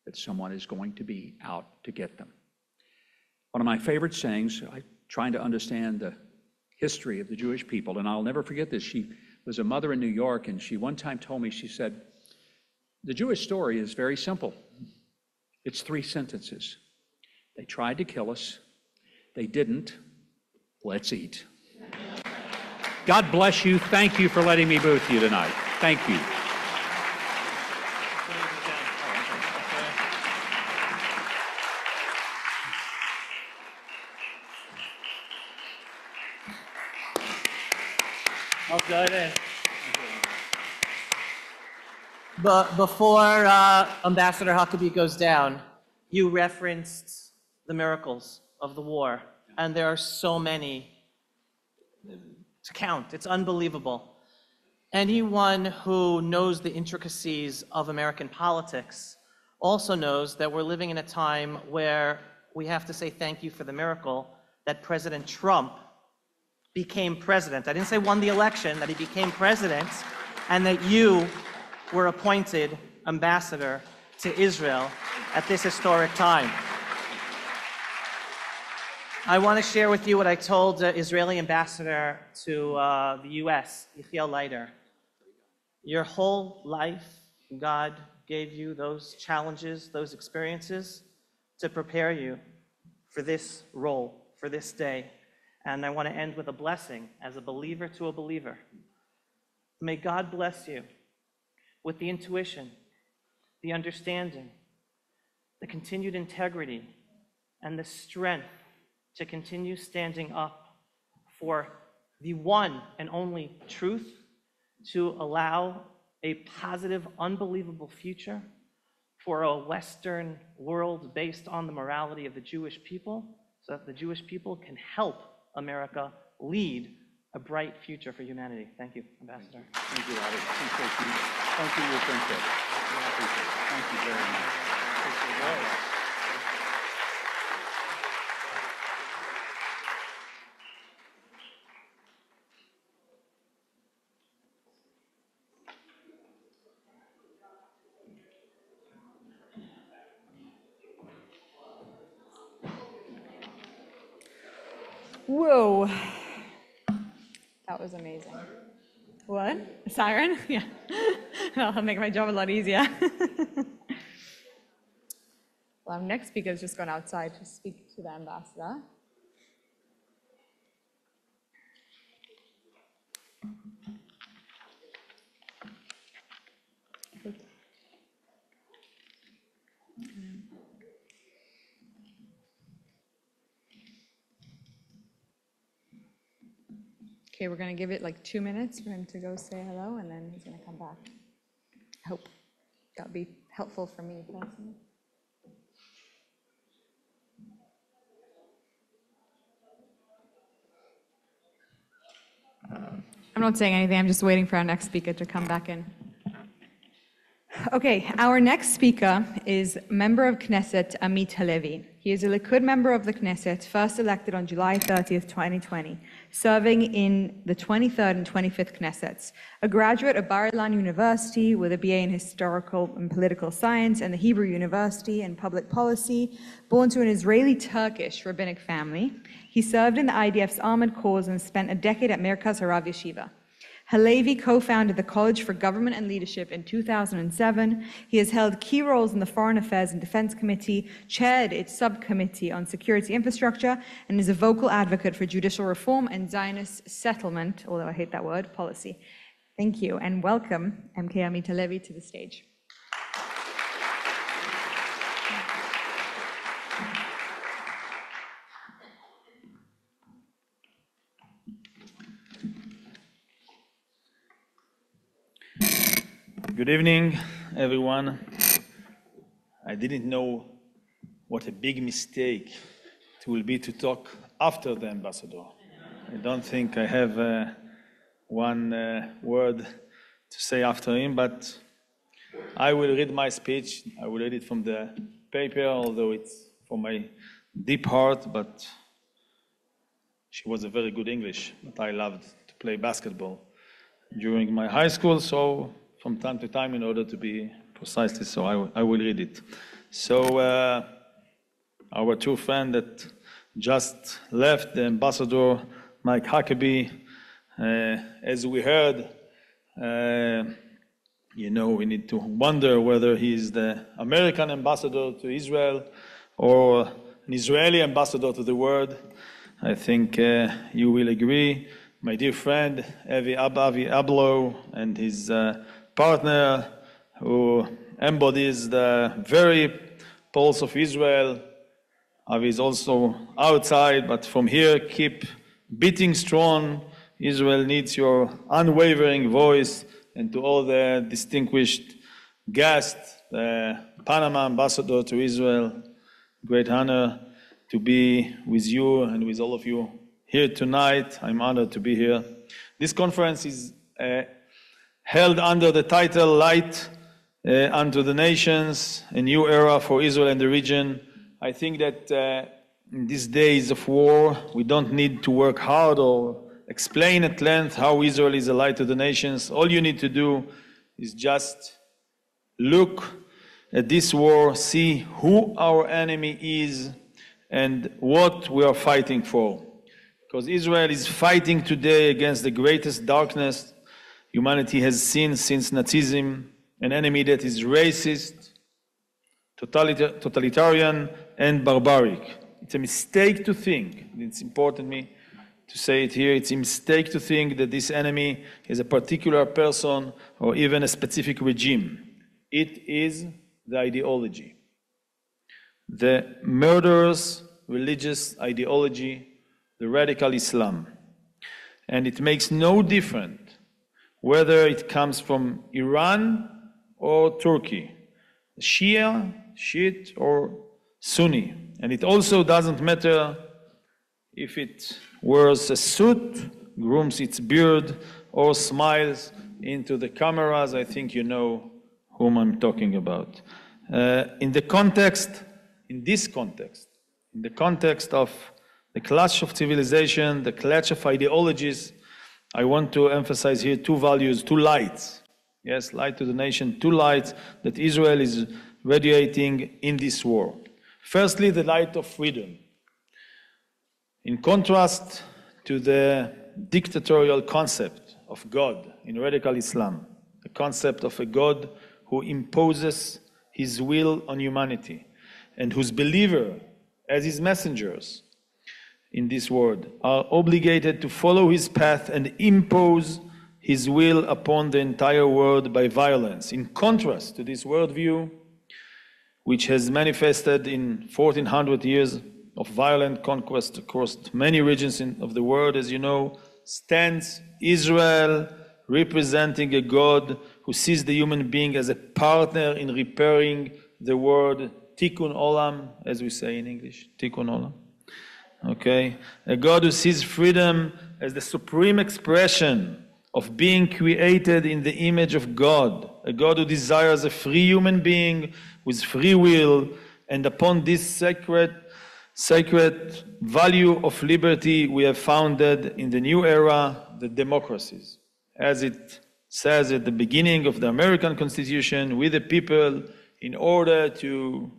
that someone is going to be out to get them. One of my favorite sayings, trying to understand the history of the Jewish people, and I'll never forget this. She was a mother in New York, and she one time told me, she said, the Jewish story is very simple. It's 3 sentences. They tried to kill us. They didn't. Let's eat. God bless you. Thank you for letting me be with you tonight. Thank you. I'll go ahead. But before Ambassador Huckabee goes down, you referenced the miracles of the war, and there are so many to count. It's unbelievable. Anyone who knows the intricacies of American politics also knows that we're living in a time where we have to say thank you for the miracle that President Trump became president. I didn't say won the election, that he became president, and that you were appointed ambassador to Israel at this historic time. I want to share with you what I told the Israeli ambassador to the US, Yechiel Leiter. Your whole life, God gave you those challenges, those experiences to prepare you for this role, for this day. And I want to end with a blessing as a believer to a believer. May God bless you with the intuition, the understanding, the continued integrity, and the strength to continue standing up for the one and only truth, to allow a positive, unbelievable future for a Western world based on the morality of the Jewish people, so that the Jewish people can help America lead a bright future for humanity. Thank you, Ambassador. Thank you, Avi. Appreciate you. Thank you for your friendship. Thank you very much. Whoa. That was amazing. What? A siren? Yeah. That'll make my job a lot easier. Well, our next speaker is just gone outside to speak to the ambassador. Okay, we're going to give it like 2 minutes for him to go say hello, and then he's going to come back. I hope that'll be helpful for me personally. I'm not saying anything, I'm just waiting for our next speaker to come back in. Okay, our next speaker is member of Knesset, Amit Halevi. He is a Likud member of the Knesset, first elected on July 30th, 2020, serving in the 23rd and 25th Knessets. A graduate of Bar Ilan University with a BA in Historical and Political Science and the Hebrew University in Public Policy, born to an Israeli-Turkish rabbinic family, he served in the IDF's armored corps and spent a decade at Merkaz Harav Yeshiva. Halevi co-founded the College for Government and Leadership in 2007. He has held key roles in the Foreign Affairs and Defense Committee, chaired its subcommittee on security infrastructure, and is a vocal advocate for judicial reform and Zionist settlement, although I hate that word, policy. Thank you, and welcome MK Amit Halevi to the stage. Good evening, everyone. I didn't know what a big mistake it will be to talk after the ambassador. I don't think I have one word to say after him, but I will read my speech. I will read it from the paper, although it's from my deep heart, but she was a very good English, but I loved to play basketball during my high school, so from time to time, in order to be precisely so, I will read it. So our two friends that just left, the ambassador Mike Huckabee, as we heard, we need to wonder whether he's the American ambassador to Israel or an Israeli ambassador to the world. I think you will agree. My dear friend, Avi Abloh, and his partner who embodies the very pulse of Israel. Avi is also outside, but from here, keep beating strong. Israel needs your unwavering voice. And to all the distinguished guests, the Panama ambassador to Israel, great honor to be with you and with all of you here tonight. I'm honored to be here. This conference is held under the title Light unto the Nations, a New Era for Israel and the Region. I think that in these days of war, we don't need to work hard or explain at length how Israel is a light to the nations. All you need to do is just look at this war, see who our enemy is and what we are fighting for. Because Israel is fighting today against the greatest darkness humanity has seen since Nazism, an enemy that is racist, totalitarian, and barbaric. It's a mistake to think, it's important me to say it here, it's a mistake to think that this enemy is a particular person or even a specific regime. It is the ideology. The murderous religious ideology, the radical Islam. And it makes no difference whether it comes from Iran or Turkey, Shia, Shiite, or Sunni. And it also doesn't matter if it wears a suit, grooms its beard, or smiles into the cameras. I think you know whom I'm talking about. In the context of the clash of civilization, the clash of ideologies, I want to emphasize here two values, two lights. Yes, light to the nation, two lights that Israel is radiating in this war. Firstly, the light of freedom. In contrast to the dictatorial concept of God in radical Islam, the concept of a God who imposes his will on humanity and whose believer, as his messengers in this world, are obligated to follow his path and impose his will upon the entire world by violence. In contrast to this worldview, which has manifested in 1400 years of violent conquest across many regions of the world, as you know, stands Israel, representing a God who sees the human being as a partner in repairing the world, tikkun olam, as we say in English, tikkun olam. Okay, a God who sees freedom as the supreme expression of being created in the image of God, a God who desires a free human being with free will, and upon this sacred value of liberty we have founded in the new era the democracies. As it says at the beginning of the American Constitution, we the people, in order to,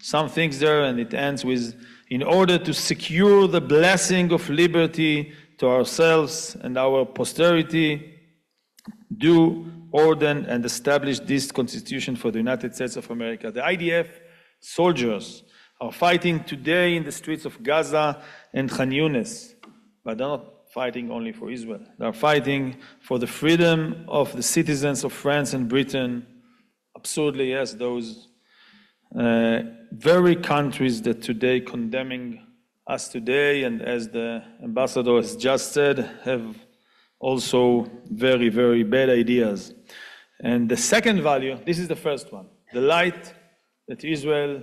some things there, and it ends with, in order to secure the blessing of liberty to ourselves and our posterity, do ordain and establish this Constitution for the United States of America. The IDF soldiers are fighting today in the streets of Gaza and Khan Yunis, but they're not fighting only for Israel. They are fighting for the freedom of the citizens of France and Britain. Absurdly, yes, those very countries that today condemning us today, and as the ambassador has just said, have also very, very bad ideas. And the second value, this is the first one, the light that Israel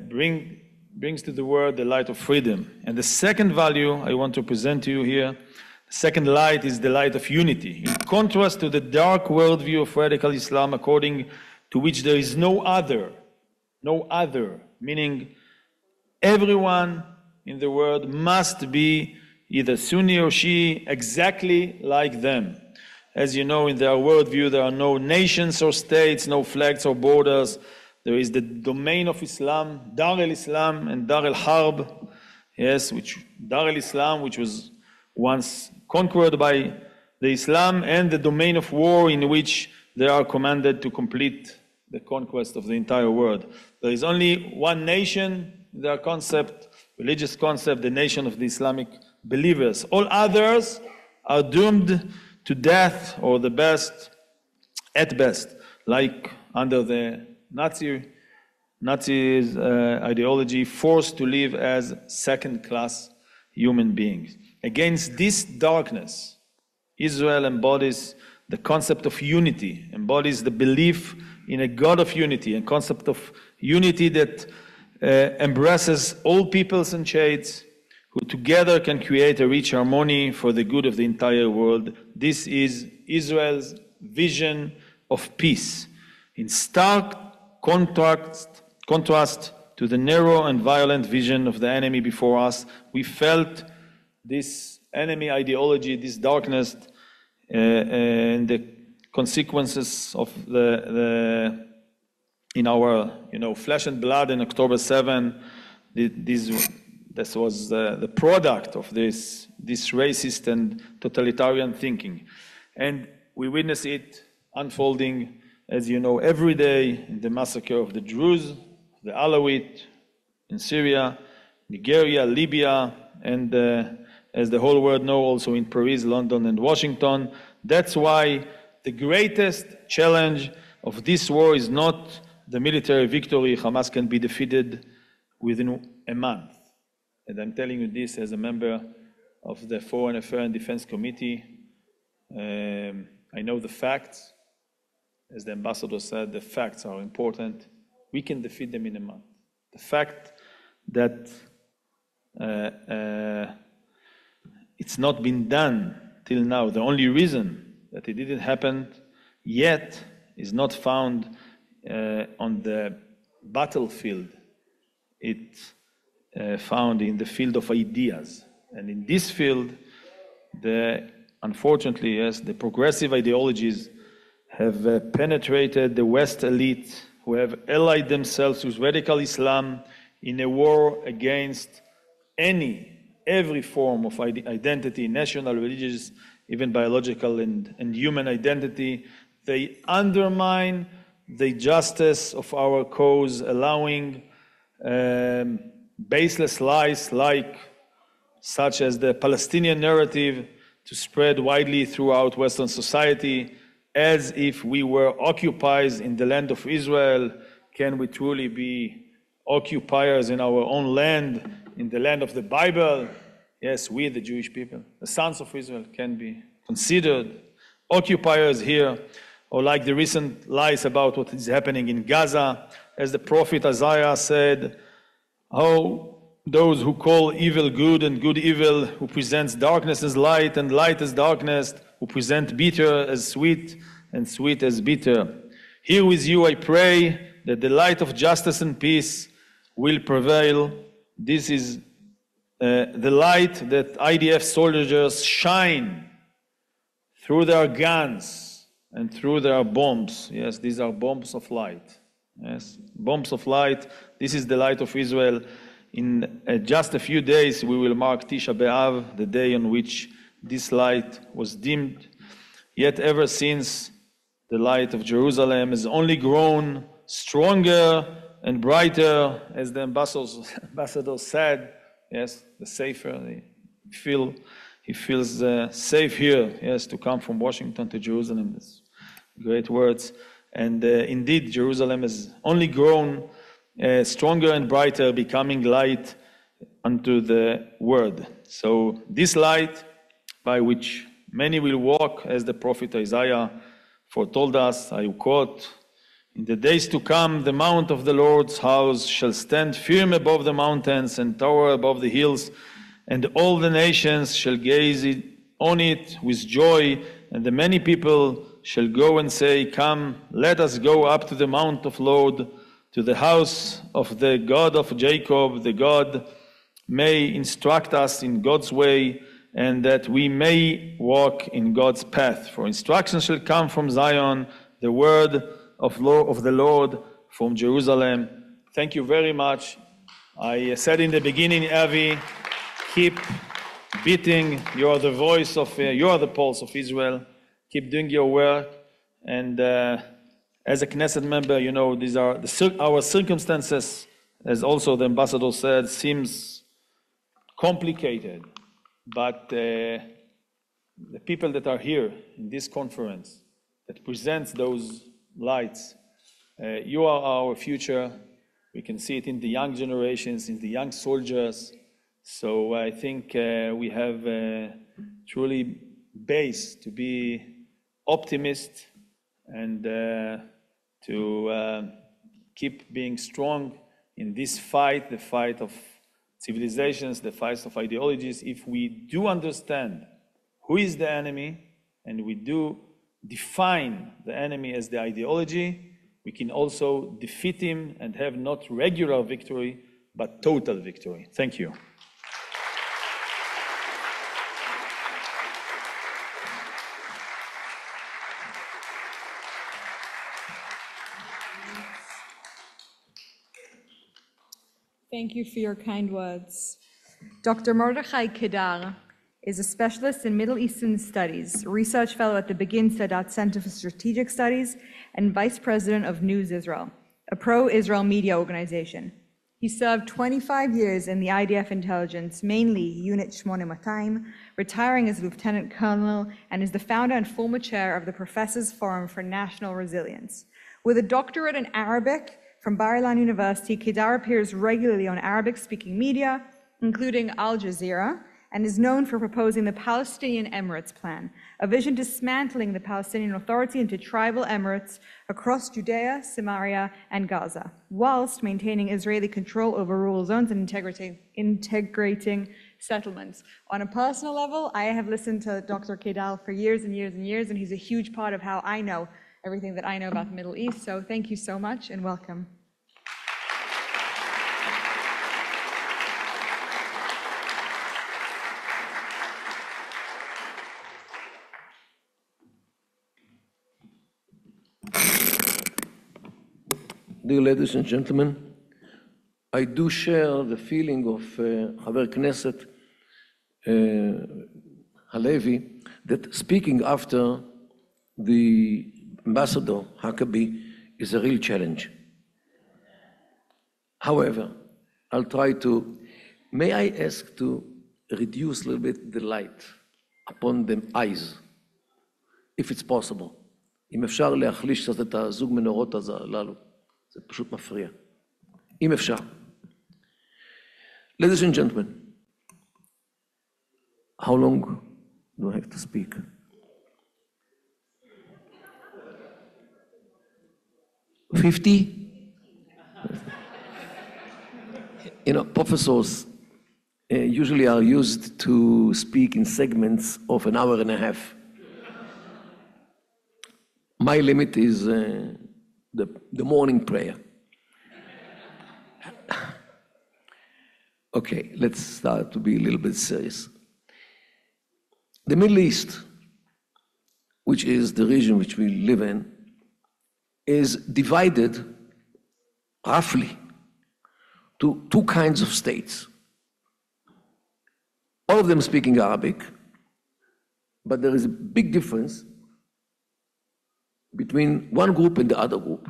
brings to the world, the light of freedom. And the second value I want to present to you here, the second light is the light of unity. In contrast to the dark worldview of radical Islam, according to which there is no other, meaning everyone in the world must be either Sunni or Shia, exactly like them. As you know, in their worldview, there are no nations or states, no flags or borders. There is the domain of Islam, Dar al-Islam and Dar al-Harb, yes, Dar al-Islam, which was once conquered by the Islam, and the domain of war in which they are commanded to complete the conquest of the entire world. There is only one nation, their concept, religious concept, the nation of the Islamic believers. All others are doomed to death, or the best, at best, like under the Nazis' ideology, forced to live as second-class human beings. Against this darkness, Israel embodies the concept of unity, embodies the belief in a God of unity, a concept of unity that embraces all peoples and shades, who together can create a rich harmony for the good of the entire world. This is Israel's vision of peace. In stark contrast to the narrow and violent vision of the enemy before us, we felt this enemy ideology, this darkness, and the consequences of in our flesh and blood in October 7. This was the product of this racist and totalitarian thinking. And we witness it unfolding, as you know, every day in the massacre of the Druze, the Alawite, in Syria, Nigeria, Libya, and as the whole world knows, also in Paris, London, and Washington. That's why the greatest challenge of this war is not the military victory. Hamas can be defeated within a month. And I'm telling you this as a member of the Foreign Affairs and Defense Committee. I know the facts. As the ambassador said, the facts are important. We can defeat them in a month. The fact that it's not been done till now, the only reason that it didn't happen yet is not found on the battlefield. It's found in the field of ideas. And in this field, unfortunately, yes, the progressive ideologies have penetrated the West elite, who have allied themselves with radical Islam in a war against every form of identity, national, religious, even biological and human identity. They undermine the justice of our cause, allowing baseless lies such as the Palestinian narrative to spread widely throughout Western society as if we were occupiers in the land of Israel. Can we truly be occupiers in our own land, in the land of the Bible? Yes, we, the Jewish people, the sons of Israel, can be considered occupiers here, or like the recent lies about what is happening in Gaza. As the prophet Isaiah said, how those who call evil good and good evil, who presents darkness as light and light as darkness, who present bitter as sweet and sweet as bitter. Here with you I pray that the light of justice and peace will prevail. This is the light that IDF soldiers shine through their guns and through their bombs. Yes, these are bombs of light. Yes, bombs of light. This is the light of Israel. In just a few days, we will mark Tisha B'Av, the day on which this light was dimmed. Yet ever since, the light of Jerusalem has only grown stronger and brighter, as the ambassador said. Yes, the safer, he feels safe here, yes, to come from Washington to Jerusalem. That's great words. And indeed, Jerusalem has only grown stronger and brighter, becoming light unto the world. So this light by which many will walk, as the prophet Isaiah foretold us, I quote, "In the days to come, the mount of the Lord's house shall stand firm above the mountains and tower above the hills, and all the nations shall gaze on it with joy, and the many people shall go and say, come, let us go up to the mount of Lord, to the house of the God of Jacob. The God may instruct us in God's way, and that we may walk in God's path. For instruction shall come from Zion, the word of the Lord from Jerusalem." Thank you very much. I said in the beginning, Avi, keep beating. You are the voice of, you are the pulse of Israel. Keep doing your work. And as a Knesset member, you know, these are our circumstances, as also the ambassador said, seems complicated. But the people that are here in this conference that presents those lights, you are our future. We can see it in the young generations, in the young soldiers. So I think we have truly base to be optimist and to keep being strong in this fight, the fight of civilizations, the fight of ideologies. If we do understand who is the enemy and we do define the enemy as the ideology, we can also defeat him and have not regular victory, but total victory. Thank you. Thank you for your kind words. Dr. Mordechai Kedar is a specialist in Middle Eastern Studies, research fellow at the Begin Sadat Center for Strategic Studies, and vice president of News Israel, a pro-Israel media organization. He served 25 years in the IDF intelligence, mainly Unit 8200, retiring as lieutenant colonel, and is the founder and former chair of the Professors Forum for National Resilience. With a doctorate in Arabic from Bar-Ilan University, Kedar appears regularly on Arabic-speaking media, including Al Jazeera, and is known for proposing the Palestinian Emirates Plan, a vision dismantling the Palestinian Authority into tribal emirates across Judea, Samaria, and Gaza, whilst maintaining Israeli control over rural zones and integrating settlements. On a personal level, I have listened to Dr. Kedar for years and years and years, and he's a huge part of how I know everything that I know about the Middle East. So thank you so much and welcome. Dear ladies and gentlemen, I do share the feeling of Haver Knesset Halevi that speaking after the Ambassador Huckabee is a real challenge. However, I'll try to, may I ask to reduce a little bit the light upon the eyes, if it's possible. אם אפשר להחליש קצת את הזוג מנורות הללו, זה פשוט מפריע. אם אפשר. Ladies and gentlemen, how long do I have to speak? You know, professors usually are used to speak in segments of an hour and a half. My limit is the morning prayer. Okay, let's start to be a little bit serious. The Middle East, which is the region which we live in, is divided roughly to two kinds of states. All of them speaking Arabic, but there is a big difference between one group and the other group.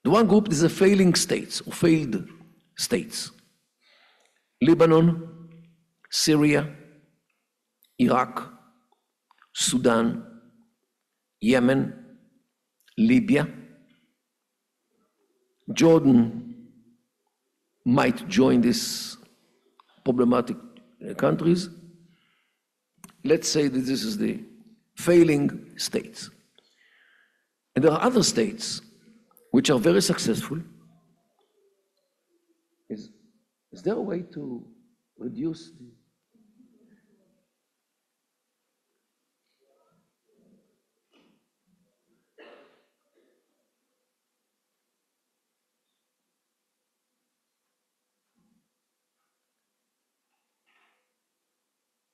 The one group is a failing states or failed states. Lebanon, Syria, Iraq, Sudan, Yemen, Libya. Jordan might join these problematic countries. Let's say that this is the failing states. And there are other states which are very successful. Is there a way to reduce the...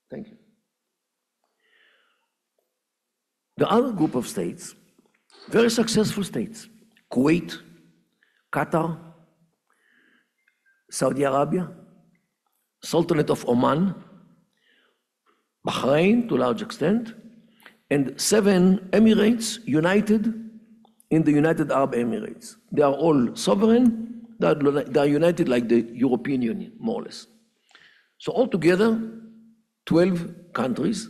Thank you. The other group of states, very successful states, Kuwait, Qatar, Saudi Arabia, Sultanate of Oman, Bahrain to a large extent, and 7 Emirates united in the United Arab Emirates. They are all sovereign, they are united like the European Union, more or less. So altogether, 12 countries,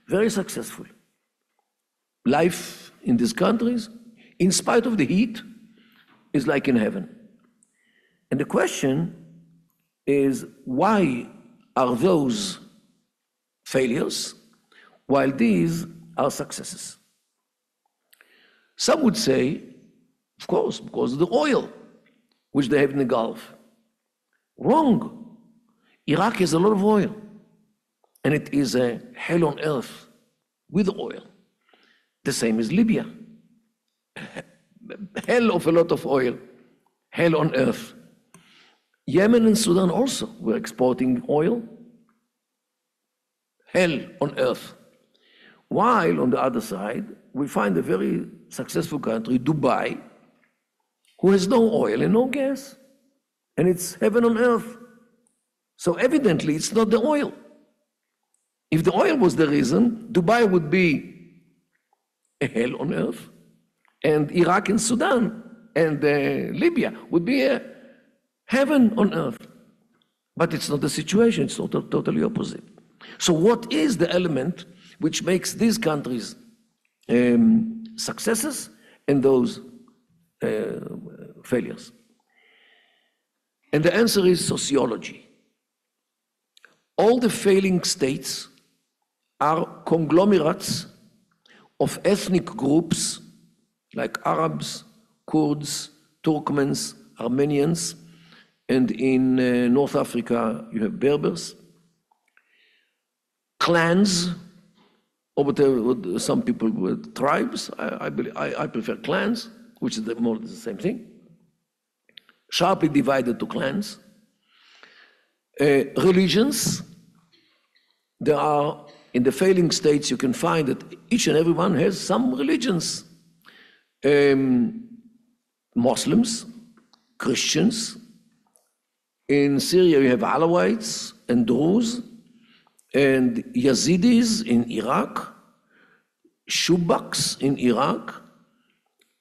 very successful. Life in these countries, in spite of the heat, is like in heaven. And the question is, why are those failures while these are successes? Some would say, of course, because of the oil which they have in the Gulf. Wrong. Iraq has a lot of oil, and it is a hell on earth with oil. The same as Libya. Hell of a lot of oil, hell on earth. Yemen and Sudan also were exporting oil, hell on earth. While on the other side, we find a very successful country, Dubai, who has no oil and no gas, and it's heaven on earth. So evidently, it's not the oil. If the oil was the reason, Dubai would be a hell on earth, and Iraq and Sudan and Libya would be a heaven on earth. But it's not the situation, it's totally opposite. So what is the element which makes these countries successes and those failures? And the answer is sociology. All the failing states are conglomerates of ethnic groups like Arabs, Kurds, Turkmens, Armenians, and in North Africa you have Berbers, clans, or whatever, some people with tribes. I prefer clans, which is more or less the same thing. Sharply divided to clans. Religions, there are, in the failing states, you can find that each and every one has some religions. Muslims, Christians. In Syria, you have Alawites and Druze, and Yazidis in Iraq, Shubaks in Iraq.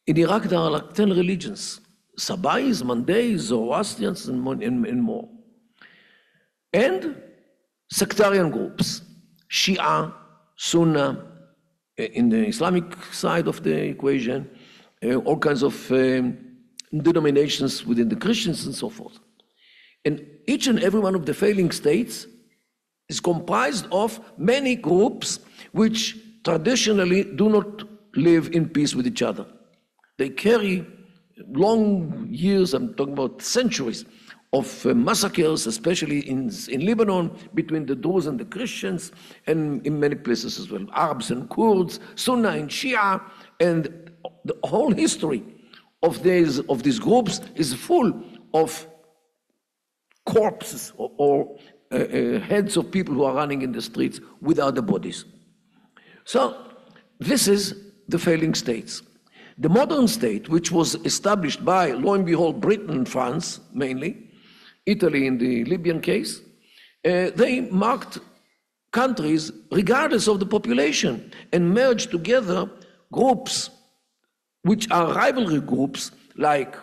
In Iraq, there are like 10 religions: Sabais, Mandais, Zoroastrians, and more. And sectarian groups. Shia, Sunnah, in the Islamic side of the equation, all kinds of denominations within the Christians and so forth. And each and every one of the failing states is comprised of many groups which traditionally do not live in peace with each other. They carry long years, I'm talking about centuries, of massacres, especially in Lebanon, between the Druze and the Christians, and in many places as well, Arabs and Kurds, Sunna and Shia, and the whole history of these groups is full of corpses or heads of people who are running in the streets without the bodies. So this is the failing states. The modern state, which was established by, lo and behold, Britain and France mainly, Italy in the Libyan case, they marked countries regardless of the population and merged together groups which are rivalry groups like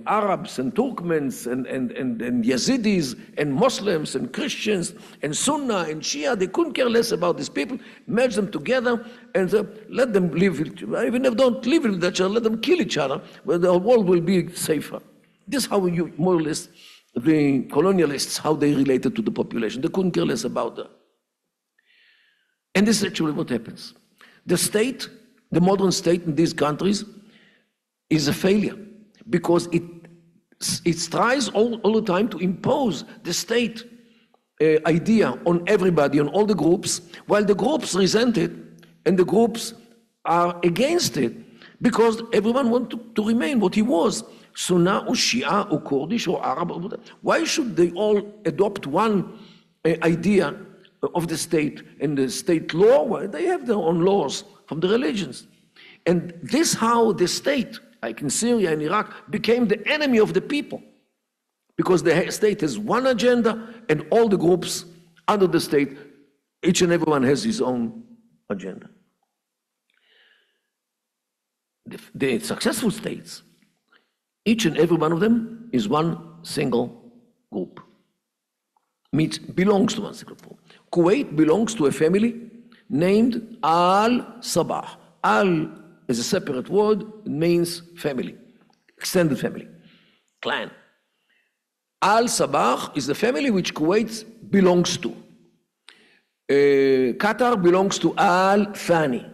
Arabs and Turkmens and Yazidis and Muslims and Christians and Sunnah and Shia. They couldn't care less about these people, merge them together and let them live, even if they don't live with each other, let them kill each other, where the world will be safer. This is how you, more or less, the colonialists, how they related to the population. They couldn't care less about that. And this is actually what happens. The state, the modern state in these countries is a failure because it tries all the time to impose the state idea on everybody, on all the groups, while the groups resent it and the groups are against it because everyone wants to remain what he was. Sunnah or Shia or Kurdish or Arab. Why should they all adopt one idea of the state and the state law? Well, they have their own laws from the religions. And this how the state, like in Syria and Iraq, became the enemy of the people. Because the state has one agenda and all the groups under the state, each and everyone has his own agenda. The successful states, each and every one of them is one single group. Belongs to one single group. Kuwait belongs to a family named Al-Sabah. Al is a separate word, it means family, extended family, clan. Al-Sabah is the family which Kuwait belongs to. Qatar belongs to Al-Thani,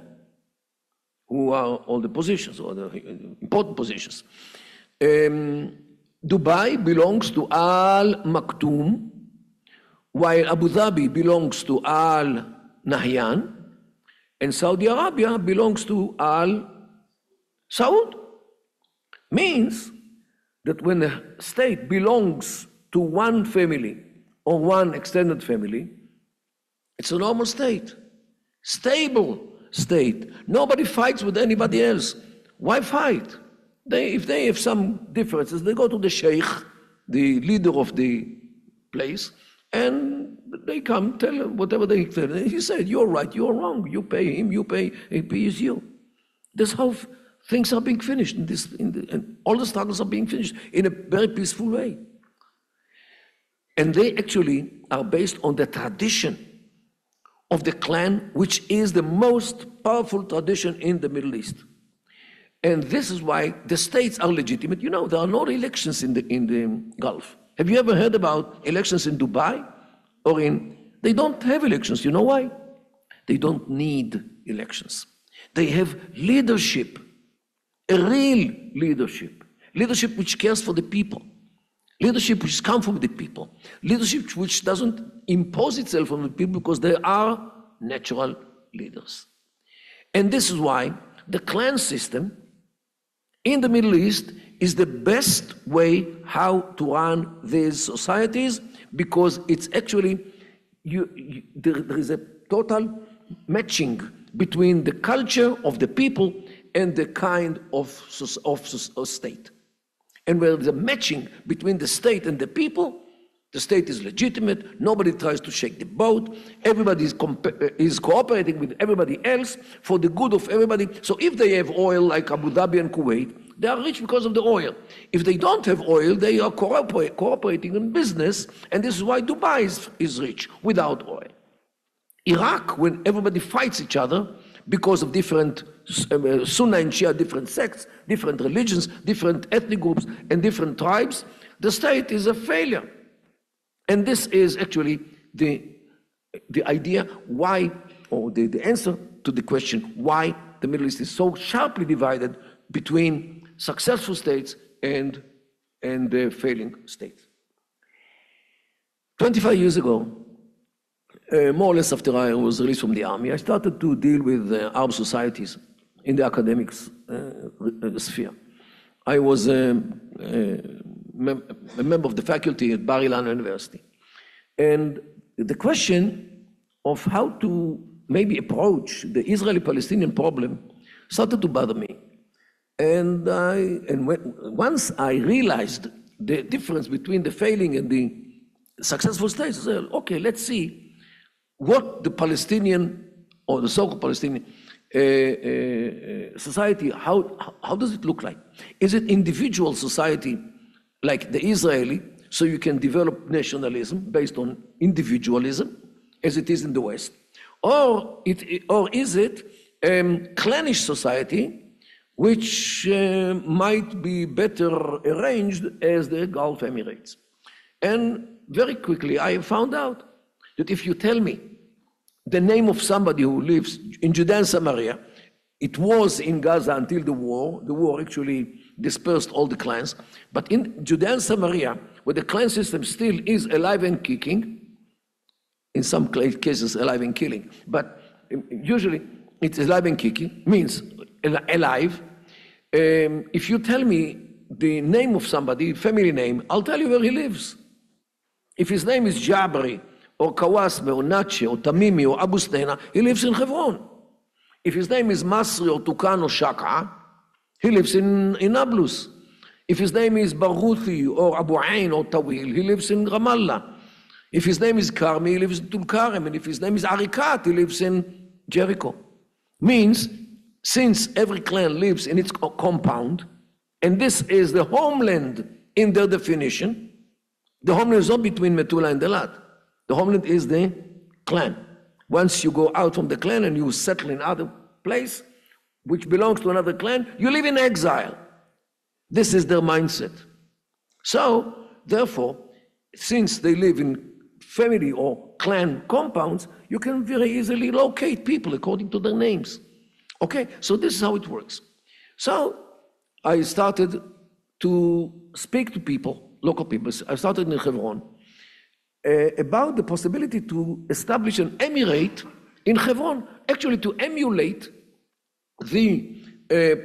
who are all the positions, or the important positions. Dubai belongs to Al Maktoum, while Abu Dhabi belongs to Al Nahyan, and Saudi Arabia belongs to Al Saud. Means that when a state belongs to one family or one extended family, it's a normal state, stable state. Nobody fights with anybody else. Why fight? If they have some differences, they go to the sheikh, the leader of the place, and they come, tell him whatever they tell him. He said, you're right, you're wrong, you pay him, you pay, he pays you. That's how things are being finished, and all the struggles are being finished in a very peaceful way. And they actually are based on the tradition of the clan, which is the most powerful tradition in the Middle East. And this is why the states are legitimate. You know, there are no elections in the Gulf. Have you ever heard about elections in Dubai? They don't have elections. You know why? They don't need elections. They have leadership, a real leadership. Leadership which cares for the people. Leadership which comes from the people. Leadership which doesn't impose itself on the people because they are natural leaders. And this is why the clan system in the Middle East is the best way how to run these societies, because it's actually, there is a total matching between the culture of the people and the kind of state. And where there's a matching between the state and the people, the state is legitimate, nobody tries to shake the boat, everybody is cooperating with everybody else for the good of everybody. So if they have oil like Abu Dhabi and Kuwait, they are rich because of the oil. If they don't have oil, they are cooperating in business, and this is why Dubai is rich without oil. Iraq, when everybody fights each other because of different Sunni and Shia, different sects, different religions, different ethnic groups, and different tribes, the state is a failure. And this is actually the idea why, or the answer to the question why the Middle East is so sharply divided between successful states and failing states. 25 years ago, more or less after I was released from the army, I started to deal with Arab societies in the academics sphere. I was a member of the faculty at Bar Ilan University. And the question of how to maybe approach the Israeli-Palestinian problem started to bother me. And once I realized the difference between the failing and the successful states, I said, okay, let's see what the Palestinian or the so-called Palestinian society, how does it look like? Is it individual society like the Israeli, so you can develop nationalism based on individualism, as it is in the West? Or is it clannish society, which might be better arranged as the Gulf Emirates? And very quickly I found out that if you tell me the name of somebody who lives in Judea and Samaria, it was in Gaza until the war actually dispersed all the clans, but in Judea and Samaria, where the clan system still is alive and kicking, in some cases alive and killing, but usually it's alive and kicking, means alive. If you tell me the name of somebody, family name, I'll tell you where he lives. If his name is Jabri, or Kawasme, or Nachi, or Tamimi, or Abu Snena, he lives in Hebron. If his name is Masri, or Tukan, or Shaka, he lives in Nablus. If his name is Baruthi, or Abu Ain, or Tawil, he lives in Ramallah. If his name is Karmi, he lives in Tulkarem. And if his name is Arikat, he lives in Jericho. Means, since every clan lives in its compound, and this is the homeland in their definition, the homeland is not between Metula and Elat. The homeland is the clan. Once you go out from the clan and you settle in other place, which belongs to another clan, you live in exile. This is their mindset. So, therefore, since they live in family or clan compounds, you can very easily locate people according to their names. Okay, so this is how it works. So, I started to speak to people, local people. I started in Hebron, about the possibility to establish an emirate in Hebron, actually to emulate the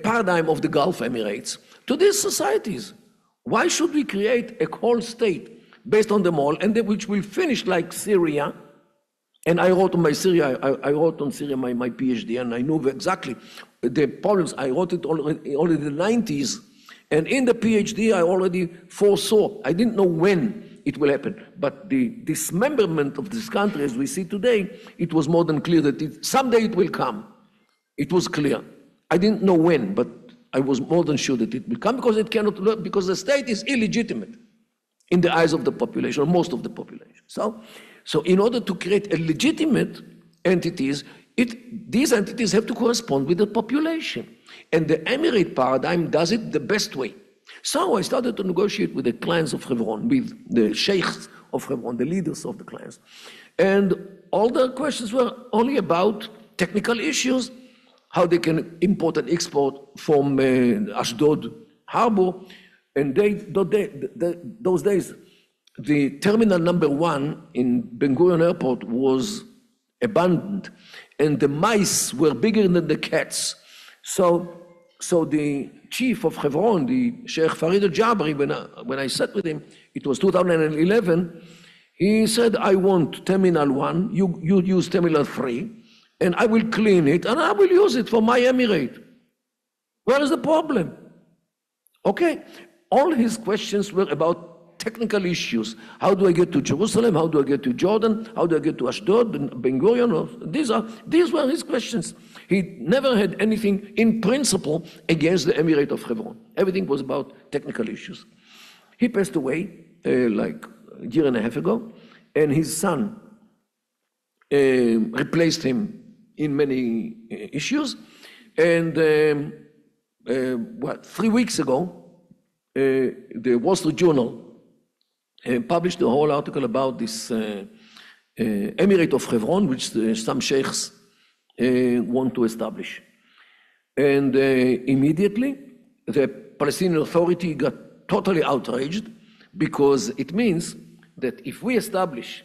paradigm of the Gulf Emirates to these societies. Why should we create a whole state based on them all, and which will finish like Syria? And I wrote on Syria my PhD, and I knew exactly the problems. I wrote it already in the 90s, and in the PhD I already foresaw. I didn't know when it will happen, but the dismemberment of this country as we see today, it was more than clear that someday it will come. It was clear. I didn't know when, but I was more than sure that it will come, because it cannot, because the state is illegitimate in the eyes of the population, or most of the population. So in order to create a legitimate entities, these entities have to correspond with the population. And the emirate paradigm does it the best way. So I started to negotiate with the clans of Hebron, with the sheikhs of Hebron, the leaders of the clans. And all the questions were only about technical issues, how they can import and export from Ashdod harbor. And those days, the terminal number 1 in Ben Gurion Airport was abandoned, and the mice were bigger than the cats. So the chief of Hebron, the Sheikh Farid al-Jabri, when I sat with him, it was 2011, he said, I want Terminal 1, you use Terminal 3, and I will clean it, and I will use it for my emirate. Where is the problem? Okay, all his questions were about technical issues. How do I get to Jerusalem? How do I get to Jordan? How do I get to Ashdod and Ben Gurion? These were his questions. He never had anything in principle against the Emirate of Hebron. Everything was about technical issues. He passed away like a year and a half ago, and his son, replaced him in many issues. And 3 weeks ago, the Wall Street Journal published a whole article about this Emirate of Hebron, which some sheikhs want to establish. And immediately, the Palestinian Authority got totally outraged, because it means that if we establish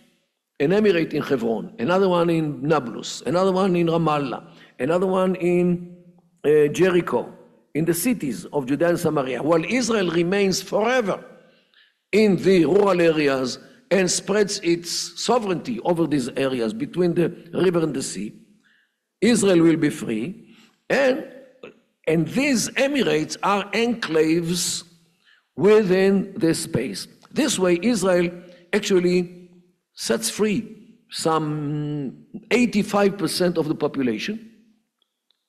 an emirate in Hebron, another one in Nablus, another one in Ramallah, another one in Jericho, in the cities of Judea and Samaria, while Israel remains forever in the rural areas and spreads its sovereignty over these areas between the river and the sea, Israel will be free, and these emirates are enclaves within this space. This way, Israel actually sets free some 85% of the population,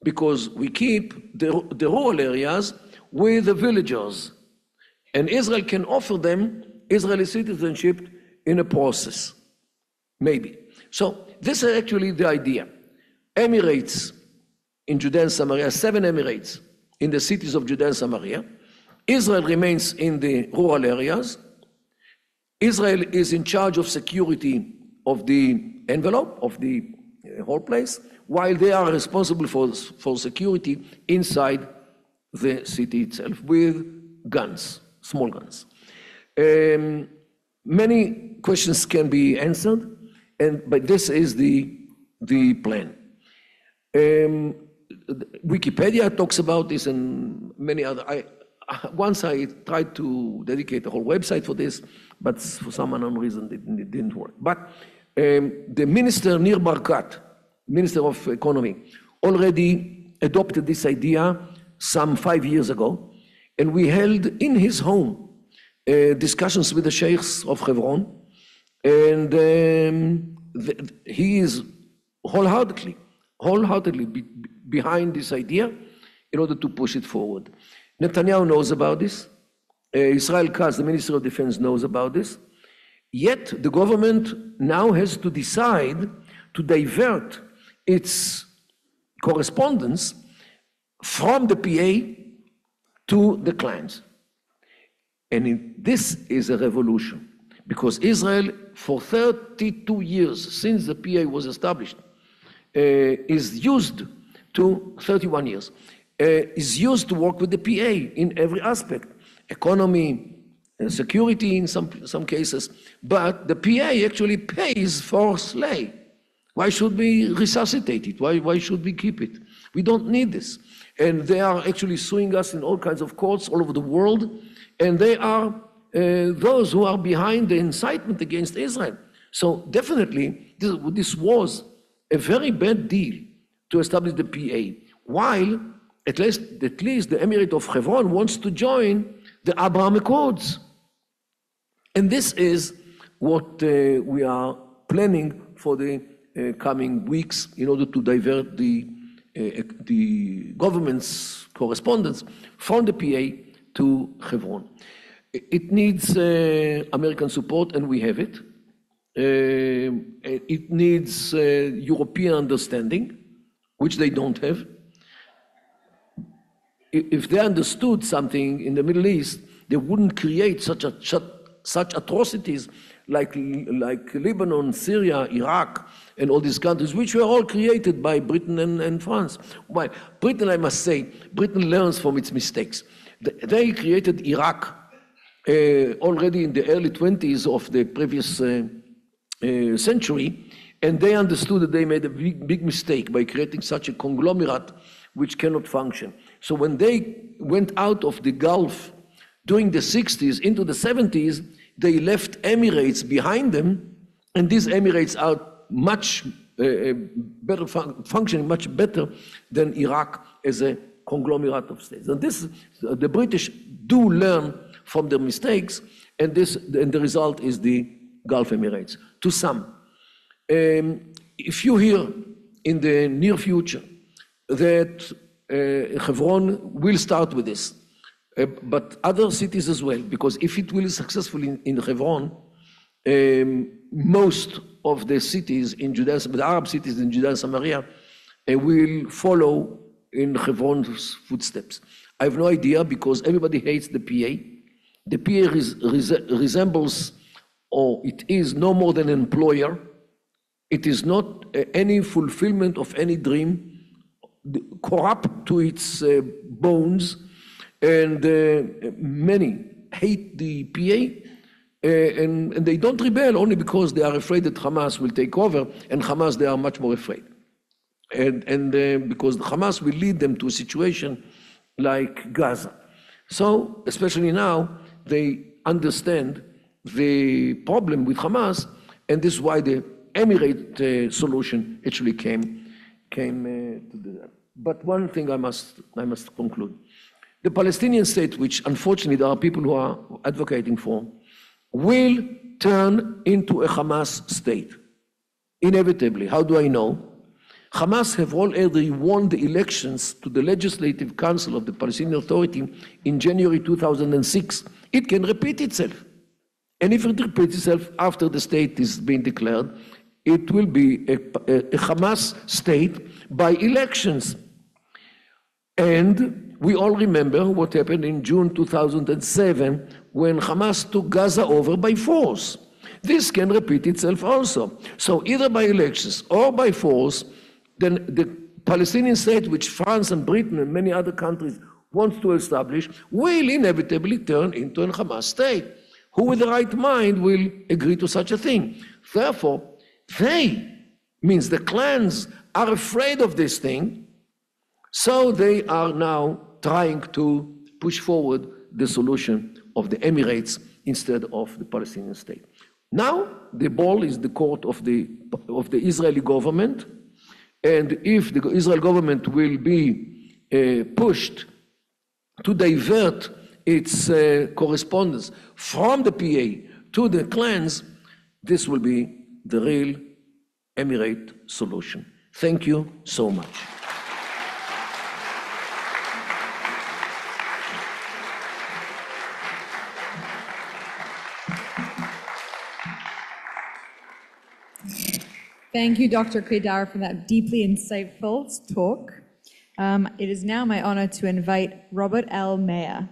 because we keep the rural areas with the villagers, and Israel can offer them Israeli citizenship in a process, maybe. So this is actually the idea. Emirates in Judea and Samaria, 7 emirates in the cities of Judea and Samaria. Israel remains in the rural areas. Israel is in charge of security of the envelope, of the whole place, while they are responsible for security inside the city itself with guns, small guns. Many questions can be answered, but this is the plan. Wikipedia talks about this, and many other. Once I tried to dedicate a whole website for this, but for some unknown reason it didn't work. But the minister, Nir Barkat, Minister of Economy, already adopted this idea some 5 years ago, and we held in his home discussions with the sheikhs of Hebron, and he is wholeheartedly behind this idea in order to push it forward. Netanyahu knows about this. Israel Katz, the Minister of Defense, knows about this. Yet the government now has to decide to divert its correspondence from the PA to the clans. And this is a revolution, because Israel, for 32 years since the PA was established, is used to 31 years. Is used to work with the PA in every aspect, economy, security in some cases, but the PA actually pays for slay. Why should we resuscitate it? Why should we keep it? We don't need this. And they are actually suing us in all kinds of courts all over the world, and they are those who are behind the incitement against Israel. So definitely, this was a very bad deal to establish the PA, while at least the Emirate of Hebron wants to join the Abraham Accords. And this is what we are planning for the coming weeks in order to divert the government's correspondence from the PA to Hebron. It needs American support, and we have it. It needs European understanding, which they don't have. If they understood something in the Middle East, they wouldn't create such atrocities like Lebanon, Syria, Iraq, and all these countries, which were all created by Britain and France. Why? Britain, I must say, Britain learns from its mistakes. They created Iraq already in the early 20s of the previous century, and they understood that they made a big mistake by creating such a conglomerate which cannot function. So when they went out of the Gulf during the 60s into the 70s, they left emirates behind them, and these emirates are much better functioning much better than Iraq as a conglomerate of states. And this, the British do learn from their mistakes, and the result is the Gulf Emirates. To some, if you hear in the near future that Hebron will start with this, but other cities as well, because if it will be successful in Hebron, most of the cities in Judea, the Arab cities in Judea and Samaria, will follow in Hebron's footsteps. I have no idea because everybody hates the PA. The PA resembles, or it is no more than an employer. It is not any fulfillment of any dream, corrupt to its bones, and many hate the PA, and they don't rebel only because they are afraid that Hamas will take over, and Hamas, they are much more afraid. And because Hamas will lead them to a situation like Gaza. So, especially now, they understand the problem with Hamas, and this is why the Emirate solution actually came to that. But one thing I must conclude. The Palestinian state, which unfortunately there are people who are advocating for, will turn into a Hamas state, inevitably. How do I know? Hamas have already won the elections to the Legislative Council of the Palestinian Authority in January 2006. It can repeat itself. And if it repeats itself after the state is being declared, it will be a Hamas state by elections. And we all remember what happened in June 2007 when Hamas took Gaza over by force. This can repeat itself also. So either by elections or by force, then the Palestinian state, which France and Britain and many other countries want to establish, will inevitably turn into a Hamas state. Who with the right mind will agree to such a thing? Therefore, they, means the clans, are afraid of this thing, so they are now trying to push forward the solution of the Emirates instead of the Palestinian state. Now, the ball is the court of the Israeli government, and if the Israel government will be pushed to divert its correspondence from the PA to the clans, this will be the real Emirate solution. Thank you so much. Thank you, Dr. Kedar, for that deeply insightful talk. It is now my honor to invite Robert L. Mayer.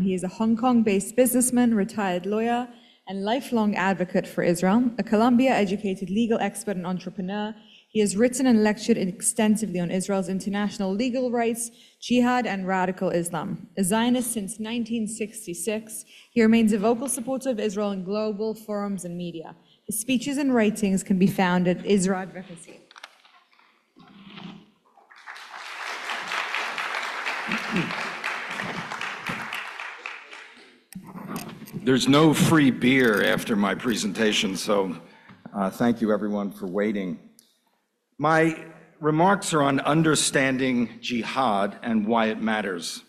He is a Hong Kong-based businessman, retired lawyer, and lifelong advocate for Israel, a Columbia-educated legal expert and entrepreneur. He has written and lectured extensively on Israel's international legal rights, jihad, and radical Islam. A Zionist since 1966, he remains a vocal supporter of Israel in global forums and media. His speeches and writings can be found at Israel Advocacy. There's no free beer after my presentation, so thank you everyone for waiting. My remarks are on understanding jihad and why it matters.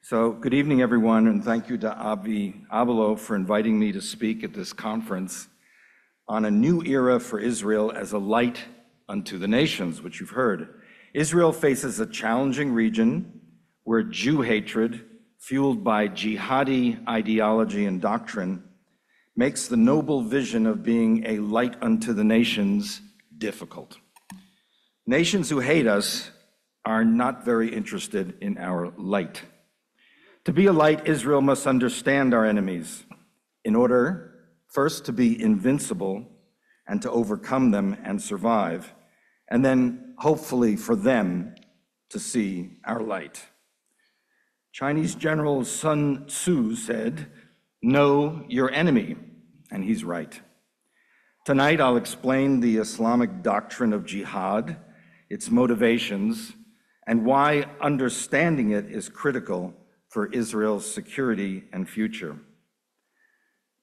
So good evening everyone, and thank you to Avi Abelo for inviting me to speak at this conference on a new era for Israel as a light unto the nations, which you've heard. Israel faces a challenging region where Jew hatred, fueled by jihadi ideology and doctrine, makes the noble vision of being a light unto the nations difficult. Nations who hate us are not very interested in our light. To be a light, Israel must understand our enemies in order first to be invincible and to overcome them and survive, and then hopefully for them to see our light. Chinese General Sun Tzu said, "Know your enemy," and he's right. Tonight I'll explain the Islamic doctrine of jihad, its motivations, and why understanding it is critical for Israel's security and future.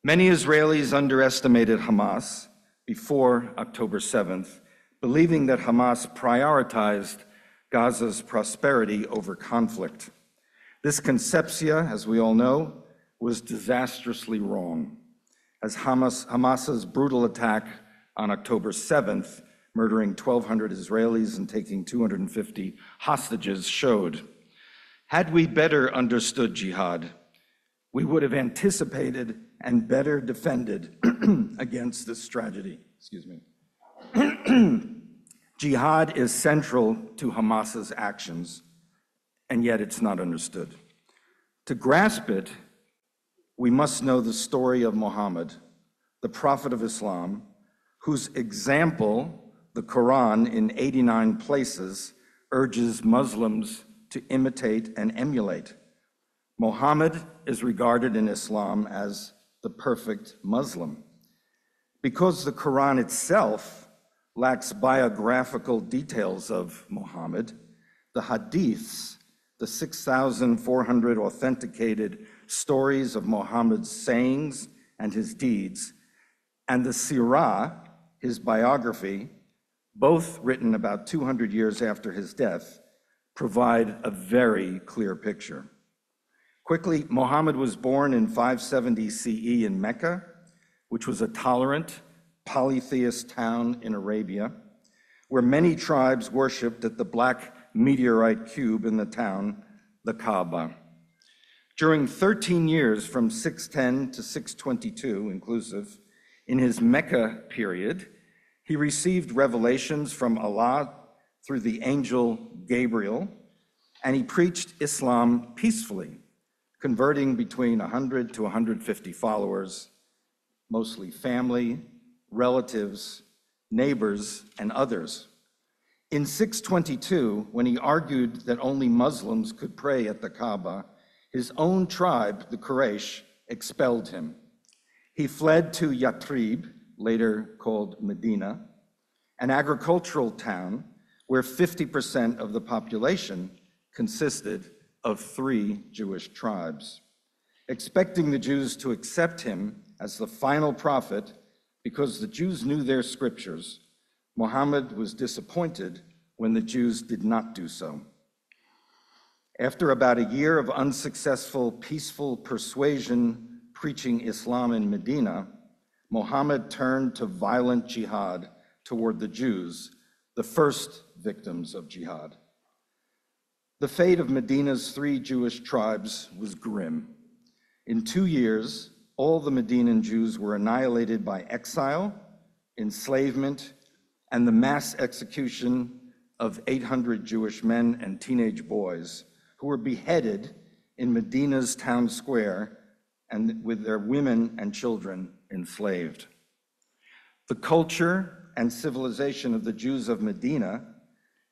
Many Israelis underestimated Hamas before October 7th, believing that Hamas prioritized Gaza's prosperity over conflict. This conception, as we all know, was disastrously wrong, as Hamas's brutal attack on October 7th, murdering 1,200 Israelis and taking 250 hostages, showed. Had we better understood jihad, we would have anticipated and better defended against this tragedy. excuse me. Jihad is central to Hamas's actions, and yet it's not understood. To grasp it, we must know the story of Muhammad, the prophet of Islam, whose example the Quran in 89 places urges Muslims to imitate and emulate. Muhammad is regarded in Islam as the perfect Muslim. Because the Quran itself lacks biographical details of Muhammad, the hadiths, the 6,400 authenticated stories of Muhammad's sayings and his deeds, and the Sirah, his biography, both written about 200 years after his death, provide a very clear picture. Quickly, Muhammad was born in 570 CE in Mecca, which was a tolerant, polytheist town in Arabia, where many tribes worshipped at the black meteorite cube in the town, the Kaaba. During 13 years, from 610 to 622 inclusive, in his Mecca period, he received revelations from Allah through the angel Gabriel, and he preached Islam peacefully, converting between 100 to 150 followers, mostly family, relatives, neighbors, and others. In 622, when he argued that only Muslims could pray at the Kaaba, his own tribe, the Quraysh, expelled him. He fled to Yathrib, later called Medina, an agricultural town where 50% of the population consisted of 3 Jewish tribes. Expecting the Jews to accept him as the final prophet, because the Jews knew their scriptures, Muhammad was disappointed when the Jews did not do so. After about a year of unsuccessful, peaceful persuasion preaching Islam in Medina, Muhammad turned to violent jihad toward the Jews, the first victims of jihad. The fate of Medina's 3 Jewish tribes was grim. In 2 years, all the Medinan Jews were annihilated by exile, enslavement, and the mass execution of 800 Jewish men and teenage boys who were beheaded in Medina's town square and with their women and children enslaved. The culture and civilization of the Jews of Medina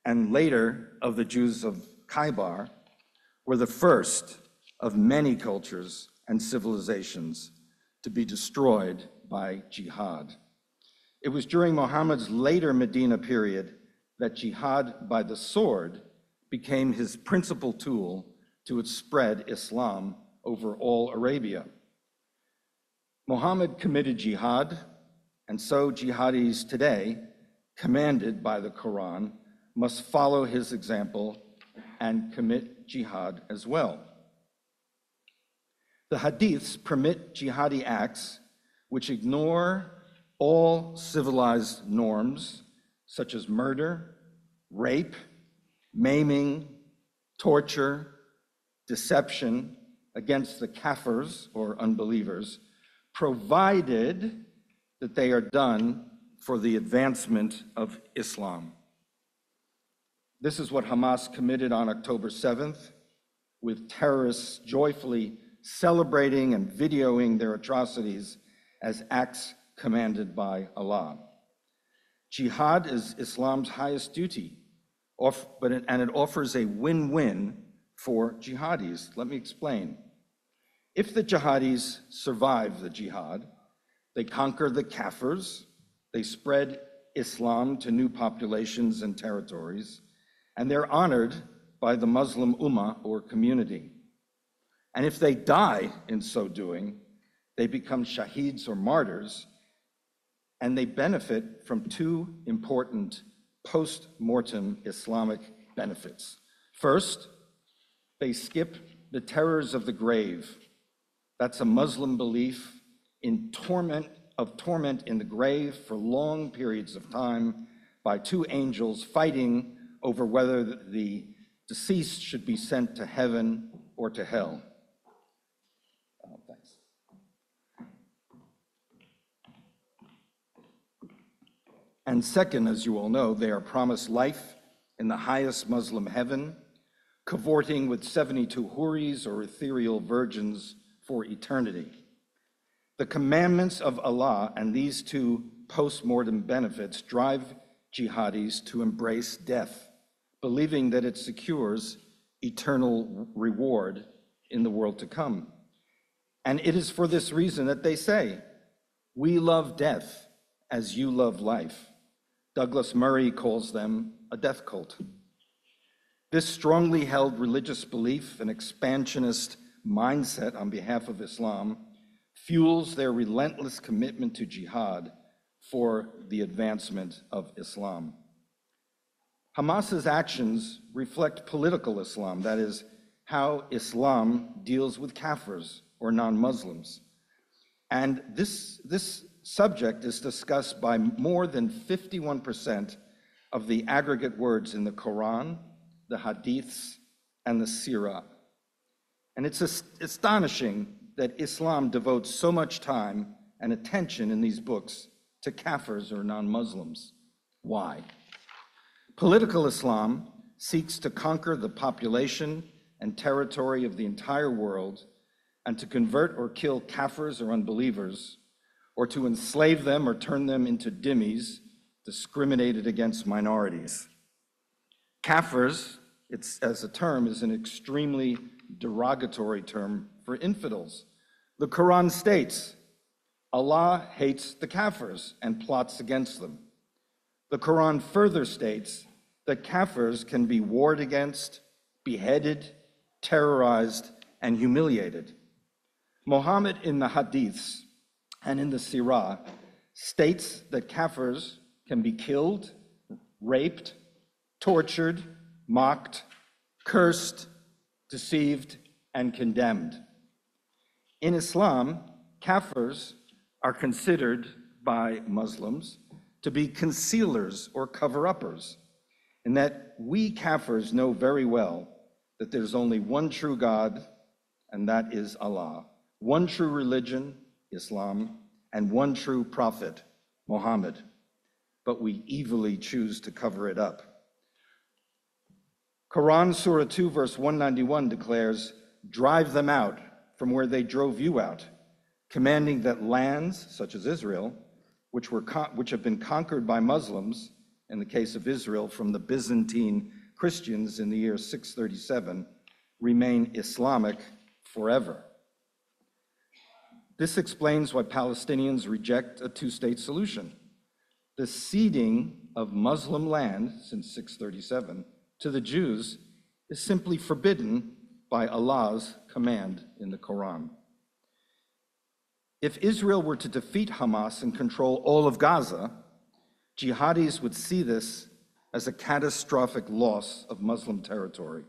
and later of the Jews of Khaybar were the first of many cultures and civilizations to be destroyed by jihad. It was during Muhammad's later Medina period that jihad by the sword became his principal tool to spread Islam over all Arabia. Muhammad committed jihad, and so jihadis today, commanded by the Quran, must follow his example and commit jihad as well. The hadiths permit jihadi acts which ignore all civilized norms, such as murder, rape, maiming, torture, deception against the kafirs or unbelievers, provided that they are done for the advancement of Islam. This is what Hamas committed on October 7th, with terrorists joyfully celebrating and videoing their atrocities as acts commanded by Allah. Jihad is Islam's highest duty, and it offers a win-win for jihadis. Let me explain. If the jihadis survive the jihad, they conquer the kafirs, they spread Islam to new populations and territories, and they're honored by the Muslim Ummah or community. And if they die in so doing, they become shaheeds or martyrs, and they benefit from 2 important post-mortem Islamic benefits. First, they skip the terrors of the grave. That's a Muslim belief in torment in the grave for long periods of time by 2 angels fighting over whether the deceased should be sent to heaven or to hell. Thanks. And second, as you all know, they are promised life in the highest Muslim heaven, cavorting with 72 houris or ethereal virgins for eternity. The commandments of Allah and these two post-mortem benefits drive jihadis to embrace death, believing that it secures eternal reward in the world to come. And it is for this reason that they say, "We love death as you love life." Douglas Murray calls them a death cult. This strongly held religious belief and expansionist mindset on behalf of Islam fuels their relentless commitment to jihad for the advancement of Islam. Hamas's actions reflect political Islam, that is, how Islam deals with kafirs or non-Muslims. And this subject is discussed by more than 51% of the aggregate words in the Quran, the Hadiths, and the Sirah. And it's astonishing that Islam devotes so much time and attention in these books to kafirs or non-Muslims. Why? Political Islam seeks to conquer the population and territory of the entire world and to convert or kill kafirs or unbelievers, or to enslave them or turn them into dhimmis, discriminated against minorities. Kafirs, as a term, is an extremely derogatory term for infidels. The Quran states, Allah hates the kafirs and plots against them. The Quran further states that kafirs can be warred against, beheaded, terrorized, and humiliated. Muhammad in the Hadiths and in the Sirah states that kafirs can be killed, raped, tortured, mocked, cursed, deceived, and condemned. In Islam, kafirs are considered by Muslims to be concealers or cover-uppers, in that we kafirs know very well that there's only one true God, and that is Allah, one true religion, Islam, and one true prophet, Muhammad, but we evilly choose to cover it up. Quran Surah 2 verse 191 declares, "Drive them out from where they drove you out," commanding that lands such as Israel, which have been conquered by Muslims, in the case of Israel from the Byzantine Christians in the year 637, remain Islamic forever. This explains why Palestinians reject a two-state solution. The ceding of Muslim land since 637 to the Jews is simply forbidden by Allah's command in the Quran. If Israel were to defeat Hamas and control all of Gaza, jihadis would see this as a catastrophic loss of Muslim territory,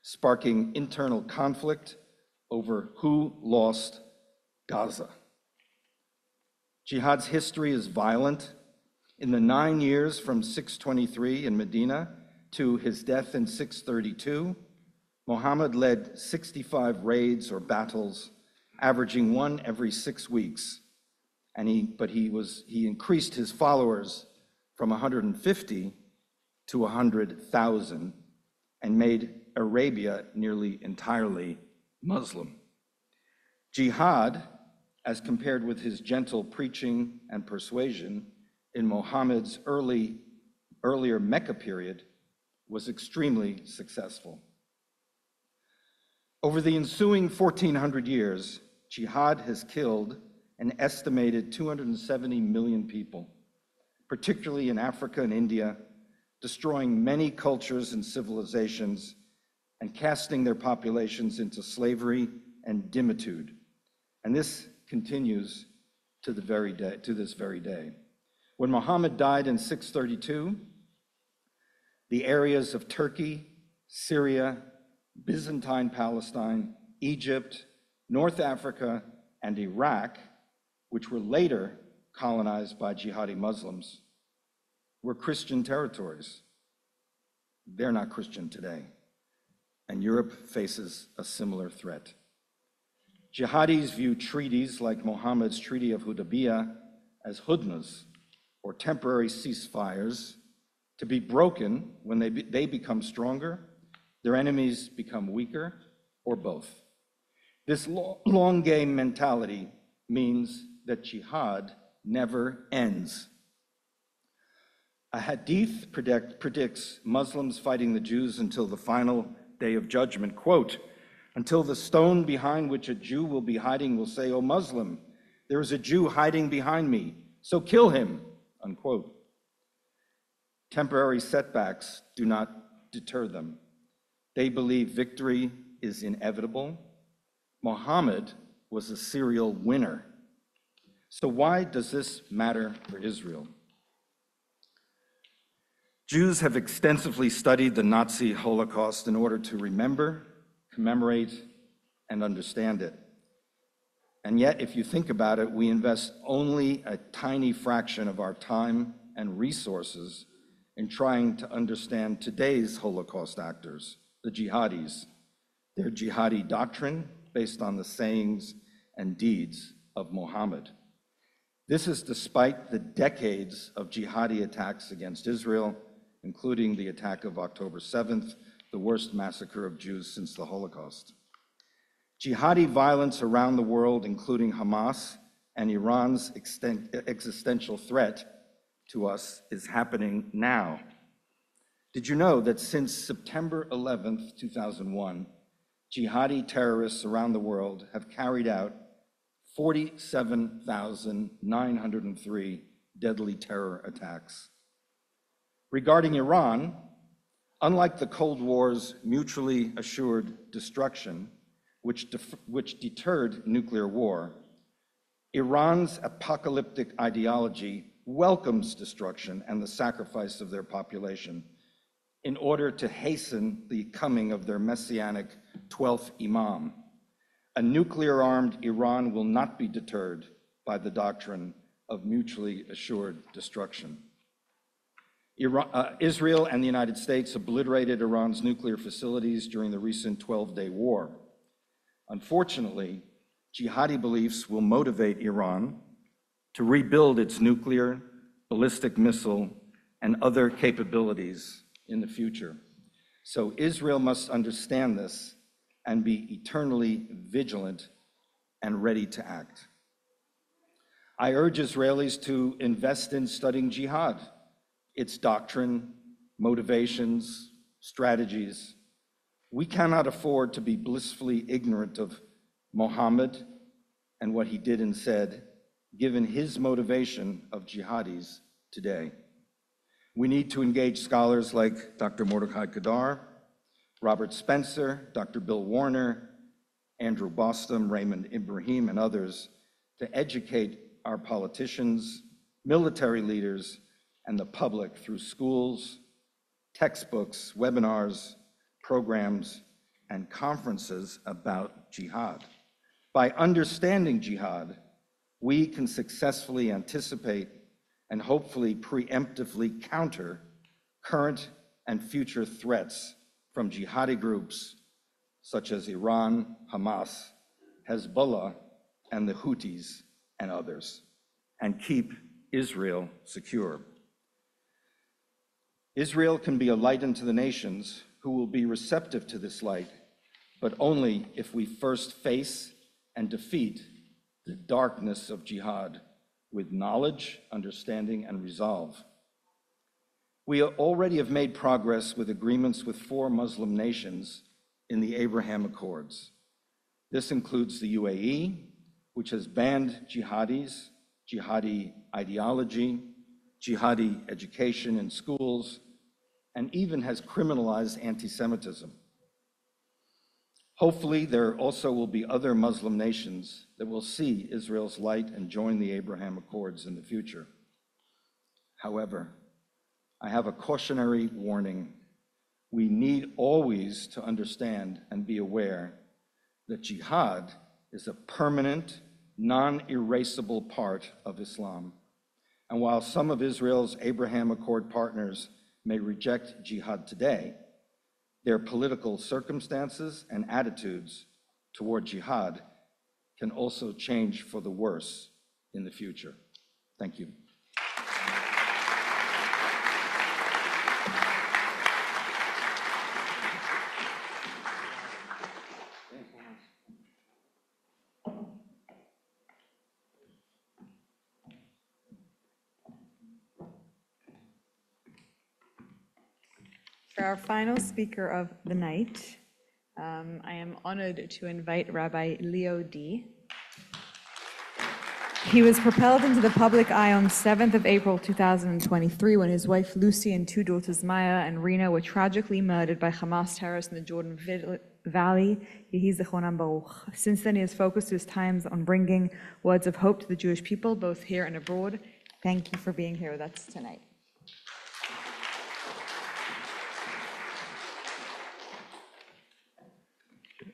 sparking internal conflict over who lost Gaza. Jihad's history is violent. In the 9 years from 623 in Medina to his death in 632, Muhammad led 65 raids or battles, averaging one every 6 weeks. And he increased his followers from 150 to 100,000 and made Arabia nearly entirely Muslim. Jihad, as compared with his gentle preaching and persuasion in Muhammad's earlier Mecca period, was extremely successful. Over the ensuing 1,400 years, jihad has killed an estimated 270 million people, particularly in Africa and India, destroying many cultures and civilizations and casting their populations into slavery and dhimmitude. And this continues to this very day. When Muhammad died in 632, the areas of Turkey, Syria, Byzantine Palestine, Egypt, North Africa, and Iraq, which were later colonized by jihadi Muslims, were Christian territories. They're not Christian today, and Europe faces a similar threat. Jihadis view treaties like Muhammad's Treaty of Hudaybiyah as hudnas, or temporary ceasefires to be broken when they become stronger, their enemies become weaker, or both. This long game mentality means that jihad never ends. A hadith predicts Muslims fighting the Jews until the final day of judgment. Quote, "Until the stone behind which a Jew will be hiding will say, 'O Muslim, there is a Jew hiding behind me, so kill him,'" unquote. Temporary setbacks do not deter them. They believe victory is inevitable. Muhammad was a serial winner. So why does this matter for Israel? Jews have extensively studied the Nazi Holocaust in order to remember, commemorate, and understand it. And yet, if you think about it, we invest only a tiny fraction of our time and resources in trying to understand today's Holocaust actors, the jihadis, their jihadi doctrine based on the sayings and deeds of Muhammad. This is despite the decades of jihadi attacks against Israel, including the attack of October 7th, the worst massacre of Jews since the Holocaust. Jihadi violence around the world, including Hamas and Iran's existential threat to us, is happening now. Did you know that since September 11th, 2001, jihadi terrorists around the world have carried out 47,903 deadly terror attacks? Regarding Iran, unlike the Cold War's mutually assured destruction, which deterred nuclear war, Iran's apocalyptic ideology welcomes destruction and the sacrifice of their population in order to hasten the coming of their messianic 12th Imam. A nuclear-armed Iran will not be deterred by the doctrine of mutually assured destruction. Israel and the United States obliterated Iran's nuclear facilities during the recent 12-day war. Unfortunately, jihadi beliefs will motivate Iran to rebuild its nuclear, ballistic missile, and other capabilities in the future. So Israel must understand this and be eternally vigilant and ready to act. I urge Israelis to invest in studying jihad, its doctrine, motivations, strategies. We cannot afford to be blissfully ignorant of Muhammad and what he did and said, given his motivation of jihadis today. We need to engage scholars like Dr. Mordechai Kedar, Robert Spencer, Dr. Bill Warner, Andrew Bostom, Raymond Ibrahim, and others to educate our politicians, military leaders, and the public through schools, textbooks, webinars, programs, and conferences about jihad. By understanding jihad, we can successfully anticipate and hopefully preemptively counter current and future threats from jihadi groups such as Iran, Hamas, Hezbollah, and the Houthis, and others, and keep Israel secure. Israel can be a light unto the nations who will be receptive to this light, but only if we first face and defeat the darkness of jihad with knowledge, understanding, and resolve. We already have made progress with agreements with 4 Muslim nations in the Abraham Accords. This includes the UAE, which has banned jihadis, jihadi ideology, jihadi education in schools, and even has criminalized anti-Semitism. Hopefully, there also will be other Muslim nations that will see Israel's light and join the Abraham Accords in the future. However, I have a cautionary warning. We need always to understand and be aware that jihad is a permanent, non-erasable part of Islam. And while some of Israel's Abraham Accord partners may reject jihad today, their political circumstances and attitudes toward jihad can also change for the worse in the future. Thank you. For our final speaker of the night, I am honored to invite Rabbi Leo D. He was propelled into the public eye on 7th of April 2023 when his wife Lucy and two daughters Maya and Rina were tragically murdered by Hamas terrorists in the Jordan Valley. Yehi Zichronam Baruch. Since then, he has focused his times on bringing words of hope to the Jewish people, both here and abroad. Thank you for being here with us tonight.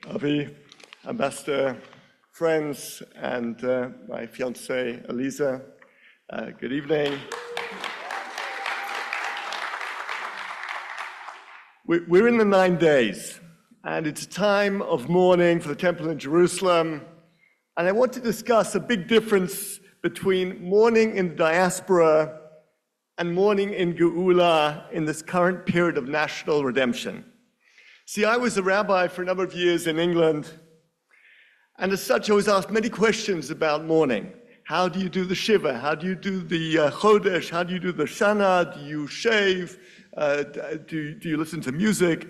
Avi, Ambassador, friends, and my fiancée, Elisa, good evening. We're in the 9 days, and it's a time of mourning for the temple in Jerusalem. And I want to discuss a big difference between mourning in the diaspora and mourning in Geula in this current period of national redemption. See, I was a rabbi for a number of years in England, and as such, I was asked many questions about mourning. How do you do the Shiva? How do you do the Chodesh? How do you do the Shana? Do you shave? Do you listen to music?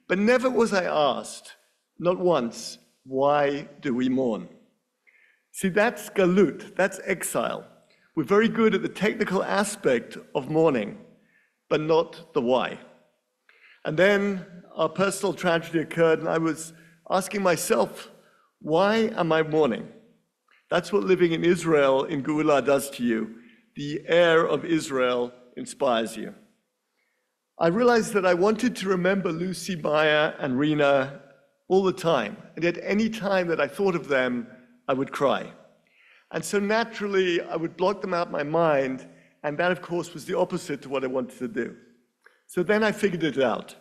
But never was I asked, not once, why do we mourn? See, that's galut, that's exile. We're very good at the technical aspect of mourning, but not the why. And then our personal tragedy occurred, and I was asking myself, why am I mourning? That's what living in Israel, in Geula, does to you. The air of Israel inspires you. I realized that I wanted to remember Lucy, Maya, and Rina all the time, and yet any time that I thought of them, I would cry. And so naturally, I would block them out of my mind, and that, of course, was the opposite to what I wanted to do. So then I figured it out.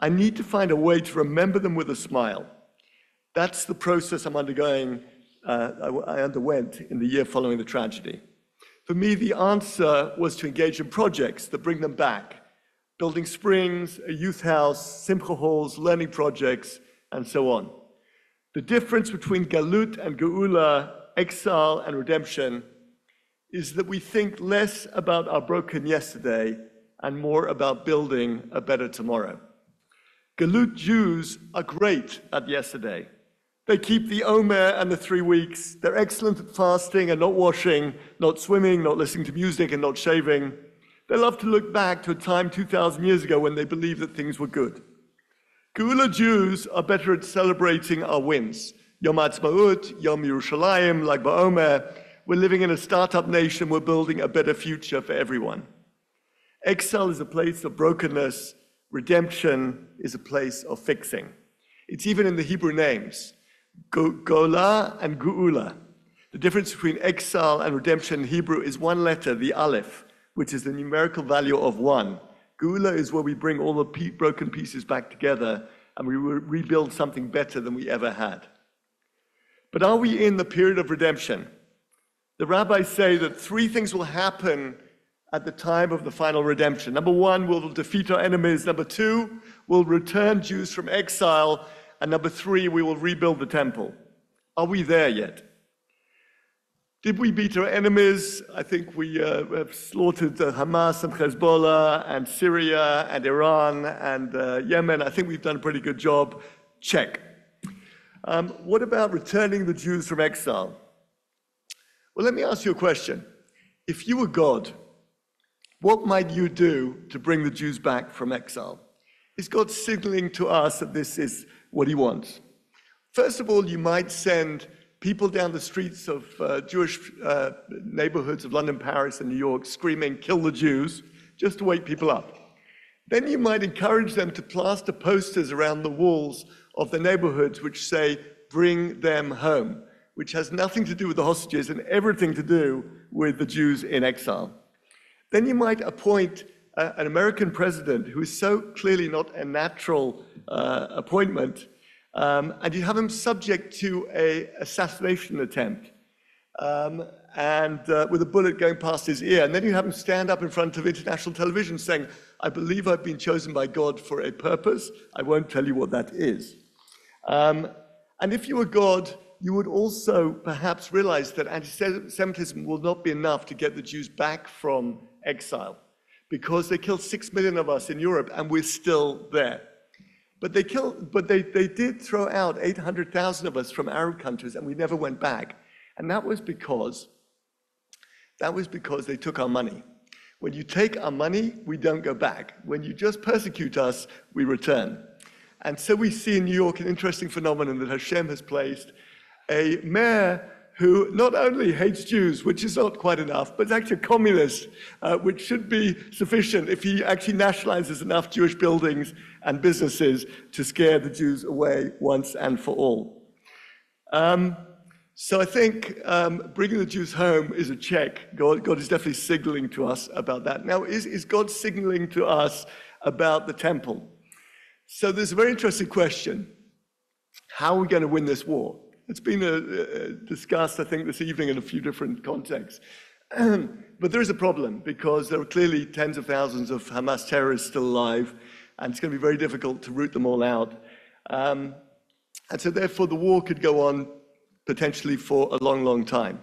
I need to find a way to remember them with a smile. That's the process I'm undergoing, I underwent in the year following the tragedy. For me, the answer was to engage in projects that bring them back. Building springs, a youth house, simcha halls, learning projects, and so on. The difference between Galut and Geula, exile and redemption, is that we think less about our broken yesterday and more about building a better tomorrow. Galut Jews are great at yesterday. They keep the Omer and the 3 weeks. They're excellent at fasting and not washing, not swimming, not listening to music and not shaving. They love to look back to a time 2,000 years ago when they believed that things were good. Geula Jews are better at celebrating our wins. Yom Ha'atzmaut, Yom Yerushalayim, Lag BaOmer. We're living in a startup nation. We're building a better future for everyone. Exile is a place of brokenness. Redemption is a place of fixing. It's even in the Hebrew names. Gola and Geula. The difference between exile and redemption in Hebrew is one letter, the Aleph, which is the numerical value of 1. Geula is where we bring all the broken pieces back together and we rebuild something better than we ever had. But are we in the period of redemption? The rabbis say that 3 things will happen at the time of the final redemption. Number 1, we'll defeat our enemies. Number 2, we'll return Jews from exile. And number 3, we will rebuild the temple. Are we there yet? Did we beat our enemies? I think we have slaughtered Hamas and Hezbollah and Syria and Iran and Yemen. I think we've done a pretty good job. Check. What about returning the Jews from exile? Well, let me ask you a question. If you were God, what might you do to bring the Jews back from exile? Is God signaling to us that this is what he wants? First of all, you might send people down the streets of Jewish neighborhoods of London, Paris, and New York screaming, "Kill the Jews," just to wake people up. Then you might encourage them to plaster posters around the walls of the neighborhoods which say, "Bring them home," which has nothing to do with the hostages and everything to do with the Jews in exile. Then you might appoint an American president who is so clearly not a natural appointment, and you have him subject to an assassination attempt, and with a bullet going past his ear. And then you have him stand up in front of international television saying, "I believe I've been chosen by God for a purpose. I won't tell you what that is." And if you were God, you would also perhaps realize that anti-Semitism will not be enough to get the Jews back from exile. because they killed 6 million of us in Europe, and we're still there. But they did throw out 800,000 of us from Arab countries, and we never went back. And that was because they took our money. When you take our money, we don't go back. When you just persecute us, we return. And so we see in New York an interesting phenomenon that Hashem has placed a mayor who not only hates Jews, which is not quite enough, but is actually a communist, which should be sufficient if he actually nationalizes enough Jewish buildings and businesses to scare the Jews away once and for all. So I think bringing the Jews home is a check. God is definitely signaling to us about that. Now, is God signaling to us about the temple? So there's a very interesting question. How are we going to win this war? It's been discussed, I think, this evening in a few different contexts. But there is a problem, because there are clearly tens of thousands of Hamas terrorists still alive, and it's going to be very difficult to root them all out. And so therefore the war could go on potentially for a long, long time.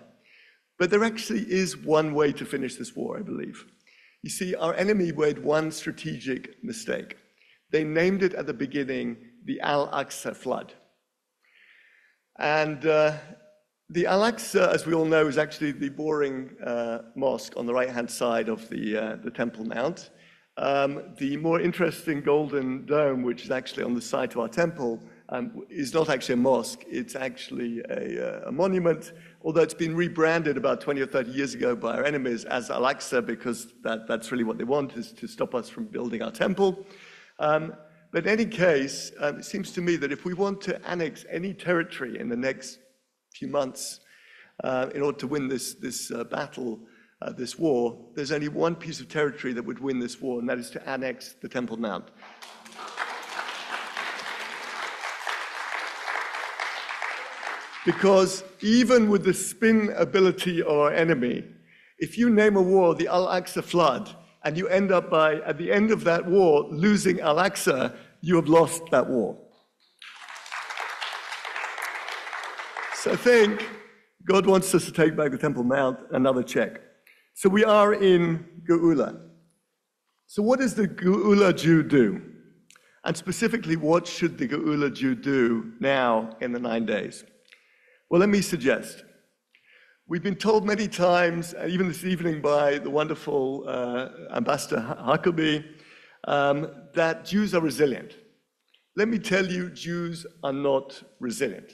But there actually is one way to finish this war, I believe. You see, our enemy made one strategic mistake. They named it at the beginning the Al-Aqsa flood. And the Al-Aqsa, as we all know, is actually the boring mosque on the right-hand side of the Temple Mount. The more interesting golden dome, which is actually on the site of our temple, is not actually a mosque. It's actually a monument, although it's been rebranded about 20 or 30 years ago by our enemies as Al-Aqsa, because that's really what they want, is to stop us from building our temple. But in any case, it seems to me that if we want to annex any territory in the next few months in order to win this battle, this war, there's only one piece of territory that would win this war, and that is to annex the Temple Mount. Because even with the spin ability of our enemy, if you name a war the Al-Aqsa flood, and you end up by, at the end of that war, losing Al-Aqsa, you have lost that war. So I think God wants us to take back the Temple Mount, another check. So we are in Geula. So what does the Geula Jew do? And specifically, what should the Geula Jew do now in the 9 days? Well, let me suggest. We've been told many times, even this evening by the wonderful Ambassador Huckabee, that Jews are resilient. Let me tell you, Jews are not resilient.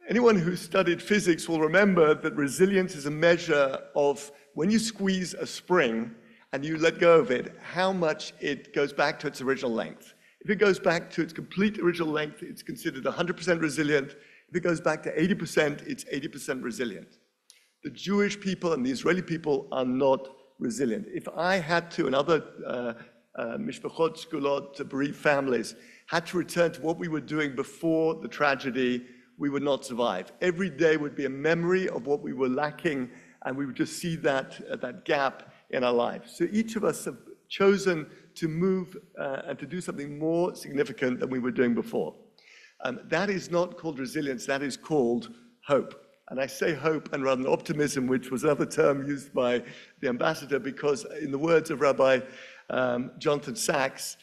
Anyone who studied physics will remember that resilience is a measure of when you squeeze a spring and you let go of it, how much it goes back to its original length. If it goes back to its complete original length, it's considered 100% resilient. If it goes back to 80%, it's 80% resilient. The Jewish people and the Israeli people are not resilient. If I had to, and other mishpachot shkulot, bereaved families, had to return to what we were doing before the tragedy, we would not survive. Every day would be a memory of what we were lacking, and we would just see that gap in our lives. So each of us have chosen to move and to do something more significant than we were doing before. That is not called resilience, that is called hope. And I say hope and rather than optimism, which was another term used by the ambassador, because in the words of Rabbi Jonathan Sachs,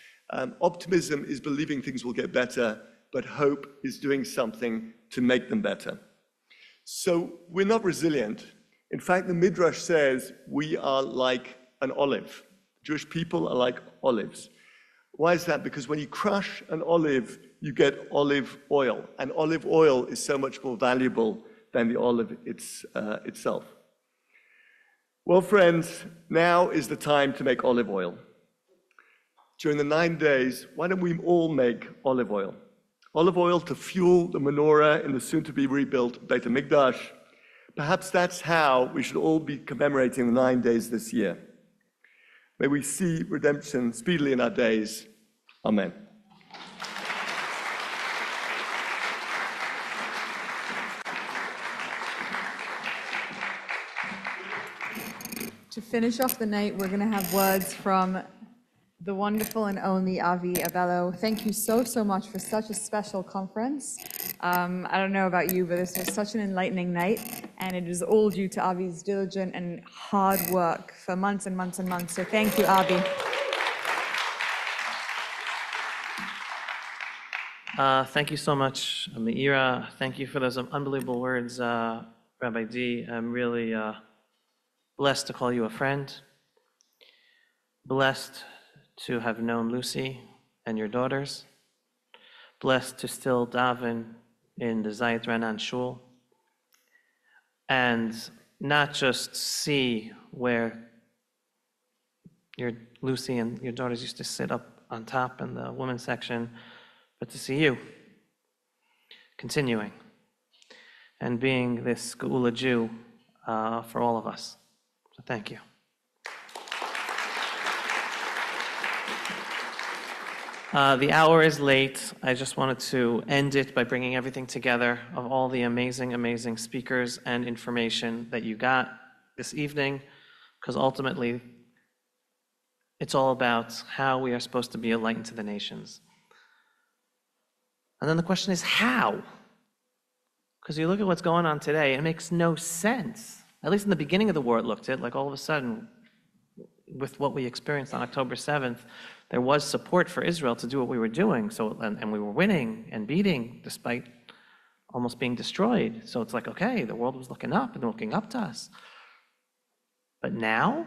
optimism is believing things will get better, but hope is doing something to make them better. So we're not resilient. In fact, the Midrash says we are like an olive. Jewish people are like olives. Why is that? Because when you crush an olive, you get olive oil, and olive oil is so much more valuable than the olive itself. Well, friends, now is the time to make olive oil. During the 9 days, why don't we all make olive oil? Olive oil to fuel the menorah in the soon-to-be rebuilt Beit HaMikdash. Perhaps that's how we should all be commemorating the 9 days this year. May we see redemption speedily in our days. Amen. To finish off the night, we're going to have words from The wonderful and only Avi Abello, thank you so, so much for such a special conference. I don't know about you, but this was such an enlightening night, and it is all due to Avi's diligent and hard work for months and months and months. So thank you, Avi. Thank you so much, Meira. Thank you for those unbelievable words, Rabbi D. I'm really blessed to call you a friend, blessed to have known Lucy and your daughters, blessed to still daven in the Zayit Ranan Shul, and not just see where your Lucy and your daughters used to sit up on top in the women's section, but to see you continuing and being this Geula Jew for all of us. So thank you. The hour is late. I just wanted to end it by bringing everything together of all the amazing, amazing speakers and information that you got this evening, because ultimately it's all about how we are supposed to be a light into the nations. And then the question is how? Because you look at what's going on today, it makes no sense. At least in the beginning of the war, it looked like all of a sudden, with what we experienced on October 7th, there was support for Israel to do what we were doing. So, and we were winning and beating despite almost being destroyed. So it's like, okay, the world was looking up and looking up to us. But now,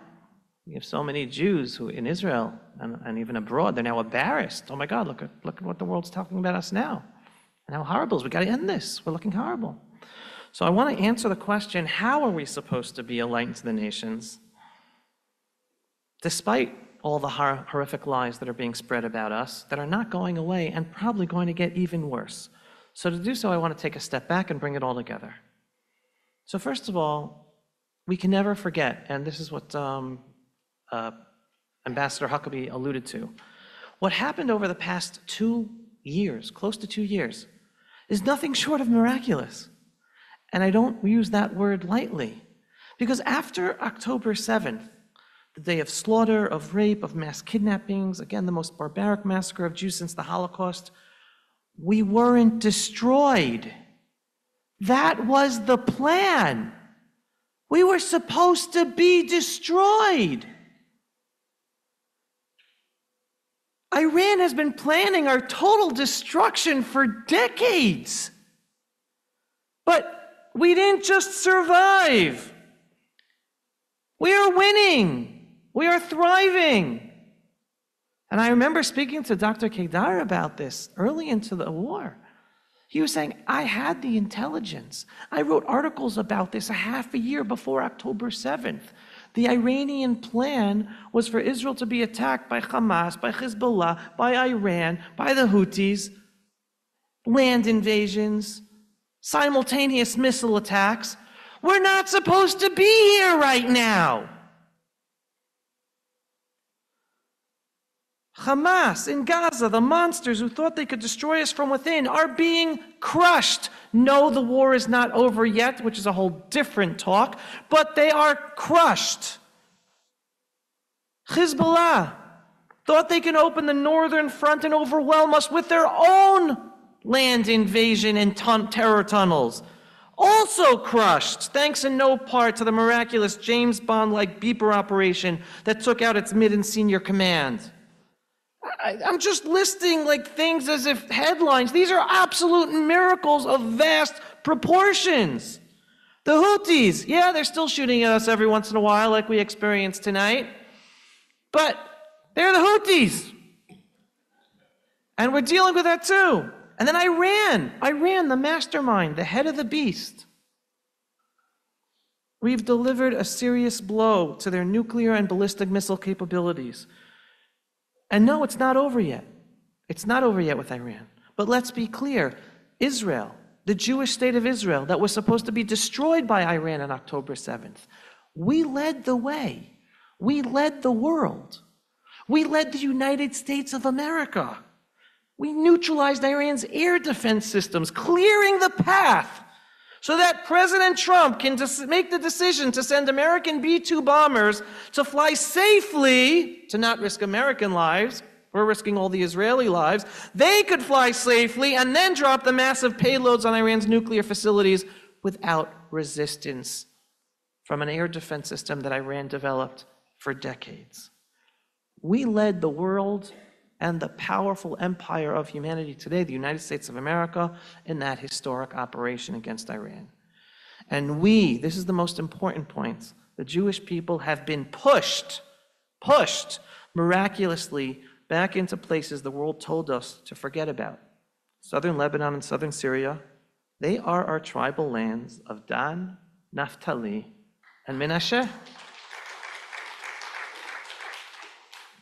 we have so many Jews who in Israel and even abroad, they're now embarrassed. Oh my God, look at what the world's talking about us now. And how horrible it is. We got to end this. We're looking horrible. So I want to answer the question, how are we supposed to be a light into the nations, despite all the horrific lies that are being spread about us that are not going away and probably going to get even worse. So to do so, I want to take a step back and bring it all together. So first of all, we can never forget, and this is what Ambassador Huckabee alluded to, what happened over the past 2 years, close to 2 years, is nothing short of miraculous. And I don't use that word lightly, because after October 7th, the day of slaughter, of rape, of mass kidnappings, again, the most barbaric massacre of Jews since the Holocaust, we weren't destroyed. That was the plan. We were supposed to be destroyed. Iran has been planning our total destruction for decades. But we didn't just survive. We are winning. We are thriving. And I remember speaking to Dr. Kedar about this early into the war. He was saying, I had the intelligence. I wrote articles about this a half a year before October 7th. The Iranian plan was for Israel to be attacked by Hamas, by Hezbollah, by Iran, by the Houthis, land invasions, simultaneous missile attacks. We're not supposed to be here right now. Hamas in Gaza, the monsters who thought they could destroy us from within, are being crushed. No, the war is not over yet, which is a whole different talk, but they are crushed. Hezbollah thought they could open the northern front and overwhelm us with their own land invasion and terror tunnels. Also crushed, thanks in no part to the miraculous James Bond-like beeper operation that took out its mid and senior command. I'm just listing like things as if headlines. These are absolute miracles of vast proportions. The Houthis, yeah, they're still shooting at us every once in a while like we experienced tonight. But they're the Houthis. And we're dealing with that too. And then Iran, the mastermind, the head of the beast. We've delivered a serious blow to their nuclear and ballistic missile capabilities. And no, it's not over yet. It's not over yet with Iran. But let's be clear, Israel, the Jewish state of Israel that was supposed to be destroyed by Iran on October 7th, we led the way. We led the world. We led the United States of America. We neutralized Iran's air defense systems, clearing the path so that President Trump can make the decision to send American B-2 bombers to fly safely, to not risk American lives, we're risking all the Israeli lives, they could fly safely and then drop the massive payloads on Iran's nuclear facilities without resistance from an air defense system that Iran developed for decades. We led the world and the powerful empire of humanity today, the United States of America, in that historic operation against Iran. And we, this is the most important point, the Jewish people have been pushed miraculously back into places the world told us to forget about. Southern Lebanon and southern Syria, they are our tribal lands of Dan, Naphtali, and Menashe.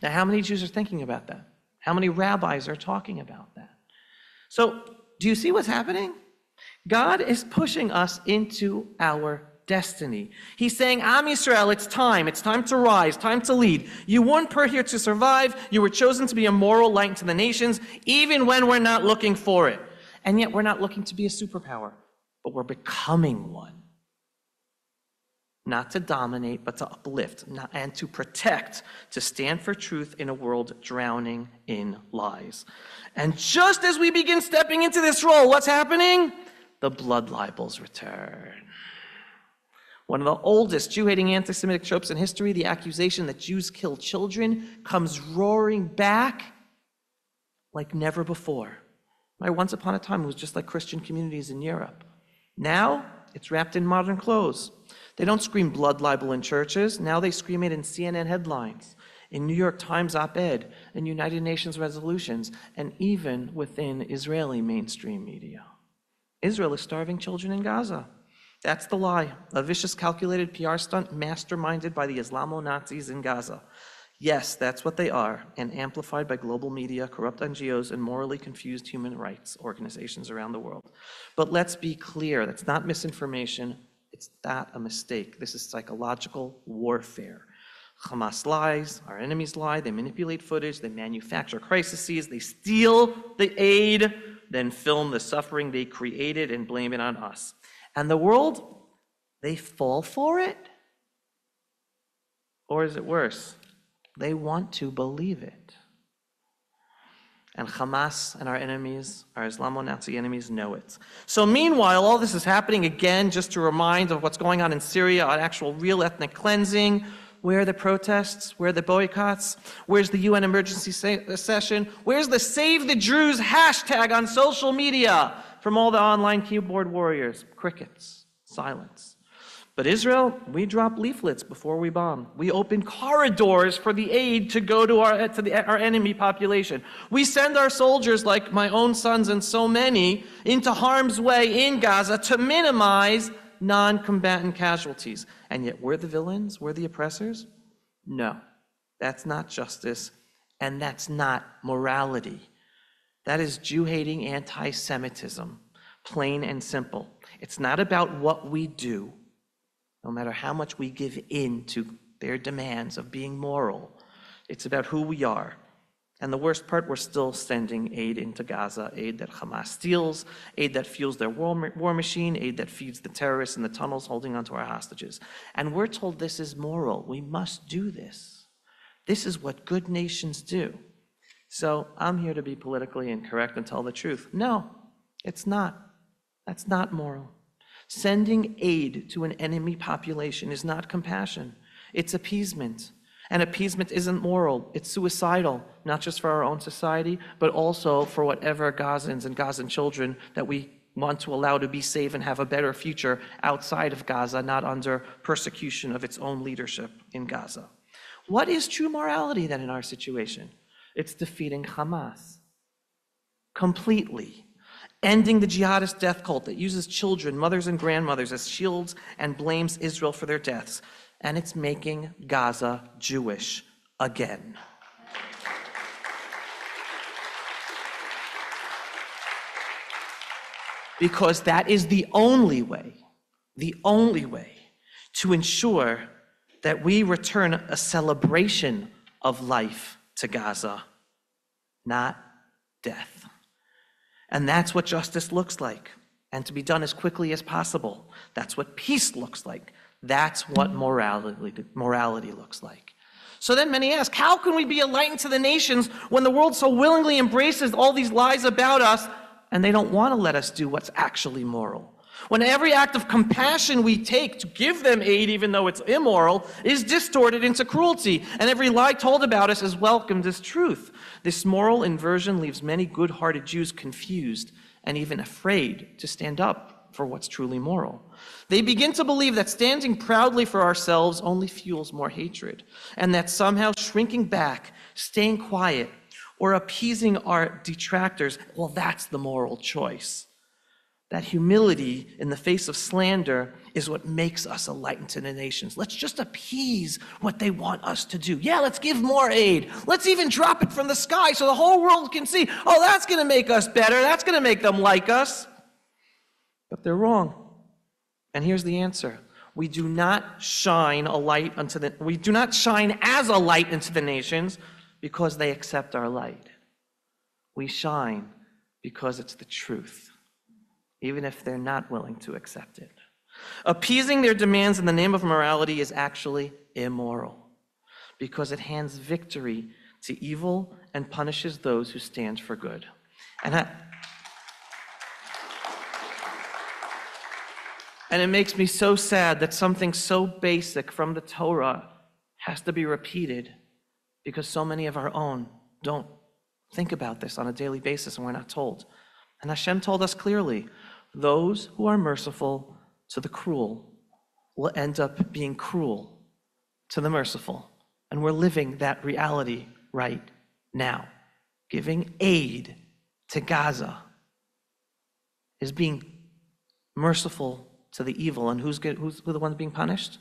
Now, how many Jews are thinking about that? How many rabbis are talking about that? So, do you see what's happening? God is pushing us into our destiny. He's saying, Am Yisrael, it's time to rise, time to lead. You weren't put here to survive, you were chosen to be a moral light to the nations, even when we're not looking for it. And yet we're not looking to be a superpower, but we're becoming one. Not to dominate, but to uplift, and to protect, to stand for truth in a world drowning in lies. And just as we begin stepping into this role, what's happening? The blood libels return. One of the oldest Jew-hating anti-Semitic tropes in history, the accusation that Jews kill children, comes roaring back like never before. Once upon a time, it was just like Christian communities in Europe. Now, it's wrapped in modern clothes. They don't scream blood libel in churches. Now they scream it in CNN headlines, in New York Times op-ed, in United Nations resolutions, and even within Israeli mainstream media. Israel is starving children in Gaza. That's the lie, a vicious calculated PR stunt masterminded by the Islamo-Nazis in Gaza. Yes, that's what they are, and amplified by global media, corrupt NGOs, and morally confused human rights organizations around the world. But let's be clear, that's not misinformation. It's not a mistake. This is psychological warfare. Hamas lies, our enemies lie, they manipulate footage, they manufacture crises, they steal the aid, then film the suffering they created and blame it on us. And the world, they fall for it? Or is it worse? They want to believe it. And Hamas and our enemies, our Islamo-Nazi enemies, know it. So meanwhile, all this is happening again, just to remind of what's going on in Syria, on actual real ethnic cleansing. Where are the protests? Where are the boycotts? Where's the UN emergency session? Where's the Save the Druze hashtag on social media from all the online keyboard warriors? Crickets, silence. But Israel, we drop leaflets before we bomb. We open corridors for the aid to go to our enemy population. We send our soldiers, like my own sons and so many, into harm's way in Gaza to minimize non-combatant casualties. And yet we're the villains, we're the oppressors? No, that's not justice, and that's not morality. That is Jew-hating anti-Semitism, plain and simple. It's not about what we do, no matter how much we give in to their demands of being moral. It's about who we are. And the worst part, we're still sending aid into Gaza, aid that Hamas steals, aid that fuels their war machine, aid that feeds the terrorists in the tunnels holding onto our hostages. And we're told this is moral. We must do this. This is what good nations do. So I'm here to be politically incorrect and tell the truth. No, it's not. That's not moral. Sending aid to an enemy population is not compassion. It's appeasement. And appeasement isn't moral. It's suicidal, not just for our own society, but also for whatever Gazans and Gazan children that we want to allow to be safe and have a better future outside of Gaza, not under persecution of its own leadership in Gaza. What is true morality then in our situation? It's defeating Hamas completely. Ending the jihadist death cult that uses children, mothers and grandmothers as shields and blames Israel for their deaths. And it's making Gaza Jewish again. Because that is the only way to ensure that we return a celebration of life to Gaza, not death. And that's what justice looks like. and to be done as quickly as possible. That's what peace looks like. That's what morality looks like. So then many ask, how can we be a light unto the nations when the world so willingly embraces all these lies about us and they don't want to let us do what's actually moral? When every act of compassion we take to give them aid, even though it's immoral, is distorted into cruelty, and every lie told about us is welcomed as truth. This moral inversion leaves many good-hearted Jews confused and even afraid to stand up for what's truly moral. They begin to believe that standing proudly for ourselves only fuels more hatred, and that somehow shrinking back, staying quiet, or appeasing our detractors, well, that's the moral choice. That humility in the face of slander is what makes us a light unto the nations. Let's just appease what they want us to do. Yeah, let's give more aid. Let's even drop it from the sky so the whole world can see, oh, that's going to make us better. That's going to make them like us. But they're wrong. And here's the answer. We do not shine as a light into the nations because they accept our light. We shine because it's the truth, even if they're not willing to accept it. Appeasing their demands in the name of morality is actually immoral because it hands victory to evil and punishes those who stand for good. And it makes me so sad that something so basic from the Torah has to be repeated because so many of our own don't think about this on a daily basis and we're not told. And Hashem told us clearly, those who are merciful to the cruel will end up being cruel to the merciful. And we're living that reality right now. Giving aid to Gaza is being merciful to the evil. And who's the ones being punished?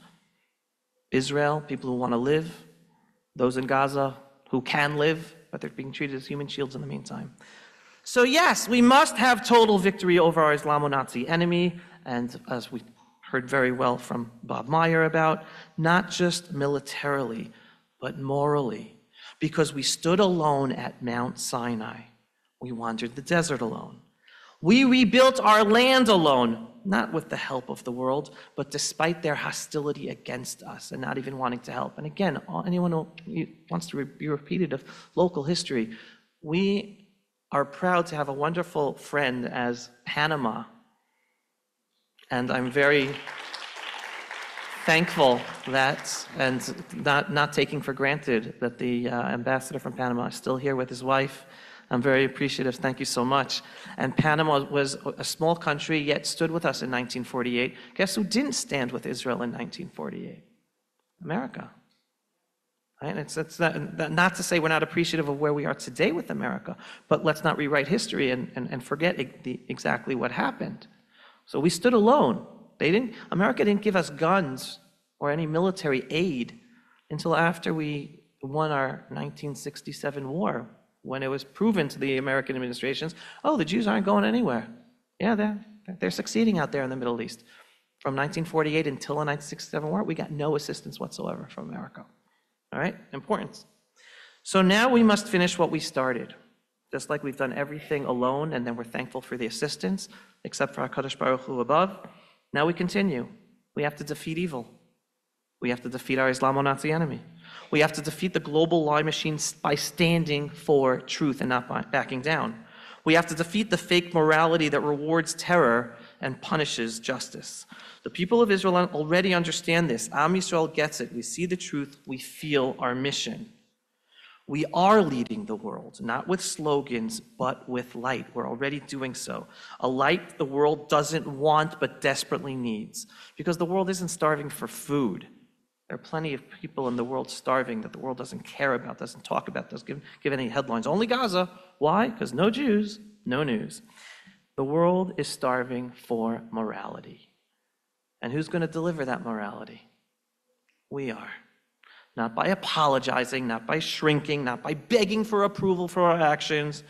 Israel, people who want to live, those in Gaza who can live, but they're being treated as human shields in the meantime. So yes, we must have total victory over our Islamo-Nazi enemy, and as we heard very well from Bob Meyer about, not just militarily, but morally, because we stood alone at Mount Sinai. We wandered the desert alone. We rebuilt our land alone, not with the help of the world, but despite their hostility against us and not even wanting to help. And again, anyone who wants to be repeated of local history, we are proud to have a wonderful friend as Panama. And I'm very thankful that, and not taking for granted, that the ambassador from Panama is still here with his wife. I'm very appreciative. Thank you so much. And Panama was a small country, yet stood with us in 1948. Guess who didn't stand with Israel in 1948? America. Right? It's not to say we're not appreciative of where we are today with America, but let's not rewrite history and forget exactly what happened. So we stood alone. America didn't give us guns or any military aid until after we won our 1967 war, when it was proven to the American administrations, oh, the Jews aren't going anywhere. Yeah, they're succeeding out there in the Middle East. From 1948 until the 1967 war, we got no assistance whatsoever from America. All right, importance. So now we must finish what we started. Just like we've done everything alone, and then we're thankful for the assistance, except for HaKadosh Baruch Hu above. Now we continue. We have to defeat evil. We have to defeat our Islamo-Nazi enemy. We have to defeat the global lie machine by standing for truth and not by backing down. We have to defeat the fake morality that rewards terror and punishes justice. The people of Israel already understand this. Am Yisrael gets it. We see the truth. We feel our mission. We are leading the world, not with slogans, but with light. We're already doing so. A light the world doesn't want, but desperately needs. Because the world isn't starving for food. There are plenty of people in the world starving that the world doesn't care about, doesn't talk about, doesn't give any headlines. Only Gaza. Why? Because no Jews, no news. The world is starving for morality. And who's going to deliver that morality? We are. Not by apologizing, not by shrinking, not by begging for approval for our actions,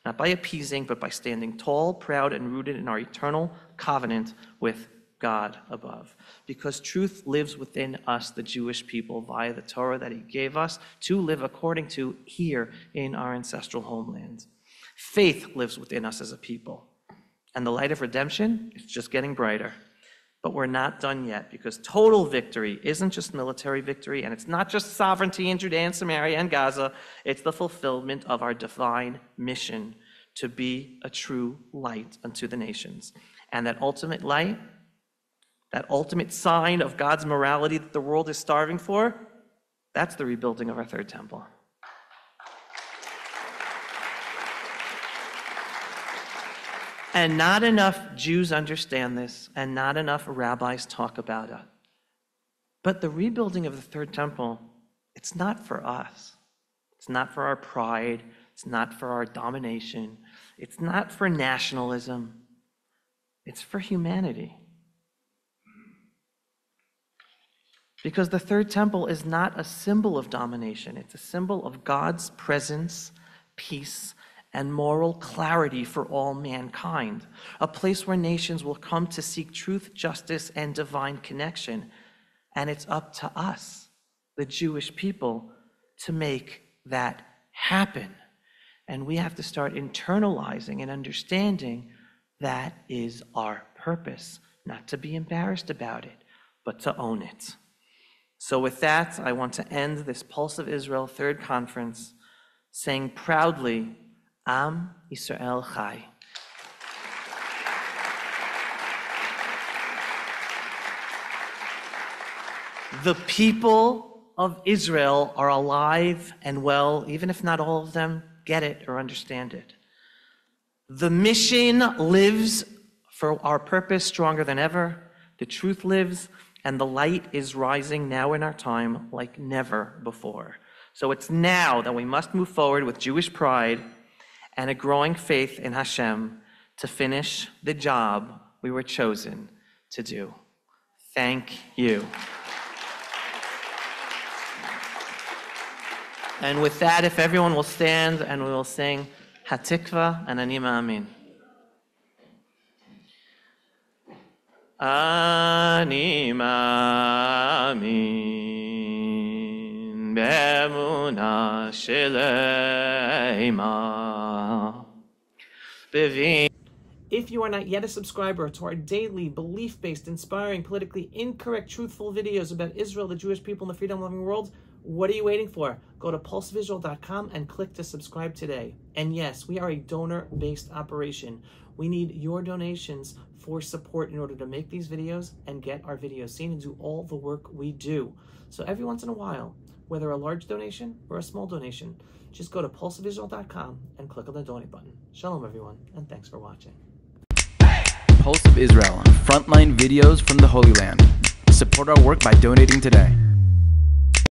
not by appeasing, but by standing tall, proud, and rooted in our eternal covenant with God above. Because truth lives within us, the Jewish people, via the Torah that He gave us to live according to here in our ancestral homeland. Faith lives within us as a people. And the light of redemption is just getting brighter. But we're not done yet, because total victory isn't just military victory, and it's not just sovereignty in Judea and Samaria and Gaza. It's the fulfillment of our divine mission to be a true light unto the nations. And that ultimate light, that ultimate sign of God's morality that the world is starving for, that's the rebuilding of our third temple. And not enough Jews understand this, and not enough rabbis talk about it. But the rebuilding of the third temple, it's not for us. It's not for our pride. It's not for our domination. It's not for nationalism. It's for humanity. Because the third temple is not a symbol of domination. It's a symbol of God's presence, peace, and moral clarity for all mankind, a place where nations will come to seek truth, justice, and divine connection. And it's up to us, the Jewish people, to make that happen. And we have to start internalizing and understanding that is our purpose, not to be embarrassed about it, but to own it. So with that, I want to end this Pulse of Israel Third Conference saying proudly, Am Yisrael Chai. The people of Israel are alive and well, even if not all of them get it or understand it. The mission lives for our purpose stronger than ever. The truth lives, and the light is rising now in our time like never before. So it's now that we must move forward with Jewish pride and a growing faith in Hashem to finish the job we were chosen to do. Thank you. And with that, if everyone will stand and we will sing Hatikva and Ani Ma'amin. Ani Ma'amin Be'emunah Sheleima. If you are not yet a subscriber to our daily, belief-based, inspiring, politically incorrect, truthful videos about Israel, the Jewish people, and the freedom-loving world, what are you waiting for? Go to pulseofisrael.com and click to subscribe today. And yes, we are a donor-based operation. We need your donations for support in order to make these videos and get our videos seen and do all the work we do. So every once in a while, whether a large donation or a small donation, just go to pulseofisrael.com and click on the donate button. Shalom, everyone, and thanks for watching. Pulse of Israel, frontline videos from the Holy Land. Support our work by donating today.